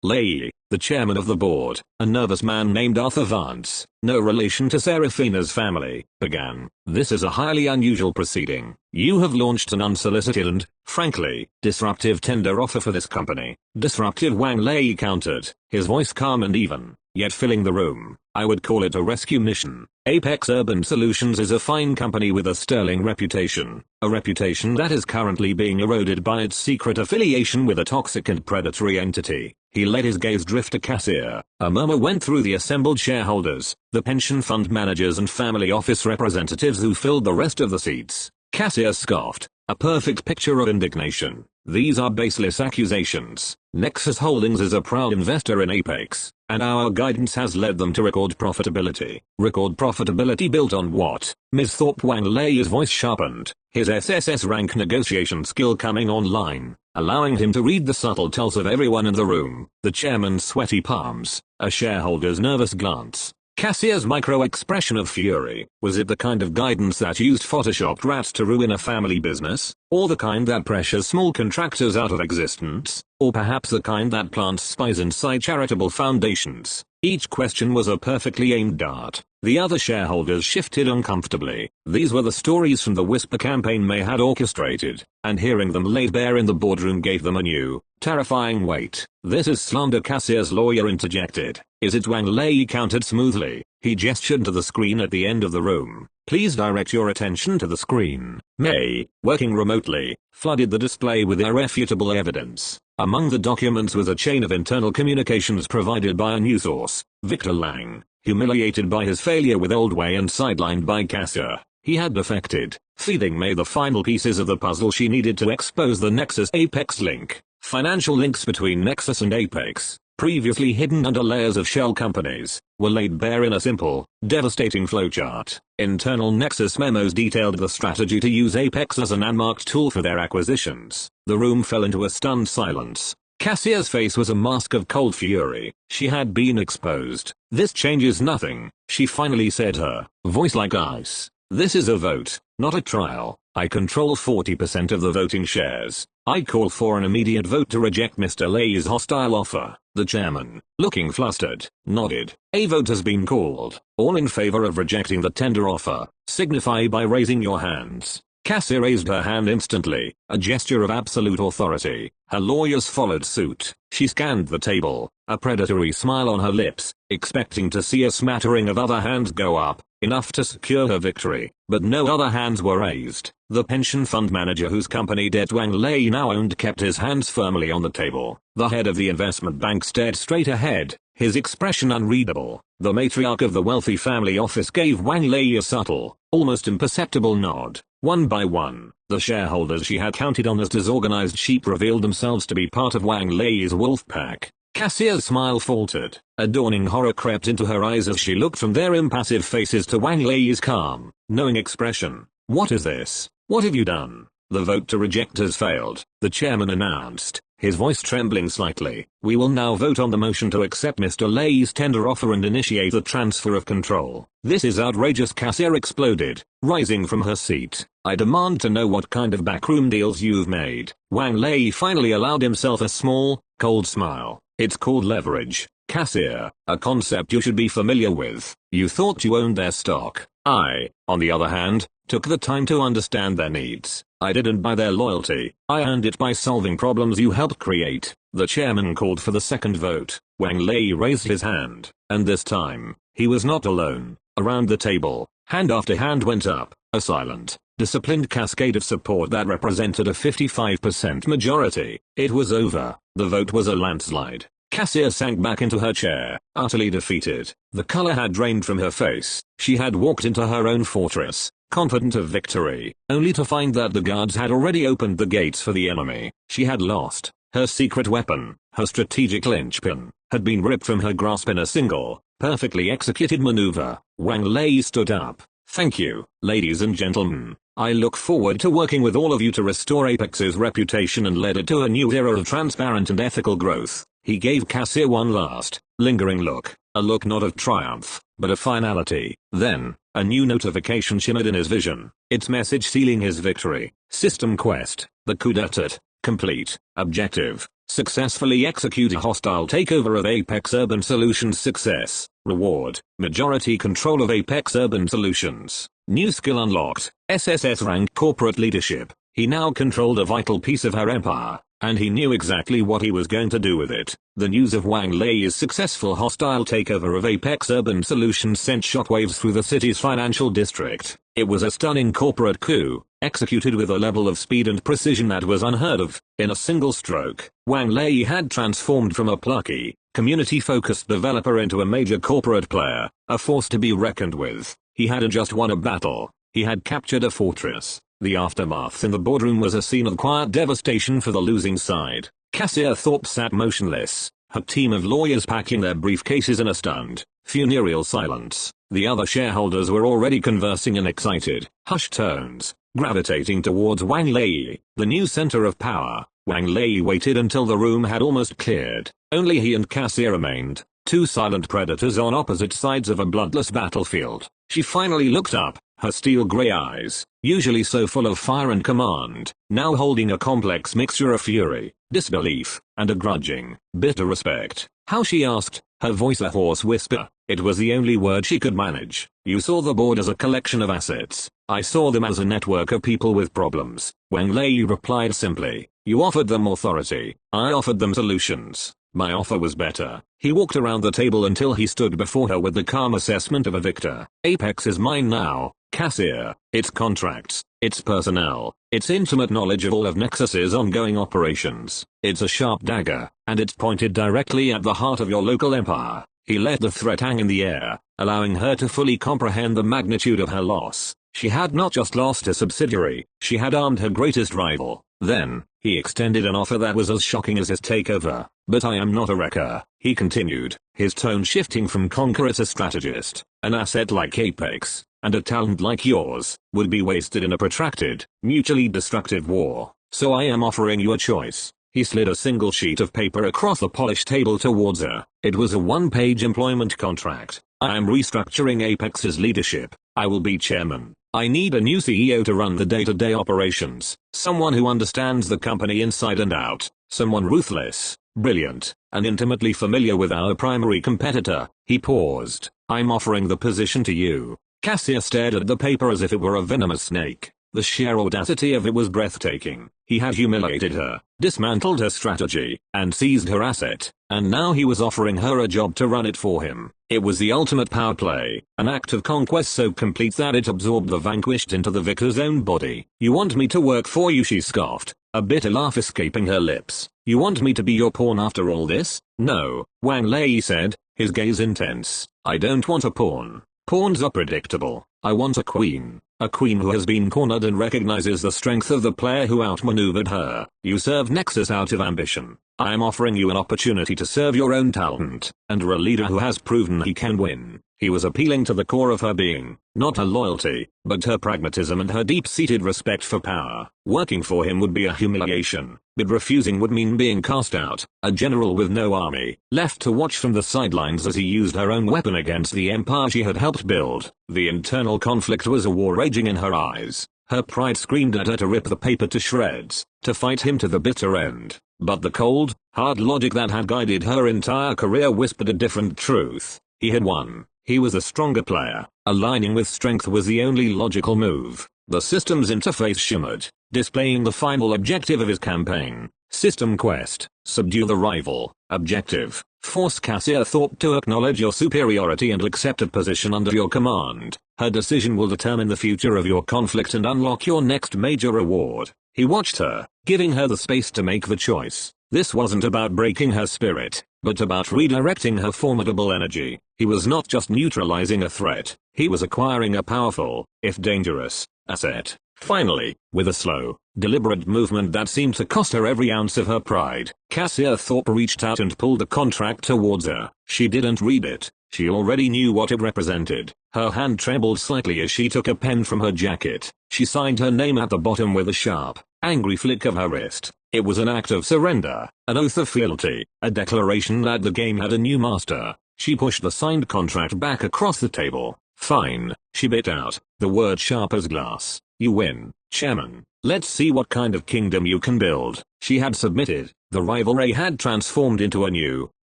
Lei, the chairman of the board, a nervous man named Arthur Vance, no relation to Serafina's family, began. "This is a highly unusual proceeding. You have launched an unsolicited and, frankly, disruptive tender offer for this company." "Disruptive," Wang Lei countered, his voice calm and even, yet filling the room. "I would call it a rescue mission. Apex Urban Solutions is a fine company with a sterling reputation, a reputation that is currently being eroded by its secret affiliation with a toxic and predatory entity." He let his gaze drift to Cassia. A murmur went through the assembled shareholders, the pension fund managers and family office representatives who filled the rest of the seats. Cassia scoffed, a perfect picture of indignation. "These are baseless accusations. Nexus Holdings is a proud investor in Apex, and our guidance has led them to record profitability." "Record profitability built on what?" Ms. Thorpe. Wang Lei's voice sharpened, his SSS rank negotiation skill coming online, allowing him to read the subtle tells of everyone in the room. The chairman's sweaty palms, a shareholder's nervous glance. Cassier's micro-expression of fury. Was it the kind of guidance that used photoshopped rats to ruin a family business? Or the kind that pressures small contractors out of existence? Or perhaps the kind that plants spies inside charitable foundations? Each question was a perfectly aimed dart. The other shareholders shifted uncomfortably. These were the stories from the Whisper campaign May had orchestrated, and hearing them laid bare in the boardroom gave them a new, terrifying weight. "This is slander," Cassier's lawyer interjected. "Is it?" Wang Lei countered smoothly. He gestured to the screen at the end of the room. "Please direct your attention to the screen." May, working remotely, flooded the display with irrefutable evidence. Among the documents was a chain of internal communications provided by a new source, Victor Lang. Humiliated by his failure with Old Wei and sidelined by Cassier, he had defected, feeding May the final pieces of the puzzle she needed to expose the Nexus Apex link. Financial links between Nexus and Apex, previously hidden under layers of shell companies, were laid bare in a simple, devastating flowchart. Internal Nexus memos detailed the strategy to use Apex as an unmarked tool for their acquisitions. The room fell into a stunned silence. Cassier's face was a mask of cold fury. She had been exposed. "This changes nothing," she finally said, her voice like ice. "This is a vote, not a trial. I control 40% of the voting shares. I call for an immediate vote to reject Mr. Lei's hostile offer." The chairman, looking flustered, nodded. "A vote has been called. All in favor of rejecting the tender offer, signify by raising your hands." Cassie raised her hand instantly, a gesture of absolute authority. Her lawyers followed suit. She scanned the table, a predatory smile on her lips, expecting to see a smattering of other hands go up, enough to secure her victory. But no other hands were raised. The pension fund manager whose company debt Wang Lei now owned kept his hands firmly on the table. The head of the investment bank stared straight ahead, his expression unreadable. The matriarch of the wealthy family office gave Wang Lei a subtle, almost imperceptible nod. One by one, the shareholders she had counted on as disorganized sheep revealed themselves to be part of Wang Lei's wolf pack. Cassier's smile faltered. A dawning horror crept into her eyes as she looked from their impassive faces to Wang Lei's calm, knowing expression. "What is this? What have you done?" "The vote to reject has failed," the chairman announced, his voice trembling slightly. "We will now vote on the motion to accept Mr. Lei's tender offer and initiate the transfer of control." "This is outrageous," Cassier exploded, rising from her seat. "I demand to know what kind of backroom deals you've made." Wang Lei finally allowed himself a small, cold smile. "It's called leverage, Cassier, a concept you should be familiar with. You thought you owned their stock. I, on the other hand, took the time to understand their needs. I didn't buy their loyalty. I earned it by solving problems you helped create." The chairman called for the second vote. Wang Lei raised his hand, and this time, he was not alone. Around the table, hand after hand went up, a silent, disciplined cascade of support that represented a 55% majority. It was over. The vote was a landslide. Cassier sank back into her chair, utterly defeated. The color had drained from her face. She had walked into her own fortress, confident of victory, only to find that the guards had already opened the gates for the enemy. She had lost. Her secret weapon, her strategic linchpin, had been ripped from her grasp in a single, perfectly executed maneuver. Wang Lei stood up. "Thank you, ladies and gentlemen. I look forward to working with all of you to restore Apex's reputation and lead it to a new era of transparent and ethical growth." He gave Cassier one last, lingering look, a look not of triumph, but of finality. Then, a new notification shimmered in his vision, its message sealing his victory. System quest, the coup d'etat, complete. Objective, successfully execute a hostile takeover of Apex Urban Solutions. Success. Reward, majority control of Apex Urban Solutions. New skill unlocked, SSS-Rank corporate leadership. He now controlled a vital piece of her empire, and he knew exactly what he was going to do with it. The news of Wang Lei's successful hostile takeover of Apex Urban Solutions sent shockwaves through the city's financial district. It was a stunning corporate coup, executed with a level of speed and precision that was unheard of. In a single stroke, Wang Lei had transformed from a plucky, community-focused developer into a major corporate player, a force to be reckoned with. He hadn't just won a battle, he had captured a fortress. The aftermath in the boardroom was a scene of quiet devastation for the losing side. Cassier Thorpe sat motionless, her team of lawyers packing their briefcases in a stunned, funereal silence. The other shareholders were already conversing in excited, hushed tones, gravitating towards Wang Lei, the new center of power. Wang Lei waited until the room had almost cleared. Only he and Cassier remained, Two silent predators on opposite sides of a bloodless battlefield. She finally looked up, her steel gray eyes, usually so full of fire and command, now holding a complex mixture of fury, disbelief, and a grudging, bitter respect. "How?" she asked, her voice a hoarse whisper. It was the only word she could manage. "You saw the board as a collection of assets. I saw them as a network of people with problems," Wang Lei replied simply. "You offered them authority. I offered them solutions. My offer was better." He walked around the table until he stood before her with the calm assessment of a victor. "Apex is mine now, Cassia. Its contracts, its personnel, its intimate knowledge of all of Nexus's ongoing operations. It's a sharp dagger, and it's pointed directly at the heart of your local empire." He let the threat hang in the air, allowing her to fully comprehend the magnitude of her loss. She had not just lost a subsidiary, she had armed her greatest rival. Then, he extended an offer that was as shocking as his takeover. "But I am not a wrecker," he continued, his tone shifting from conqueror to strategist. "An asset like Apex, and a talent like yours, would be wasted in a protracted, mutually destructive war. So I am offering you a choice." He slid a single sheet of paper across the polished table towards her. It was a one-page employment contract. "I am restructuring Apex's leadership. I will be chairman. I need a new CEO to run the day-to-day operations. Someone who understands the company inside and out. Someone ruthless, brilliant, and intimately familiar with our primary competitor." He paused. "I'm offering the position to you." Cassia stared at the paper as if it were a venomous snake. The sheer audacity of it was breathtaking. He had humiliated her, dismantled her strategy, and seized her asset, and now he was offering her a job to run it for him. It was the ultimate power play, an act of conquest so complete that it absorbed the vanquished into the victor's own body. "You want me to work for you?" she scoffed, a bitter laugh escaping her lips. "You want me to be your pawn after all this?" "No," Wang Lei said, his gaze intense. "I don't want a pawn. Pawns are predictable. I want a queen. A queen who has been cornered and recognizes the strength of the player who outmaneuvered her. You serve Nexus out of ambition. I am offering you an opportunity to serve your own talent, under a leader who has proven he can win." He was appealing to the core of her being, not her loyalty, but her pragmatism and her deep-seated respect for power. Working for him would be a humiliation, but refusing would mean being cast out, a general with no army, left to watch from the sidelines as he used her own weapon against the empire she had helped build. The internal conflict was a war raging in her eyes. Her pride screamed at her to rip the paper to shreds, to fight him to the bitter end. But the cold, hard logic that had guided her entire career whispered a different truth. He had won. He was a stronger player. Aligning with strength was the only logical move. The system's interface shimmered, displaying the final objective of his campaign. System quest: subdue the rival. Objective: force Cassia Thorpe to acknowledge your superiority and accept a position under your command. Her decision will determine the future of your conflict and unlock your next major reward. He watched her, giving her the space to make the choice. This wasn't about breaking her spirit, but about redirecting her formidable energy. He was not just neutralizing a threat, he was acquiring a powerful, if dangerous, asset. Finally, with a slow, deliberate movement that seemed to cost her every ounce of her pride, Cassia Thorpe reached out and pulled the contract towards her. She didn't read it. She already knew what it represented. Her hand trembled slightly as she took a pen from her jacket. She signed her name at the bottom with a sharp, angry flick of her wrist. It was an act of surrender, an oath of fealty, a declaration that the game had a new master. She pushed the signed contract back across the table. "Fine," she bit out, the word sharp as glass. "You win, Chairman. Let's see what kind of kingdom you can build." She had submitted. The rivalry had transformed into a new,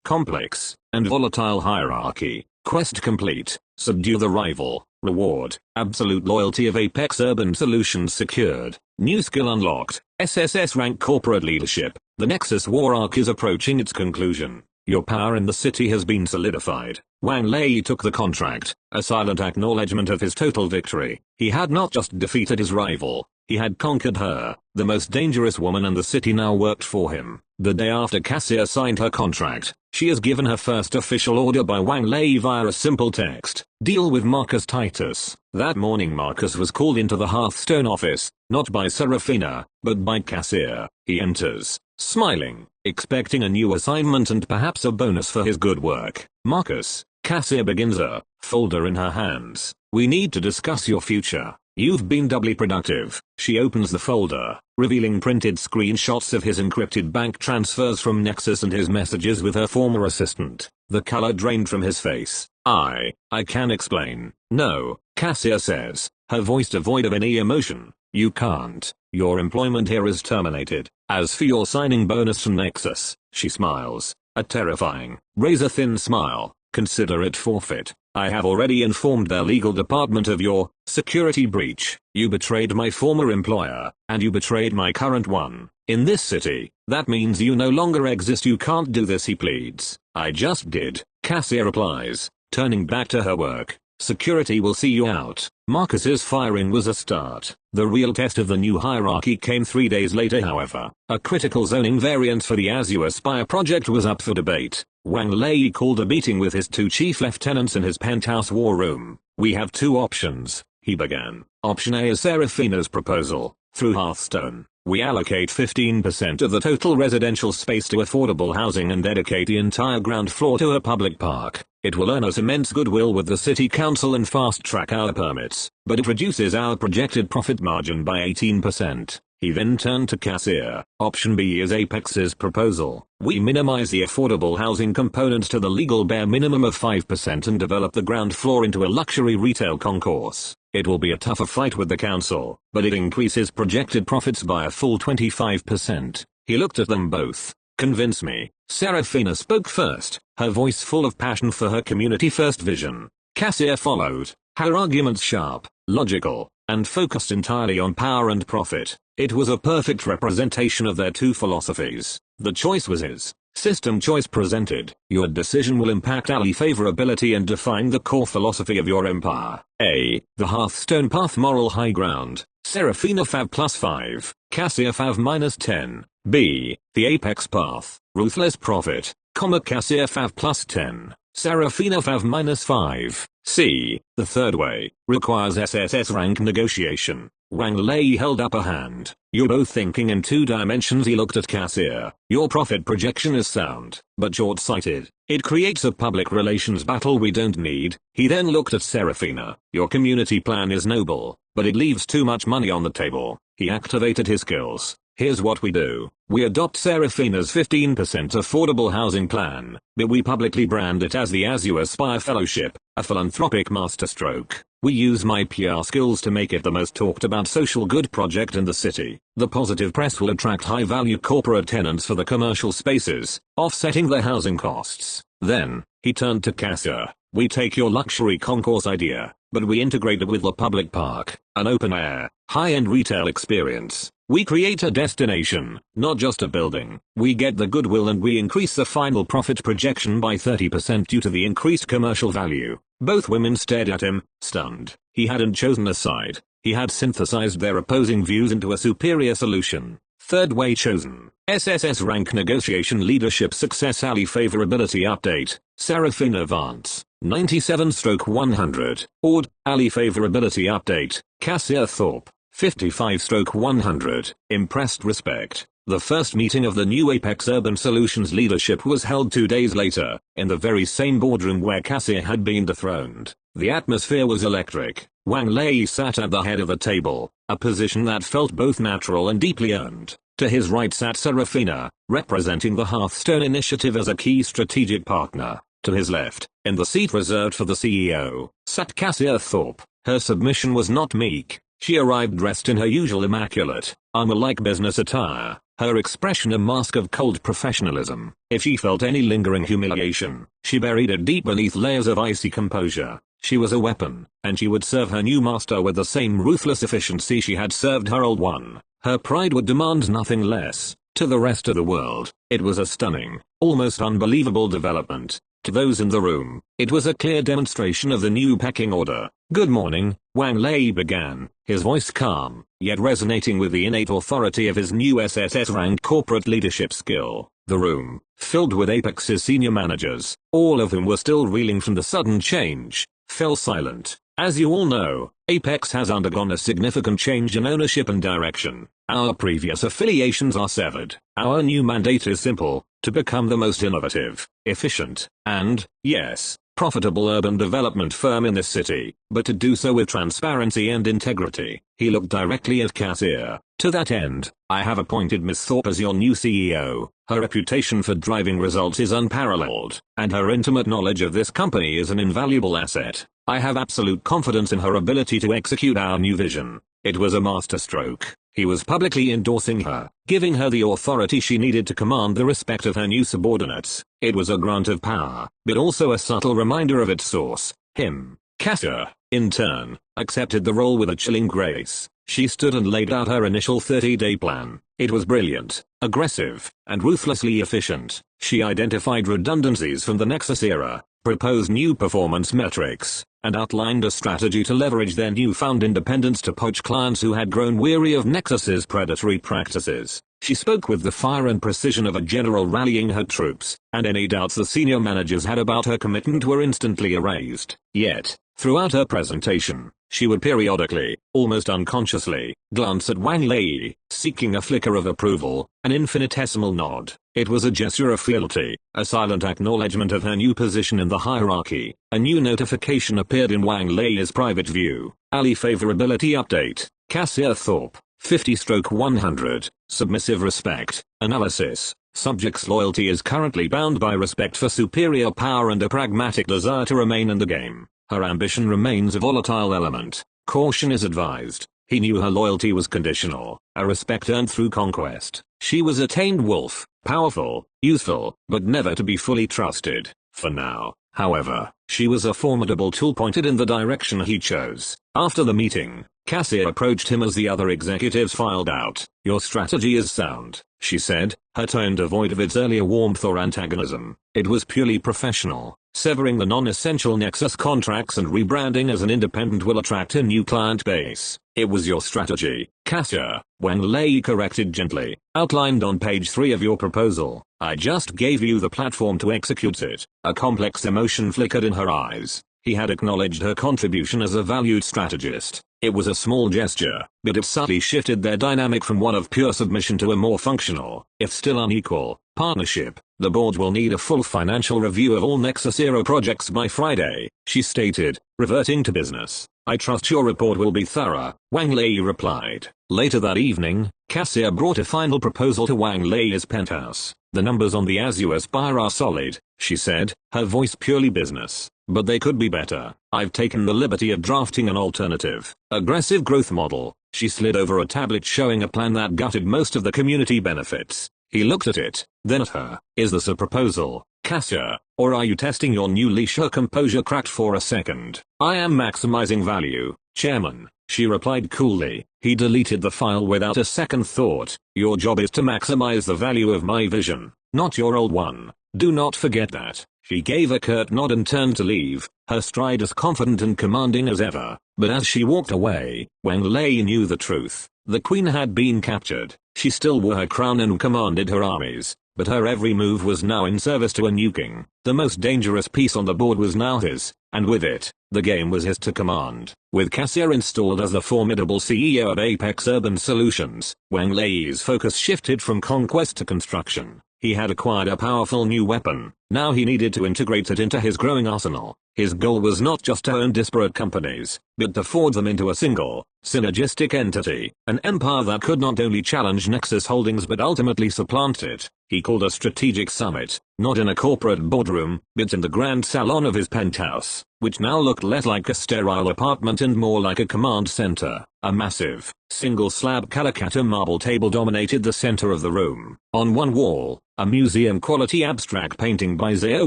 complex, and volatile hierarchy. Quest complete. Subdue the rival. Reward: absolute loyalty of Apex Urban Solutions secured. New skill unlocked. SSS-Rank Corporate Leadership. The Nexus War arc is approaching its conclusion. Your power in the city has been solidified. Wang Lei took the contract, a silent acknowledgement of his total victory. He had not just defeated his rival, he had conquered her. The most dangerous woman in the city now worked for him. The day after Cassia signed her contract, she is given her first official order by Wang Lei via a simple text: deal with Marcus Titus. That morning Marcus was called into the Hearthstone office, not by Serafina, but by Cassia. He enters, smiling, expecting a new assignment and perhaps a bonus for his good work. "Marcus," Cassia begins, a folder in her hands. "We need to discuss your future. You've been doubly productive." She opens the folder, revealing printed screenshots of his encrypted bank transfers from Nexus and his messages with her former assistant. The color drained from his face. I can explain. No, Cassia says, her voice devoid of any emotion. You can't. Your employment here is terminated. As for your signing bonus from Nexus, she smiles. A terrifying, razor-thin smile. Consider it forfeit. I have already informed their legal department of your security breach. You betrayed my former employer, and you betrayed my current one. In this city, that means you no longer exist. You can't do this, he pleads. I just did, Cassia replies, turning back to her work. Security will see you out. Marcus's firing was a start. The real test of the new hierarchy came 3 days later, however. A critical zoning variant for the Azure Spire project was up for debate. Wang Lei called a meeting with his 2 chief lieutenants in his penthouse war room. We have 2 options, he began. Option A is Seraphina's proposal. Through Hearthstone, we allocate 15% of the total residential space to affordable housing and dedicate the entire ground floor to a public park. It will earn us immense goodwill with the city council and fast-track our permits, but it reduces our projected profit margin by 18%. He then turned to Cassia. Option B is Apex's proposal. We minimize the affordable housing component to the legal bare minimum of 5% and develop the ground floor into a luxury retail concourse. It will be a tougher fight with the council, but it increases projected profits by a full 25%. He looked at them both. Convince me. Seraphina spoke first, her voice full of passion for her community-first vision. Cassia followed, her arguments sharp, logical, and focused entirely on power and profit. It was a perfect representation of their 2 philosophies. The choice was his. System choice presented. Your decision will impact ally favorability and define the core philosophy of your empire. A. The Hearthstone path, moral high ground. Seraphina Fav +5, Cassia Fav -10. B. The Apex path, ruthless profit, Cassia Fav +10, Seraphina Fav -5. C. The third way, requires SSS rank negotiation. Wang Lei held up a hand. You're both thinking in 2 dimensions. He looked at Cassia. Your profit projection is sound, but short-sighted. It creates a public relations battle we don't need. He then looked at Seraphina. Your community plan is noble, but it leaves too much money on the table. He activated his skills. Here's what we do. We adopt Seraphina's 15% affordable housing plan, but we publicly brand it as the Azure Spire Fellowship, a philanthropic masterstroke. We use my PR skills to make it the most talked about social good project in the city. The positive press will attract high-value corporate tenants for the commercial spaces, offsetting their housing costs. Then, he turned to Cassia. We take your luxury concourse idea, but we integrate it with the public park, an open-air, high-end retail experience. We create a destination, not just a building. We get the goodwill and we increase the final profit projection by 30% due to the increased commercial value. Both women stared at him, stunned. He hadn't chosen a side. He had synthesized their opposing views into a superior solution. Third way chosen. SSS-Rank Negotiation Leadership Success Ally Favorability Update. Seraphina Vance. 97/100. Ord. Ally Favorability Update. Cassia Thorpe. 55/100. Impressed respect. The first meeting of the new Apex Urban Solutions leadership was held 2 days later, in the very same boardroom where Cassia had been dethroned. The atmosphere was electric. Wang Lei sat at the head of the table, a position that felt both natural and deeply earned. To his right sat Seraphina, representing the Hearthstone Initiative as a key strategic partner. To his left, in the seat reserved for the CEO, sat Cassia Thorpe. Her submission was not meek. She arrived dressed in her usual immaculate, armor-like business attire, her expression a mask of cold professionalism. If she felt any lingering humiliation, she buried it deep beneath layers of icy composure. She was a weapon, and she would serve her new master with the same ruthless efficiency she had served her old one. Her pride would demand nothing less. To the rest of the world, it was a stunning, almost unbelievable development. To those in the room, it was a clear demonstration of the new pecking order. Good morning, Wang Lei began, his voice calm, yet resonating with the innate authority of his new SSS-Rank corporate leadership skill. The room, filled with Apex's senior managers, all of whom were still reeling from the sudden change, fell silent. As you all know, Apex has undergone a significant change in ownership and direction. Our previous affiliations are severed. Our new mandate is simple, to become the most innovative, efficient, and, yes, profitable urban development firm in this city, but to do so with transparency and integrity. He looked directly at Cassia. To that end, I have appointed Miss Thorpe as your new CEO. Her reputation for driving results is unparalleled, and her intimate knowledge of this company is an invaluable asset. I have absolute confidence in her ability to execute our new vision. It was a masterstroke. He was publicly endorsing her, giving her the authority she needed to command the respect of her new subordinates. It was a grant of power, but also a subtle reminder of its source, him. Cassia, in turn, accepted the role with a chilling grace. She stood and laid out her initial 30-day plan. It was brilliant, aggressive, and ruthlessly efficient. She identified redundancies from the Nexus era, proposed new performance metrics, and outlined a strategy to leverage their newfound independence to poach clients who had grown weary of Nexus's predatory practices. She spoke with the fire and precision of a general rallying her troops, and any doubts the senior managers had about her commitment were instantly erased. Yet, throughout her presentation, she would periodically, almost unconsciously, glance at Wang Lei, seeking a flicker of approval, an infinitesimal nod. It was a gesture of fealty, a silent acknowledgement of her new position in the hierarchy. A new notification appeared in Wang Lei's private view. Ally favorability update. Cassia Thorpe, 50/100, submissive respect, analysis. Subject's loyalty is currently bound by respect for superior power and a pragmatic desire to remain in the game. Her ambition remains a volatile element. Caution is advised. He knew her loyalty was conditional, a respect earned through conquest. She was a tamed wolf, powerful, useful, but never to be fully trusted. For now, however, she was a formidable tool pointed in the direction he chose. After the meeting, Cassia approached him as the other executives filed out. Your strategy is sound, she said, her tone devoid of its earlier warmth or antagonism. It was purely professional. Severing the non-essential Nexus contracts and rebranding as an independent will attract a new client base. It was your strategy, Cassia, Wang Lei corrected gently, outlined on page 3 of your proposal. I just gave you the platform to execute it. A complex emotion flickered in her eyes. He had acknowledged her contribution as a valued strategist. It was a small gesture, but it subtly shifted their dynamic from one of pure submission to a more functional, if still unequal, partnership. The board will need a full financial review of all Nexus Era projects by Friday, she stated, reverting to business. I trust your report will be thorough, Wang Lei replied. Later that evening, Cassia brought a final proposal to Wang Lei's penthouse. The numbers on the Azure Spire are solid, she said, her voice purely business, but they could be better. I've taken the liberty of drafting an alternative, aggressive growth model. She slid over a tablet showing a plan that gutted most of the community benefits. He looked at it, then at her. Is this a proposal, Cassia, or are you testing your new leash? Her composure cracked for a second. I am maximizing value, Chairman, she replied coolly. He deleted the file without a second thought. Your job is to maximize the value of my vision, not your old one. Do not forget that. She gave a curt nod and turned to leave, her stride as confident and commanding as ever. But as she walked away, Wang Lei knew the truth. The queen had been captured. She still wore her crown and commanded her armies, but her every move was now in service to a new king. The most dangerous piece on the board was now his, and with it, the game was his to command. With Cassia installed as the formidable CEO of Apex Urban Solutions, Wang Lei's focus shifted from conquest to construction. He had acquired a powerful new weapon. Now he needed to integrate it into his growing arsenal. His goal was not just to own disparate companies, but to forge them into a single, synergistic entity, an empire that could not only challenge Nexus Holdings but ultimately supplant it. He called a strategic summit, not in a corporate boardroom, but in the grand salon of his penthouse, which now looked less like a sterile apartment and more like a command center. A massive, single-slab Calacata marble table dominated the center of the room. On one wall, a museum-quality abstract painting by Zhao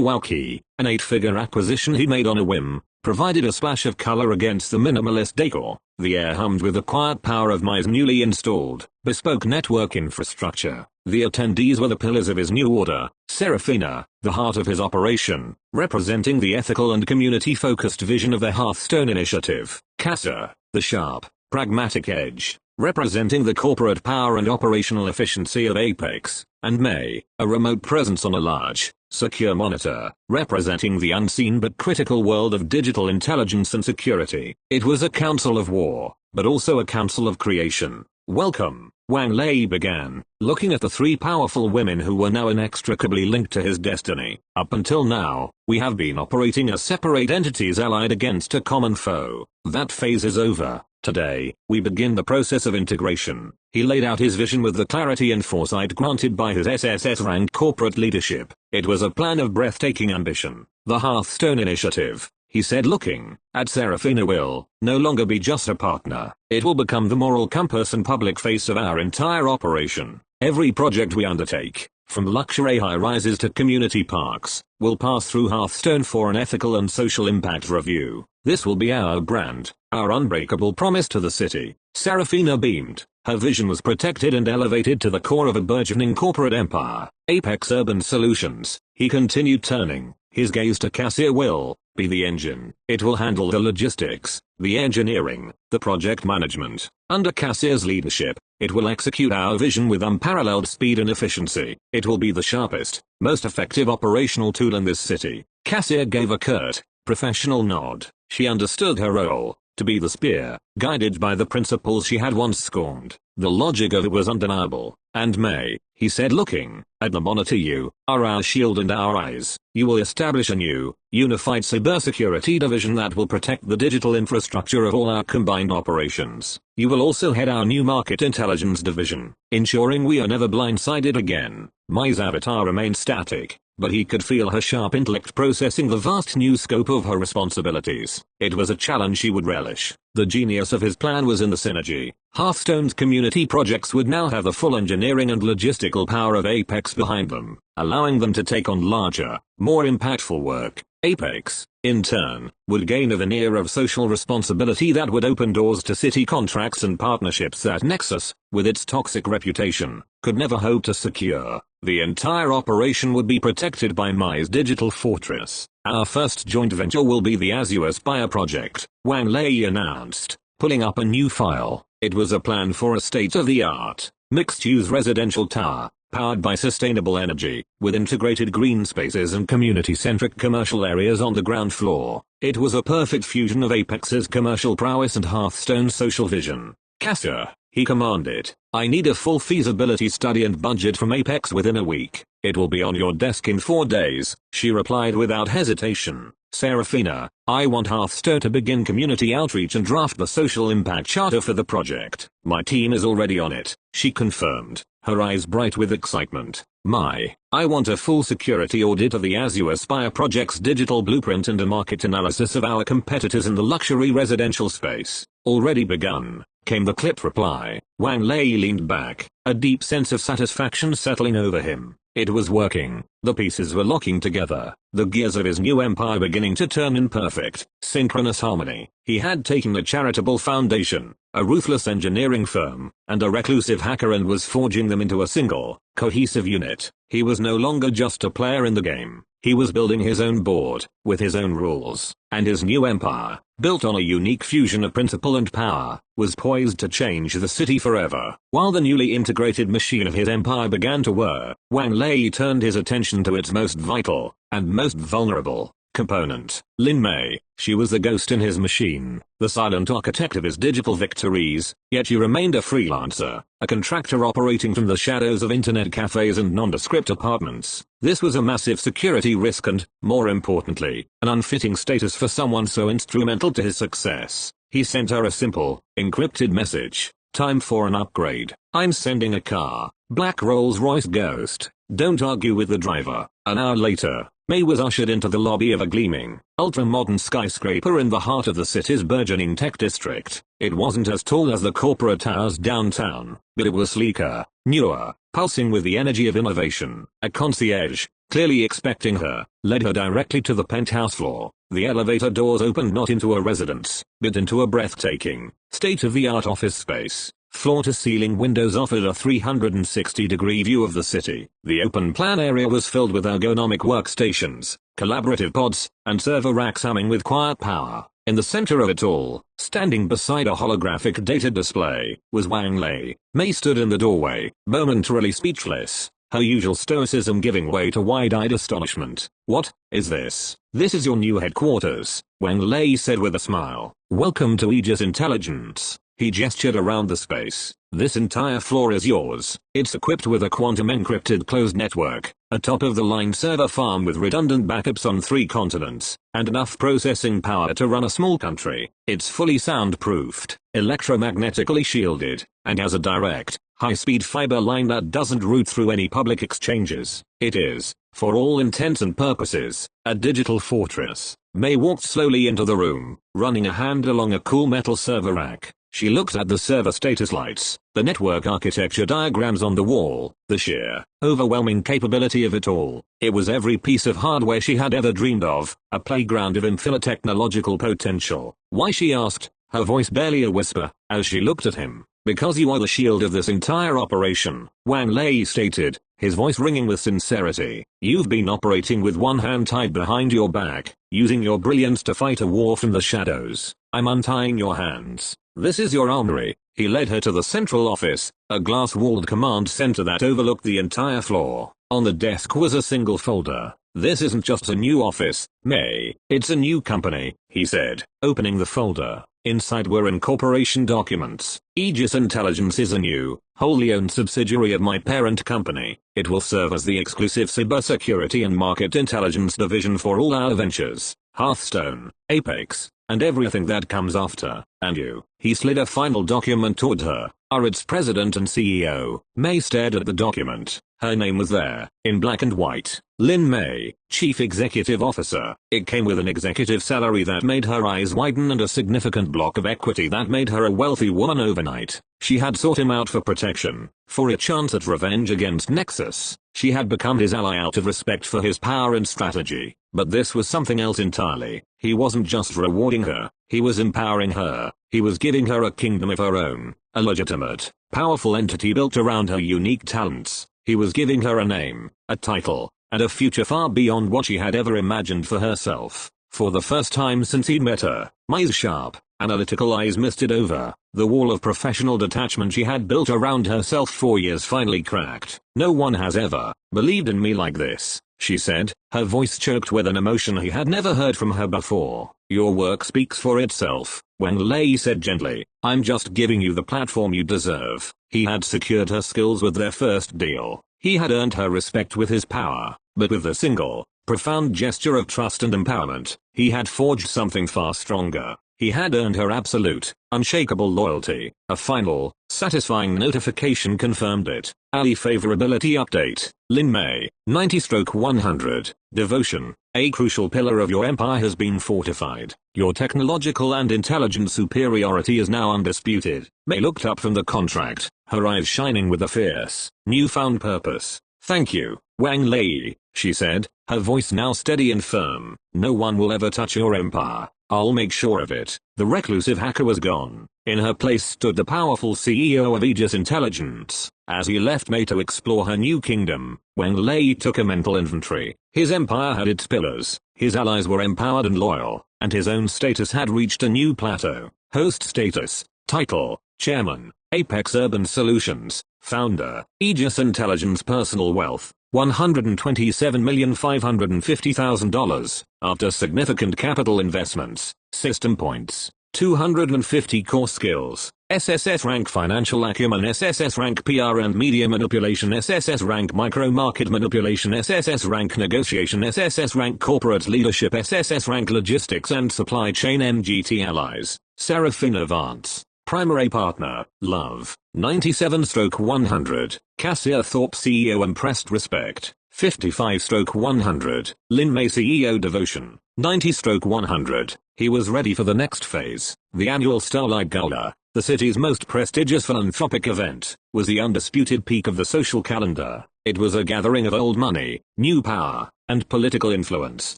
Walqi, an 8-figure acquisition he made on a whim, provided a splash of color against the minimalist decor. The air hummed with the quiet power of Mai's newly installed, bespoke network infrastructure. The attendees were the pillars of his new order. Seraphina, the heart of his operation, representing the ethical and community-focused vision of the Hearthstone Initiative. Cassia, the sharp, pragmatic edge, representing the corporate power and operational efficiency of Apex. And May, a remote presence on a large, secure monitor, representing the unseen but critical world of digital intelligence and security. It was a council of war, but also a council of creation. Welcome, Wang Lei began, looking at the three powerful women who were now inextricably linked to his destiny. Up until now, we have been operating as separate entities allied against a common foe. That phase is over. Today, we begin the process of integration. He laid out his vision with the clarity and foresight granted by his SSS-Rank corporate leadership. It was a plan of breathtaking ambition. The Hearthstone Initiative, he said, looking at Serafina, will no longer be just a partner. It will become the moral compass and public face of our entire operation. Every project we undertake, from luxury high-rises to community parks, will pass through Hearthstone for an ethical and social impact review. This will be our brand, our unbreakable promise to the city. Serafina beamed. Her vision was protected and elevated to the core of a burgeoning corporate empire. Apex Urban Solutions, he continued, turning his gaze to Cassia, will be the engine. It will handle the logistics, the engineering, the project management. Under Cassia's leadership, it will execute our vision with unparalleled speed and efficiency. It will be the sharpest, most effective operational tool in this city. Cassia gave a curt, professional nod. She understood her role, to be the spear, guided by the principles she had once scorned. The logic of it was undeniable. And May, he said, looking at the monitor, you are our shield and our eyes. You will establish a new, unified cybersecurity division that will protect the digital infrastructure of all our combined operations. You will also head our new market intelligence division, ensuring we are never blindsided again. May's avatar remained static, but he could feel her sharp intellect processing the vast new scope of her responsibilities. It was a challenge she would relish. The genius of his plan was in the synergy. Hearthstone's community projects would now have the full engineering and logistical power of Apex behind them, allowing them to take on larger, more impactful work. Apex, in turn, would gain a veneer of social responsibility that would open doors to city contracts and partnerships that Nexus, with its toxic reputation, could never hope to secure. The entire operation would be protected by May's digital fortress. Our first joint venture will be the Azure Spire project, Wang Lei announced, pulling up a new file. It was a plan for a state-of-the-art, mixed-use residential tower, powered by sustainable energy, with integrated green spaces and community-centric commercial areas on the ground floor. It was a perfect fusion of Apex's commercial prowess and Hearthstone's social vision. Cassia, he commanded, I need a full feasibility study and budget from Apex within a week. It will be on your desk in 4 days, she replied without hesitation. Serafina, I want Hearthstone to begin community outreach and draft the social impact charter for the project. My team is already on it, she confirmed, her eyes bright with excitement. I want a full security audit of the Azure Spire project's digital blueprint and a market analysis of our competitors in the luxury residential space. Already begun, came the clipped reply. Wang Lei leaned back, a deep sense of satisfaction settling over him. It was working. The pieces were locking together, the gears of his new empire beginning to turn in perfect, synchronous harmony. He had taken a charitable foundation, a ruthless engineering firm, and a reclusive hacker and was forging them into a single, cohesive unit. He was no longer just a player in the game. He was building his own board, with his own rules, and his new empire, built on a unique fusion of principle and power, was poised to change the city forever. While the newly integrated machine of his empire began to whir, Wang Lei turned his attention to its most vital, and most vulnerable, component. Lin Mei, she was the ghost in his machine, the silent architect of his digital victories, yet she remained a freelancer, a contractor operating from the shadows of internet cafes and nondescript apartments. This was a massive security risk and, more importantly, an unfitting status for someone so instrumental to his success. He sent her a simple, encrypted message. Time for an upgrade. I'm sending a car. Black Rolls-Royce Ghost. Don't argue with the driver. An hour later, May was ushered into the lobby of a gleaming, ultra-modern skyscraper in the heart of the city's burgeoning tech district. It wasn't as tall as the corporate towers downtown, but it was sleeker, newer, pulsing with the energy of innovation. A concierge, clearly expecting her, led her directly to the penthouse floor. The elevator doors opened not into a residence, but into a breathtaking, state-of-the-art office space. Floor-to-ceiling windows offered a 360-degree view of the city. The open-plan area was filled with ergonomic workstations, collaborative pods, and server racks humming with quiet power. In the center of it all, standing beside a holographic data display, was Wang Lei. May stood in the doorway, momentarily speechless, her usual stoicism giving way to wide-eyed astonishment. What is this? This is your new headquarters, Wang Lei said with a smile. Welcome to Aegis Intelligence. He gestured around the space. This entire floor is yours. It's equipped with a quantum encrypted closed network, a top-of-the-line server farm with redundant backups on 3 continents, and enough processing power to run a small country. It's fully soundproofed, electromagnetically shielded, and has a direct, high-speed fiber line that doesn't route through any public exchanges. It is, for all intents and purposes, a digital fortress. May walked slowly into the room, running a hand along a cool metal server rack. She looked at the server status lights, the network architecture diagrams on the wall, the sheer, overwhelming capability of it all. It was every piece of hardware she had ever dreamed of, a playground of infinite technological potential. Why, she asked, her voice barely a whisper, as she looked at him. Because you are the shield of this entire operation, Wang Lei stated, his voice ringing with sincerity. You've been operating with one hand tied behind your back, using your brilliance to fight a war from the shadows. I'm untying your hands. This is your armory. He led her to the central office, a glass-walled command center that overlooked the entire floor. On the desk was a single folder. This isn't just a new office, May. It's a new company, he said, opening the folder. Inside were incorporation documents. Aegis Intelligence is a new, wholly owned subsidiary of my parent company. It will serve as the exclusive cybersecurity and market intelligence division for all our ventures. Hearthstone, Apex, and everything that comes after. And you, he slid a final document toward her, are its president and CEO. May stared at the document. Her name was there, in black and white. Lin May, Chief Executive Officer. It came with an executive salary that made her eyes widen and a significant block of equity that made her a wealthy woman overnight. She had sought him out for protection, for a chance at revenge against Nexus. She had become his ally out of respect for his power and strategy. But this was something else entirely. He wasn't just rewarding her, he was empowering her. He was giving her a kingdom of her own, a legitimate, powerful entity built around her unique talents. He was giving her a name, a title, and a future far beyond what she had ever imagined for herself. For the first time since he'd met her, May's sharp, analytical eyes misted over. The wall of professional detachment she had built around herself for years finally cracked. No one has ever believed in me like this, she said, her voice choked with an emotion he had never heard from her before. Your work speaks for itself, Wang Lei said gently. I'm just giving you the platform you deserve. He had secured her skills with their first deal. He had earned her respect with his power, but with a single, profound gesture of trust and empowerment, he had forged something far stronger. He had earned her absolute, unshakable loyalty. A final, satisfying notification confirmed it. Ali favorability update. Lin May, 90/100. Devotion. A crucial pillar of your empire has been fortified. Your technological and intelligent superiority is now undisputed. May looked up from the contract, her eyes shining with a fierce, newfound purpose. Thank you, Wang Lei, she said, her voice now steady and firm. No one will ever touch your empire. I'll make sure of it. The reclusive hacker was gone. In her place stood the powerful CEO of Aegis Intelligence. As he left May to explore her new kingdom, Wang Lei took a mental inventory. His empire had its pillars, his allies were empowered and loyal, and his own status had reached a new plateau. Host status, title, Chairman, Apex Urban Solutions, Founder, Aegis Intelligence. Personal wealth, $127,550,000, after significant capital investments. System points, 250 core skills, SSS-Rank Financial Acumen, SSS-Rank PR and Media Manipulation, SSS-Rank Micro Market Manipulation, SSS-Rank Negotiation, SSS-Rank Corporate Leadership, SSS-Rank Logistics and Supply Chain. MGT Allies, Serafina Vance. Primary partner, love, 97/100. Cassia Thorpe CEO impressed respect, 55/100. Lin May CEO devotion, 90/100. He was ready for the next phase. The annual Starlight Gala, the city's most prestigious philanthropic event, was the undisputed peak of the social calendar. It was a gathering of old money, new power, and political influence,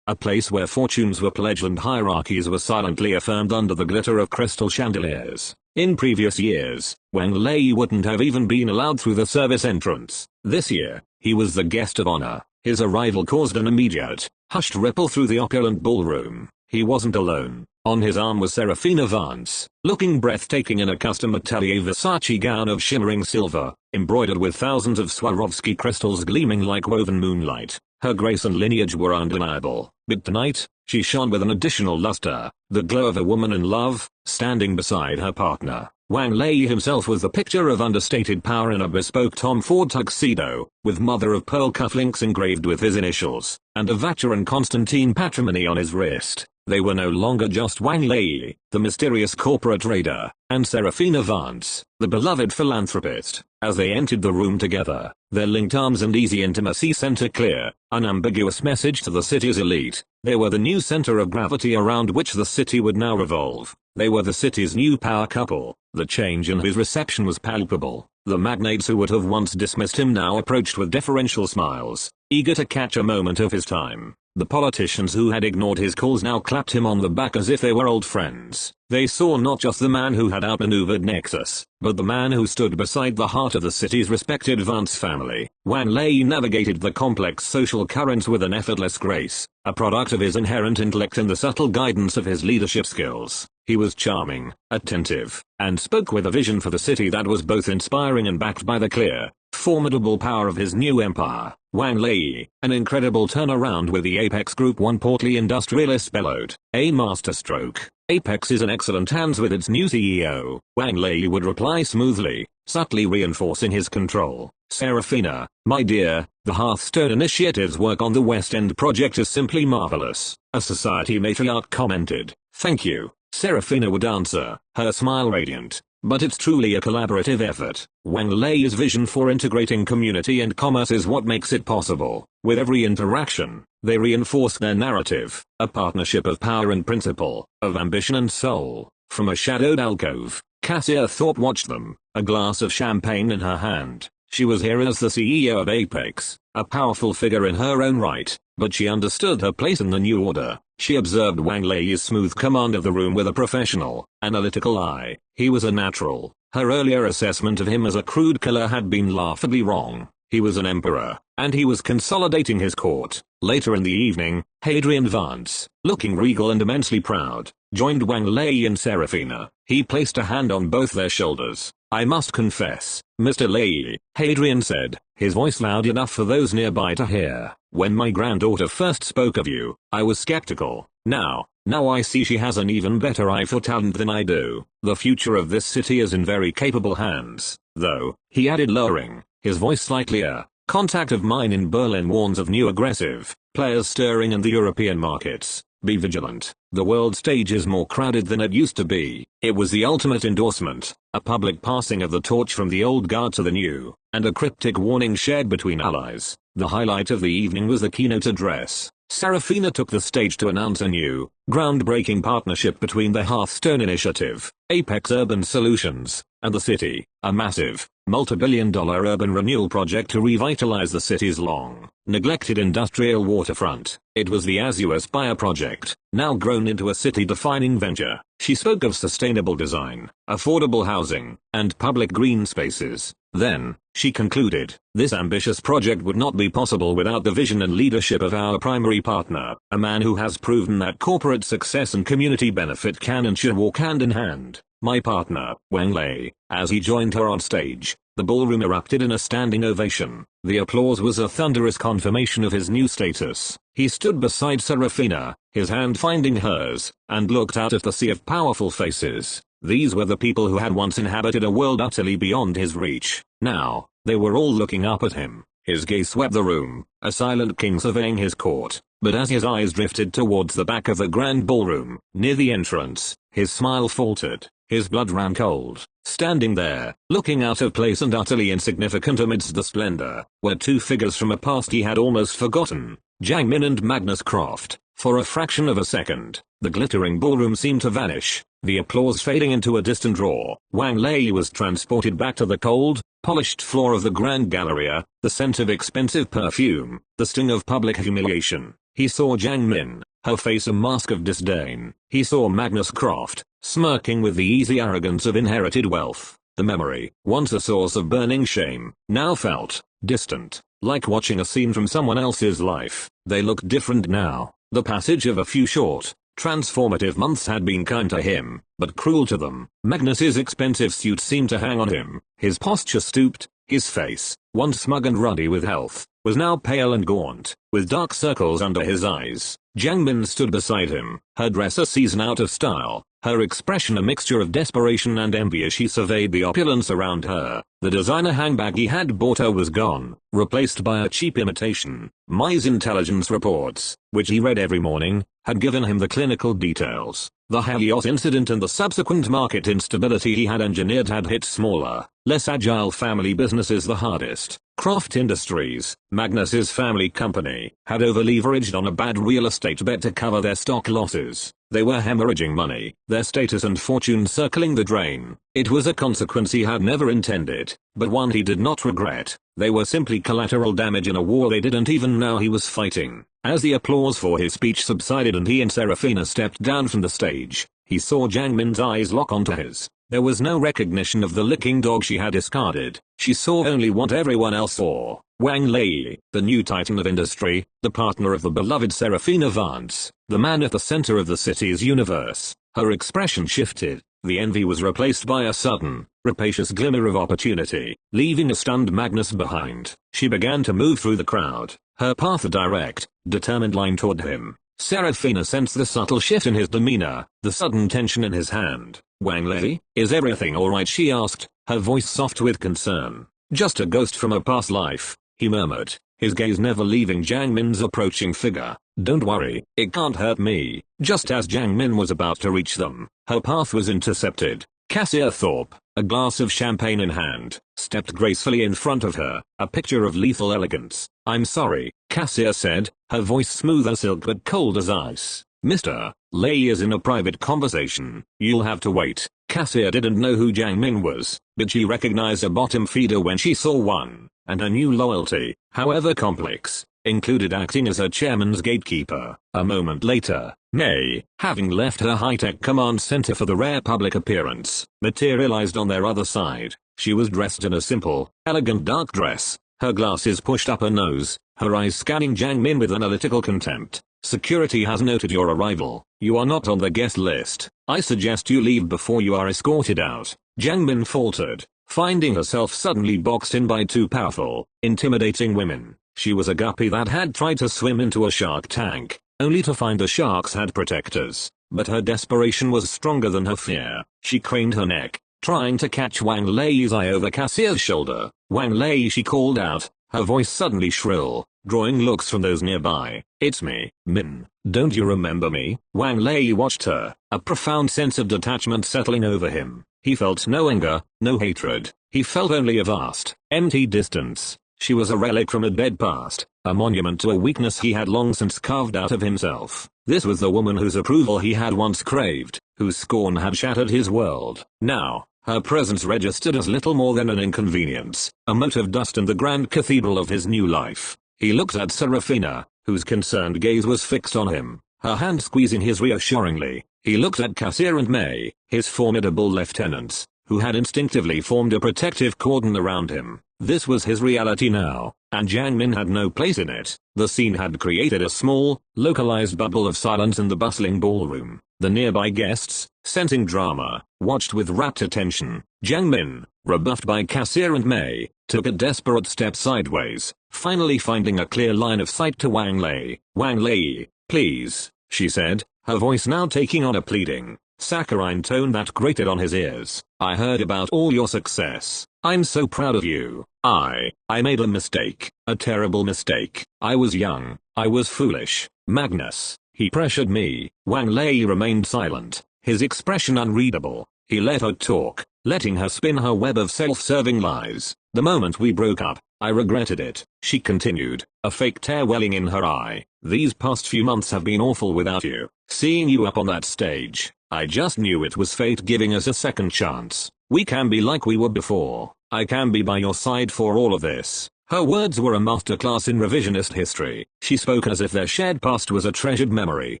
a place where fortunes were pledged and hierarchies were silently affirmed under the glitter of crystal chandeliers. In previous years, Wang Lei wouldn't have even been allowed through the service entrance. This year, he was the guest of honor. His arrival caused an immediate, hushed ripple through the opulent ballroom. He wasn't alone. On his arm was Serafina Vance, looking breathtaking in a custom Atelier Versace gown of shimmering silver, embroidered with thousands of Swarovski crystals gleaming like woven moonlight. Her grace and lineage were undeniable, but tonight, she shone with an additional luster, the glow of a woman in love, standing beside her partner. Wang Lei himself was the picture of understated power in a bespoke Tom Ford tuxedo, with mother-of-pearl cufflinks engraved with his initials, and a Vacheron Constantine patrimony on his wrist. They were no longer just Wang Lei, the mysterious corporate raider, and Serafina Vance, the beloved philanthropist. As they entered the room together, their linked arms and easy intimacy sent a clear, unambiguous message to the city's elite. They were the new center of gravity around which the city would now revolve. They were the city's new power couple. The change in his reception was palpable. The magnates who would have once dismissed him now approached with deferential smiles, eager to catch a moment of his time. The politicians who had ignored his calls now clapped him on the back as if they were old friends. They saw not just the man who had outmaneuvered Nexus, but the man who stood beside the heart of the city's respected Vance family. Wang Lei navigated the complex social currents with an effortless grace, a product of his inherent intellect and the subtle guidance of his leadership skills. He was charming, attentive, and spoke with a vision for the city that was both inspiring and backed by the clear, formidable power of his new empire. Wang Lei, an incredible turnaround with the Apex Group, one portly industrialist bellowed. A masterstroke. Apex is in excellent hands with its new CEO. Wang Lei would reply smoothly, subtly reinforcing his control. Serafina, my dear, the Hearthstone Initiative's work on the West End project is simply marvelous, a society matriarch commented. Thank you, Serafina would answer, her smile radiant. But it's truly a collaborative effort. Wang Lei's vision for integrating community and commerce is what makes it possible. With every interaction, they reinforce their narrative, a partnership of power and principle, of ambition and soul. From a shadowed alcove, Cassia Thorpe watched them, a glass of champagne in her hand. She was here as the CEO of Apex, a powerful figure in her own right, but she understood her place in the new order. She observed Wang Lei's smooth command of the room with a professional, analytical eye. He was a natural. Her earlier assessment of him as a crude killer had been laughably wrong. He was an emperor, and he was consolidating his court. Later in the evening, Hadrian Vance, looking regal and immensely proud, joined Wang Lei and Serafina. He placed a hand on both their shoulders. I must confess, Mr. Lei, Hadrian said, his voice loud enough for those nearby to hear. When my granddaughter first spoke of you, I was skeptical. Now I see she has an even better eye for talent than I do. The future of this city is in very capable hands, though, he added, lowering his voice slightly. A contact of mine in Berlin warns of new aggressive players stirring in the European markets. Be vigilant. The world stage is more crowded than it used to be. It was the ultimate endorsement, a public passing of the torch from the old guard to the new, and a cryptic warning shared between allies. The highlight of the evening was the keynote address. Serafina took the stage to announce a new, groundbreaking partnership between the Hearthstone Initiative, Apex Urban Solutions, and the city, a massive, multi-billion-dollar urban renewal project to revitalize the city's long-neglected industrial waterfront. It was the Azure Spire project, now grown into a city-defining venture. She spoke of sustainable design, affordable housing, and public green spaces. Then, she concluded, this ambitious project would not be possible without the vision and leadership of our primary partner, a man who has proven that corporate success and community benefit can and should walk hand in hand. My partner, Wang Lei. As he joined her on stage, the ballroom erupted in a standing ovation. The applause was a thunderous confirmation of his new status. He stood beside Serafina, his hand finding hers, and looked out at the sea of powerful faces. These were the people who had once inhabited a world utterly beyond his reach. Now, they were all looking up at him. His gaze swept the room, a silent king surveying his court. But as his eyes drifted towards the back of the grand ballroom, near the entrance, his smile faltered. His blood ran cold. Standing there, looking out of place and utterly insignificant amidst the splendor, were two figures from a past he had almost forgotten, Zhang Min and Magnus Croft. For a fraction of a second, the glittering ballroom seemed to vanish, the applause fading into a distant roar. Wang Lei was transported back to the cold, polished floor of the Grand Galleria, the scent of expensive perfume, the sting of public humiliation. He saw Zhang Min, her face a mask of disdain. He saw Magnus Croft, smirking with the easy arrogance of inherited wealth. The memory, once a source of burning shame, now felt distant, like watching a scene from someone else's life. They looked different now. The passage of a few short, transformative months had been kind to him, but cruel to them. Magnus's expensive suit seemed to hang on him. His posture stooped. His face, once smug and ruddy with health, was now pale and gaunt, with dark circles under his eyes. Zhang Min stood beside him, her dress a season out of style, her expression a mixture of desperation and envy as she surveyed the opulence around her. The designer handbag he had bought her was gone, replaced by a cheap imitation. Mai's intelligence reports, which he read every morning, had given him the clinical details. The Helios incident and the subsequent market instability he had engineered had hit smaller, less agile family businesses the hardest. Croft Industries, Magnus's family company, had over-leveraged on a bad real estate bet to cover their stock losses. They were hemorrhaging money, their status and fortune circling the drain. It was a consequence he had never intended, but one he did not regret. They were simply collateral damage in a war they didn't even know he was fighting. As the applause for his speech subsided and he and Serafina stepped down from the stage, he saw Zhang Min's eyes lock onto his. There was no recognition of the licking dog she had discarded. She saw only what everyone else saw. Wang Lei, the new titan of industry, the partner of the beloved Serafina Vance, the man at the center of the city's universe. Her expression shifted. The envy was replaced by a sudden, rapacious glimmer of opportunity. Leaving a stunned Magnus behind, she began to move through the crowd, her path a direct, determined line toward him. Serafina sensed the subtle shift in his demeanor, the sudden tension in his hand. "Wang Lei, is everything alright?" she asked, her voice soft with concern. "Just a ghost from a past life," he murmured, his gaze never leaving Zhang Min's approaching figure. "Don't worry, it can't hurt me." Just as Zhang Min was about to reach them, her path was intercepted. Cassia Thorpe, a glass of champagne in hand, stepped gracefully in front of her, a picture of lethal elegance. "I'm sorry," Cassia said, her voice smooth as silk but cold as ice. "Mr. Lei is in a private conversation. You'll have to wait." Cassia didn't know who Zhang Min was, but she recognized a bottom feeder when she saw one, and her new loyalty, however complex, included acting as her chairman's gatekeeper. A moment later, Mei, having left her high-tech command center for the rare public appearance, materialized on their other side. She was dressed in a simple, elegant dark dress, her glasses pushed up her nose, her eyes scanning Zhang Min with analytical contempt. "Security has noted your arrival. You are not on the guest list. I suggest you leave before you are escorted out." Zhang Min faltered, finding herself suddenly boxed in by two powerful, intimidating women. She was a guppy that had tried to swim into a shark tank, only to find the sharks had protectors. But her desperation was stronger than her fear. She craned her neck, trying to catch Wang Lei's eye over Cassia's shoulder. "Wang Lei," she called out, her voice suddenly shrill, drawing looks from those nearby. "It's me, Min. Don't you remember me?" Wang Lei watched her, a profound sense of detachment settling over him. He felt no anger, no hatred. He felt only a vast, empty distance. She was a relic from a dead past, a monument to a weakness he had long since carved out of himself. This was the woman whose approval he had once craved, whose scorn had shattered his world. Now, her presence registered as little more than an inconvenience, a mote of dust in the grand cathedral of his new life. He looked at Serafina, whose concerned gaze was fixed on him, her hand squeezing his reassuringly. He looked at Cassia and Mei, his formidable lieutenants, who had instinctively formed a protective cordon around him. This was his reality now, and Zhang Min had no place in it. The scene had created a small, localized bubble of silence in the bustling ballroom. The nearby guests, sensing drama, watched with rapt attention. Zhang Min, rebuffed by Cassia and Mei, took a desperate step sideways, finally finding a clear line of sight to Wang Lei. "Wang Lei, please," she said, her voice now taking on a pleading, saccharine tone that grated on his ears. "I heard about all your success. I'm so proud of you. I made a mistake, a terrible mistake. I was young, I was foolish. Magnus, he pressured me." Wang Lei remained silent, his expression unreadable. He let her talk, letting her spin her web of self-serving lies. "The moment we broke up, I regretted it," she continued, a fake tear welling in her eye. "These past few months have been awful without you. Seeing you up on that stage, I just knew it was fate giving us a second chance. We can be like we were before. I can be by your side for all of this." Her words were a masterclass in revisionist history. She spoke as if their shared past was a treasured memory,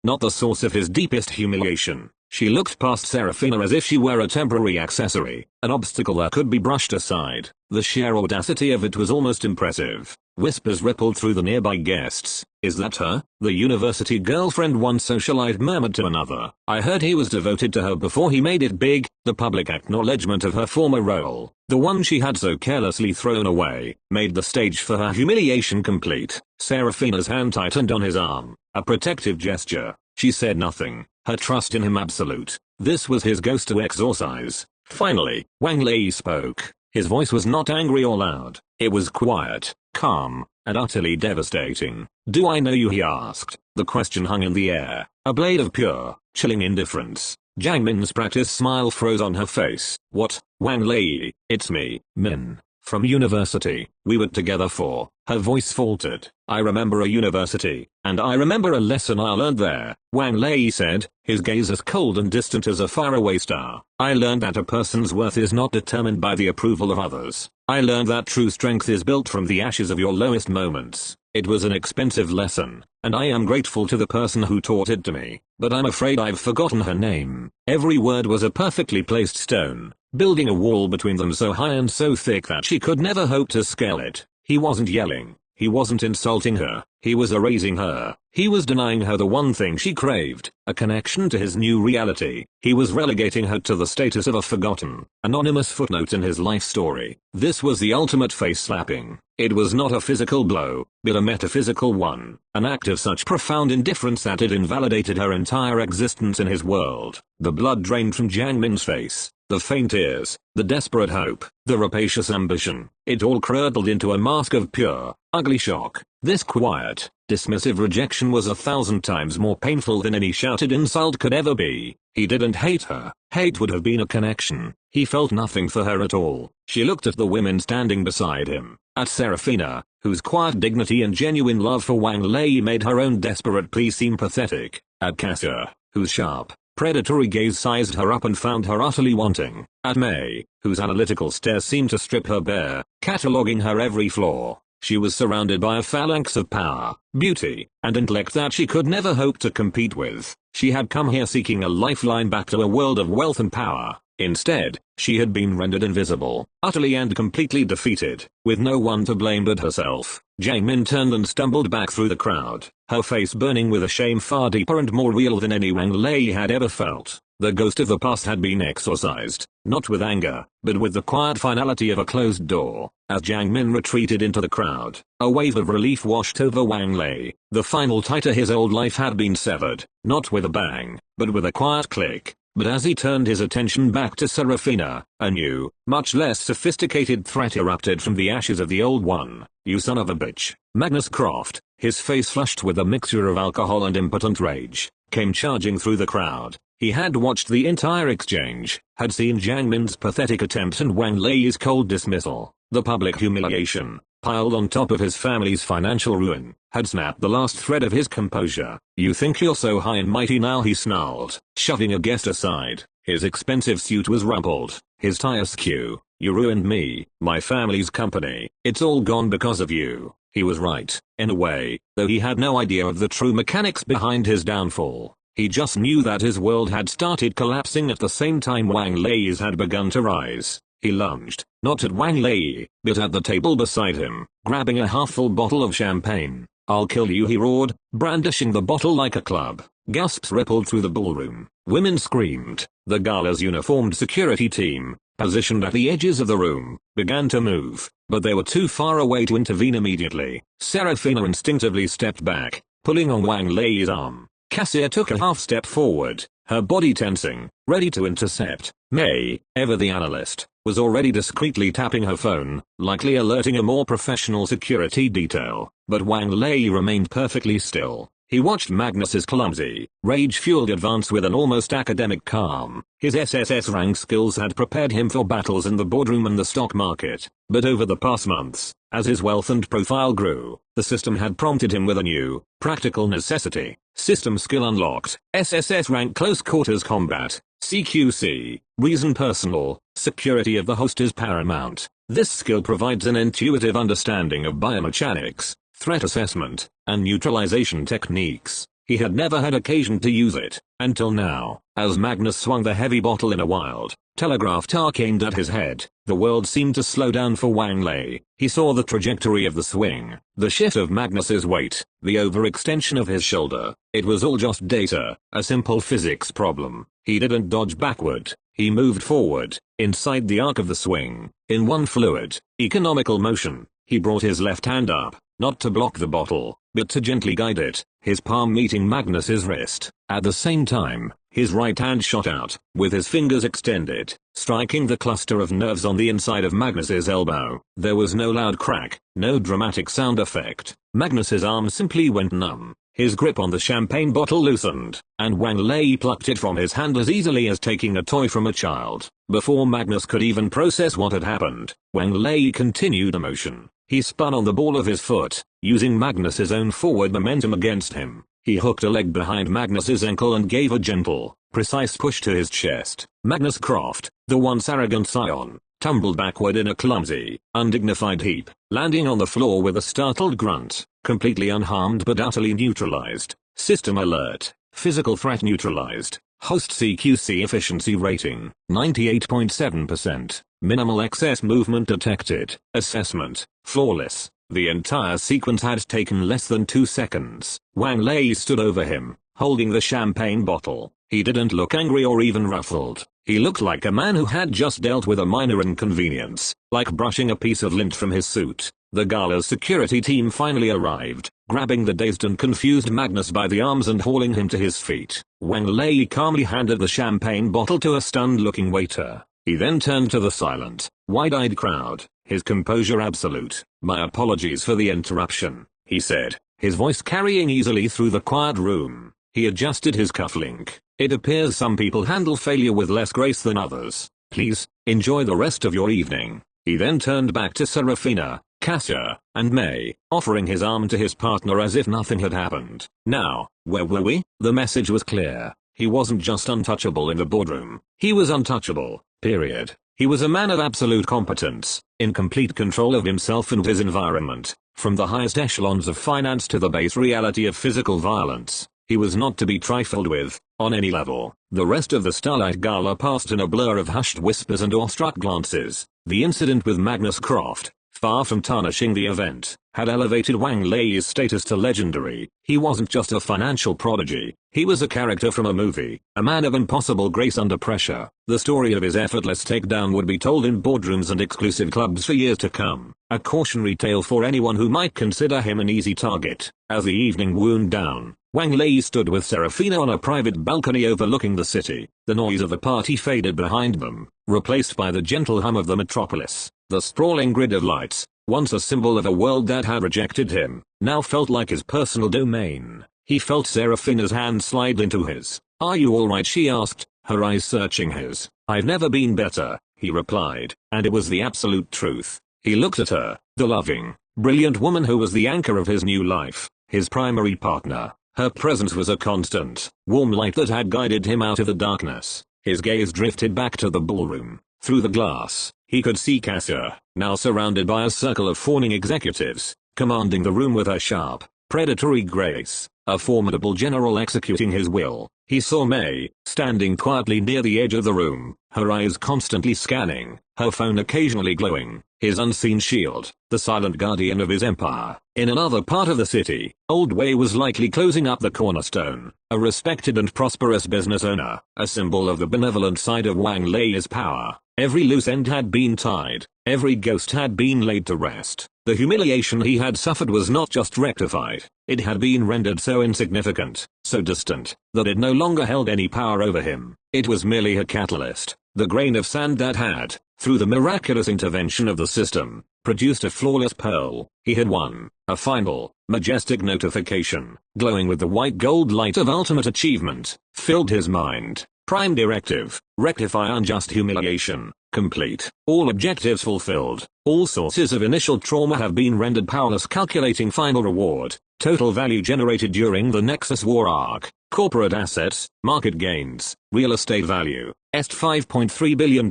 not the source of his deepest humiliation. She looked past Serafina as if she were a temporary accessory, an obstacle that could be brushed aside. The sheer audacity of it was almost impressive. Whispers rippled through the nearby guests. "Is that her? The university girlfriend?" one socialite murmured to another. "I heard he was devoted to her before he made it big." The public acknowledgement of her former role, the one she had so carelessly thrown away, made the stage for her humiliation complete. Serafina's hand tightened on his arm, a protective gesture. She said nothing, her trust in him absolute. This was his ghost to exorcise. Finally, Wang Lei spoke. His voice was not angry or loud. It was quiet, calm, and utterly devastating. "Do I know you?" he asked. The question hung in the air, a blade of pure, chilling indifference. Zhang Min's practiced smile froze on her face. "What, Wang Lei? It's me, Min. From university. We were together for..." Her voice faltered. "I remember a university, and I remember a lesson I learned there," Wang Lei said, his gaze as cold and distant as a faraway star. "I learned that a person's worth is not determined by the approval of others. I learned that true strength is built from the ashes of your lowest moments." It was an expensive lesson, and I am grateful to the person who taught it to me, but I'm afraid I've forgotten her name. Every word was a perfectly placed stone, building a wall between them so high and so thick that she could never hope to scale it. He wasn't yelling. He wasn't insulting her. He was erasing her. He was denying her the one thing she craved, a connection to his new reality. He was relegating her to the status of a forgotten, anonymous footnote in his life story. This was the ultimate face-slapping. It was not a physical blow, but a metaphysical one, an act of such profound indifference that it invalidated her entire existence in his world. The blood drained from Zhang Min's face. The faint tears, the desperate hope, the rapacious ambition, it all curdled into a mask of pure, ugly shock. This quiet, dismissive rejection was 1,000 times more painful than any shouted insult could ever be. He didn't hate her. Hate would have been a connection. He felt nothing for her at all. She looked at the women standing beside him, at Serafina, whose quiet dignity and genuine love for Wang Lei made her own desperate plea seem pathetic, at Cassia, whose sharp, predatory gaze sized her up and found her utterly wanting, at May, whose analytical stare seemed to strip her bare, cataloguing her every flaw. She was surrounded by a phalanx of power, beauty, and intellect that she could never hope to compete with. She had come here seeking a lifeline back to a world of wealth and power. Instead, she had been rendered invisible, utterly and completely defeated, with no one to blame but herself. Zhang Min turned and stumbled back through the crowd, her face burning with a shame far deeper and more real than any Wang Lei had ever felt. The ghost of the past had been exorcised, not with anger, but with the quiet finality of a closed door. As Zhang Min retreated into the crowd, a wave of relief washed over Wang Lei. The final tie to his old life had been severed, not with a bang, but with a quiet click. But as he turned his attention back to Serafina, a new, much less sophisticated threat erupted from the ashes of the old one. "You son of a bitch." Magnus Croft, his face flushed with a mixture of alcohol and impotent rage, came charging through the crowd. He had watched the entire exchange, had seen Zhang Min's pathetic attempt and Wang Lei's cold dismissal. The public humiliation, piled on top of his family's financial ruin, had snapped the last thread of his composure. "You think you're so high and mighty now," he snarled, shoving a guest aside. His expensive suit was rumpled, his tie askew. "You ruined me, my family's company. It's all gone because of you." He was right, in a way, though he had no idea of the true mechanics behind his downfall. He just knew that his world had started collapsing at the same time Wang Lei's had begun to rise. He lunged, not at Wang Lei, but at the table beside him, grabbing a half-full bottle of champagne. "I'll kill you," he roared, brandishing the bottle like a club. Gasps rippled through the ballroom. Women screamed. The gala's uniformed security team, positioned at the edges of the room, began to move, but they were too far away to intervene immediately. Serafina instinctively stepped back, pulling on Wang Lei's arm. Cassia took a half step forward, her body tensing, ready to intercept. May, ever the analyst, was already discreetly tapping her phone, likely alerting a more professional security detail, but Wang Lei remained perfectly still. He watched Magnus's clumsy, rage-fueled advance with an almost academic calm. His SSS rank skills had prepared him for battles in the boardroom and the stock market, but over the past months, as his wealth and profile grew, the system had prompted him with a new, practical necessity. System skill unlocked, SSS rank close quarters combat, CQC, reason personal, security of the host is paramount. This skill provides an intuitive understanding of biomechanics, threat assessment, and neutralization techniques. He had never had occasion to use it, until now, as Magnus swung the heavy bottle in a wild, telegraphed arc aimed at his head. The world seemed to slow down for Wang Lei. He saw the trajectory of the swing, the shift of Magnus's weight, the overextension of his shoulder. It was all just data, a simple physics problem. He didn't dodge backward, he moved forward, inside the arc of the swing, in one fluid, economical motion. He brought his left hand up, not to block the bottle, but to gently guide it, his palm meeting Magnus's wrist. At the same time, His right hand shot out, with his fingers extended, striking the cluster of nerves on the inside of Magnus's elbow. There was no loud crack, no dramatic sound effect. Magnus's arm simply went numb. His grip on the champagne bottle loosened, and Wang Lei plucked it from his hand as easily as taking a toy from a child. Before Magnus could even process what had happened, Wang Lei continued the motion. He spun on the ball of his foot, using Magnus's own forward momentum against him. He hooked a leg behind Magnus's ankle and gave a gentle, precise push to his chest. Magnus Croft, the once arrogant scion, tumbled backward in a clumsy, undignified heap, landing on the floor with a startled grunt, completely unharmed but utterly neutralized. System alert. Physical threat neutralized. Host CQC efficiency rating, 98.7%. Minimal excess movement detected. Assessment, flawless. The entire sequence had taken less than 2 seconds. Wang Lei stood over him, holding the champagne bottle. He didn't look angry or even ruffled. He looked like a man who had just dealt with a minor inconvenience, like brushing a piece of lint from his suit. The gala's security team finally arrived, grabbing the dazed and confused Magnus by the arms and hauling him to his feet. Wang Lei calmly handed the champagne bottle to a stunned-looking waiter. He then turned to the silent, wide-eyed crowd, his composure absolute. "My apologies for the interruption," he said, his voice carrying easily through the quiet room. He adjusted his cufflink. "It appears some people handle failure with less grace than others. Please, enjoy the rest of your evening." He then turned back to Serafina, Cassia, and May, offering his arm to his partner as if nothing had happened. Now, where were we? The message was clear. He wasn't just untouchable in the boardroom. He was untouchable, period. He was a man of absolute competence, in complete control of himself and his environment, from the highest echelons of finance to the base reality of physical violence. He was not to be trifled with, on any level. The rest of the Starlight Gala passed in a blur of hushed whispers and awestruck glances. The incident with Magnus Croft, far from tarnishing the event, had elevated Wang Lei's status to legendary. He wasn't just a financial prodigy, he was a character from a movie, a man of impossible grace under pressure. The story of his effortless takedown would be told in boardrooms and exclusive clubs for years to come, a cautionary tale for anyone who might consider him an easy target. As the evening wound down, Wang Lei stood with Serafina on a private balcony overlooking the city. The noise of the party faded behind them, replaced by the gentle hum of the metropolis. The sprawling grid of lights, once a symbol of a world that had rejected him, now felt like his personal domain. He felt Serafina's hand slide into his. "Are you alright?" she asked, her eyes searching his. "I've never been better," he replied, and it was the absolute truth. He looked at her, the loving, brilliant woman who was the anchor of his new life, his primary partner. Her presence was a constant, warm light that had guided him out of the darkness. His gaze drifted back to the ballroom. Through the glass, he could see Cassia, now surrounded by a circle of fawning executives, commanding the room with her sharp, predatory grace, a formidable general executing his will. He saw May, standing quietly near the edge of the room, her eyes constantly scanning, her phone occasionally glowing, his unseen shield, the silent guardian of his empire. In another part of the city, Old Wei was likely closing up the cornerstone, a respected and prosperous business owner, a symbol of the benevolent side of Wang Lei's power. Every loose end had been tied, every ghost had been laid to rest. The humiliation he had suffered was not just rectified, it had been rendered so insignificant, so distant, that it no longer held any power over him. It was merely a catalyst, the grain of sand that had, through the miraculous intervention of the system, produced a flawless pearl. He had won, a final, majestic notification, glowing with the white gold light of ultimate achievement, filled his mind. Prime directive, rectify unjust humiliation, complete. All objectives fulfilled. All sources of initial trauma have been rendered powerless. Calculating final reward. Total value generated during the Nexus War arc. Corporate assets, market gains, real estate value, est $5.3 billion.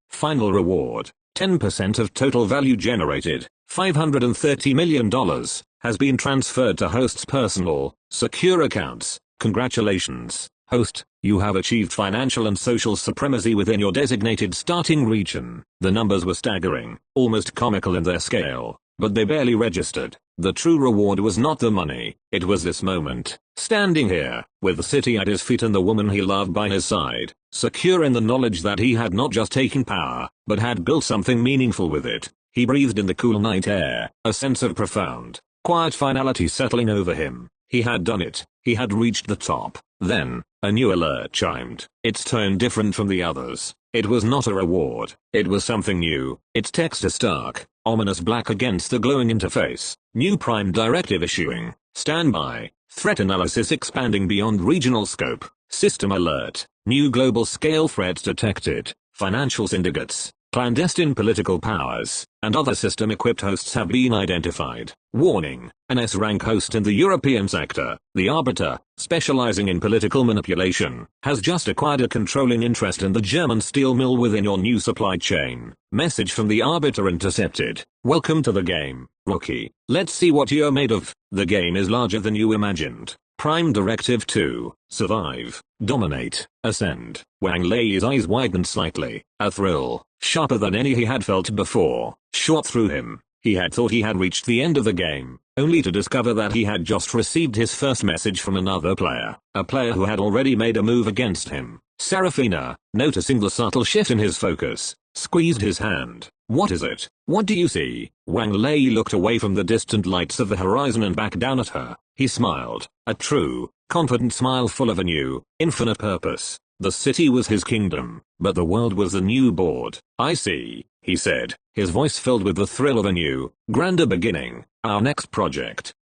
Final reward, 10% of total value generated, $530 million, has been transferred to host's personal, secure accounts. Congratulations, host, you have achieved financial and social supremacy within your designated starting region. The numbers were staggering, almost comical in their scale, but they barely registered. The true reward was not the money, it was this moment, standing here, with the city at his feet and the woman he loved by his side, secure in the knowledge that he had not just taken power, but had built something meaningful with it. He breathed in the cool night air, a sense of profound, quiet finality settling over him. He had done it. He had reached the top. Then, a new alert chimed. Its tone different from the others. It was not a reward. It was something new. Its text a stark, ominous black against the glowing interface. New prime directive issuing. Standby. Threat analysis expanding beyond regional scope. System alert. New global scale threats detected. Financial syndicates, clandestine political powers, and other system-equipped hosts have been identified. Warning. An S-rank host in the European sector, the Arbiter, specializing in political manipulation, has just acquired a controlling interest in the German steel mill within your new supply chain. Message from the Arbiter intercepted. Welcome to the game, rookie. Let's see what you're made of. The game is larger than you imagined. Prime Directive 2, survive, dominate, ascend. Wang Lei's eyes widened slightly. A thrill, sharper than any he had felt before, shot through him. He had thought he had reached the end of the game, only to discover that he had just received his first message from another player, a player who had already made a move against him. Serafina, noticing the subtle shift in his focus, squeezed his hand. What is it? What do you see? Wang Lei looked away from the distant lights of the horizon and back down at her. He smiled, a true, confident smile full of a new, infinite purpose. The city was his kingdom, but the world was the new board. I see, he said, his voice filled with the thrill of a new, grander beginning. Our next project.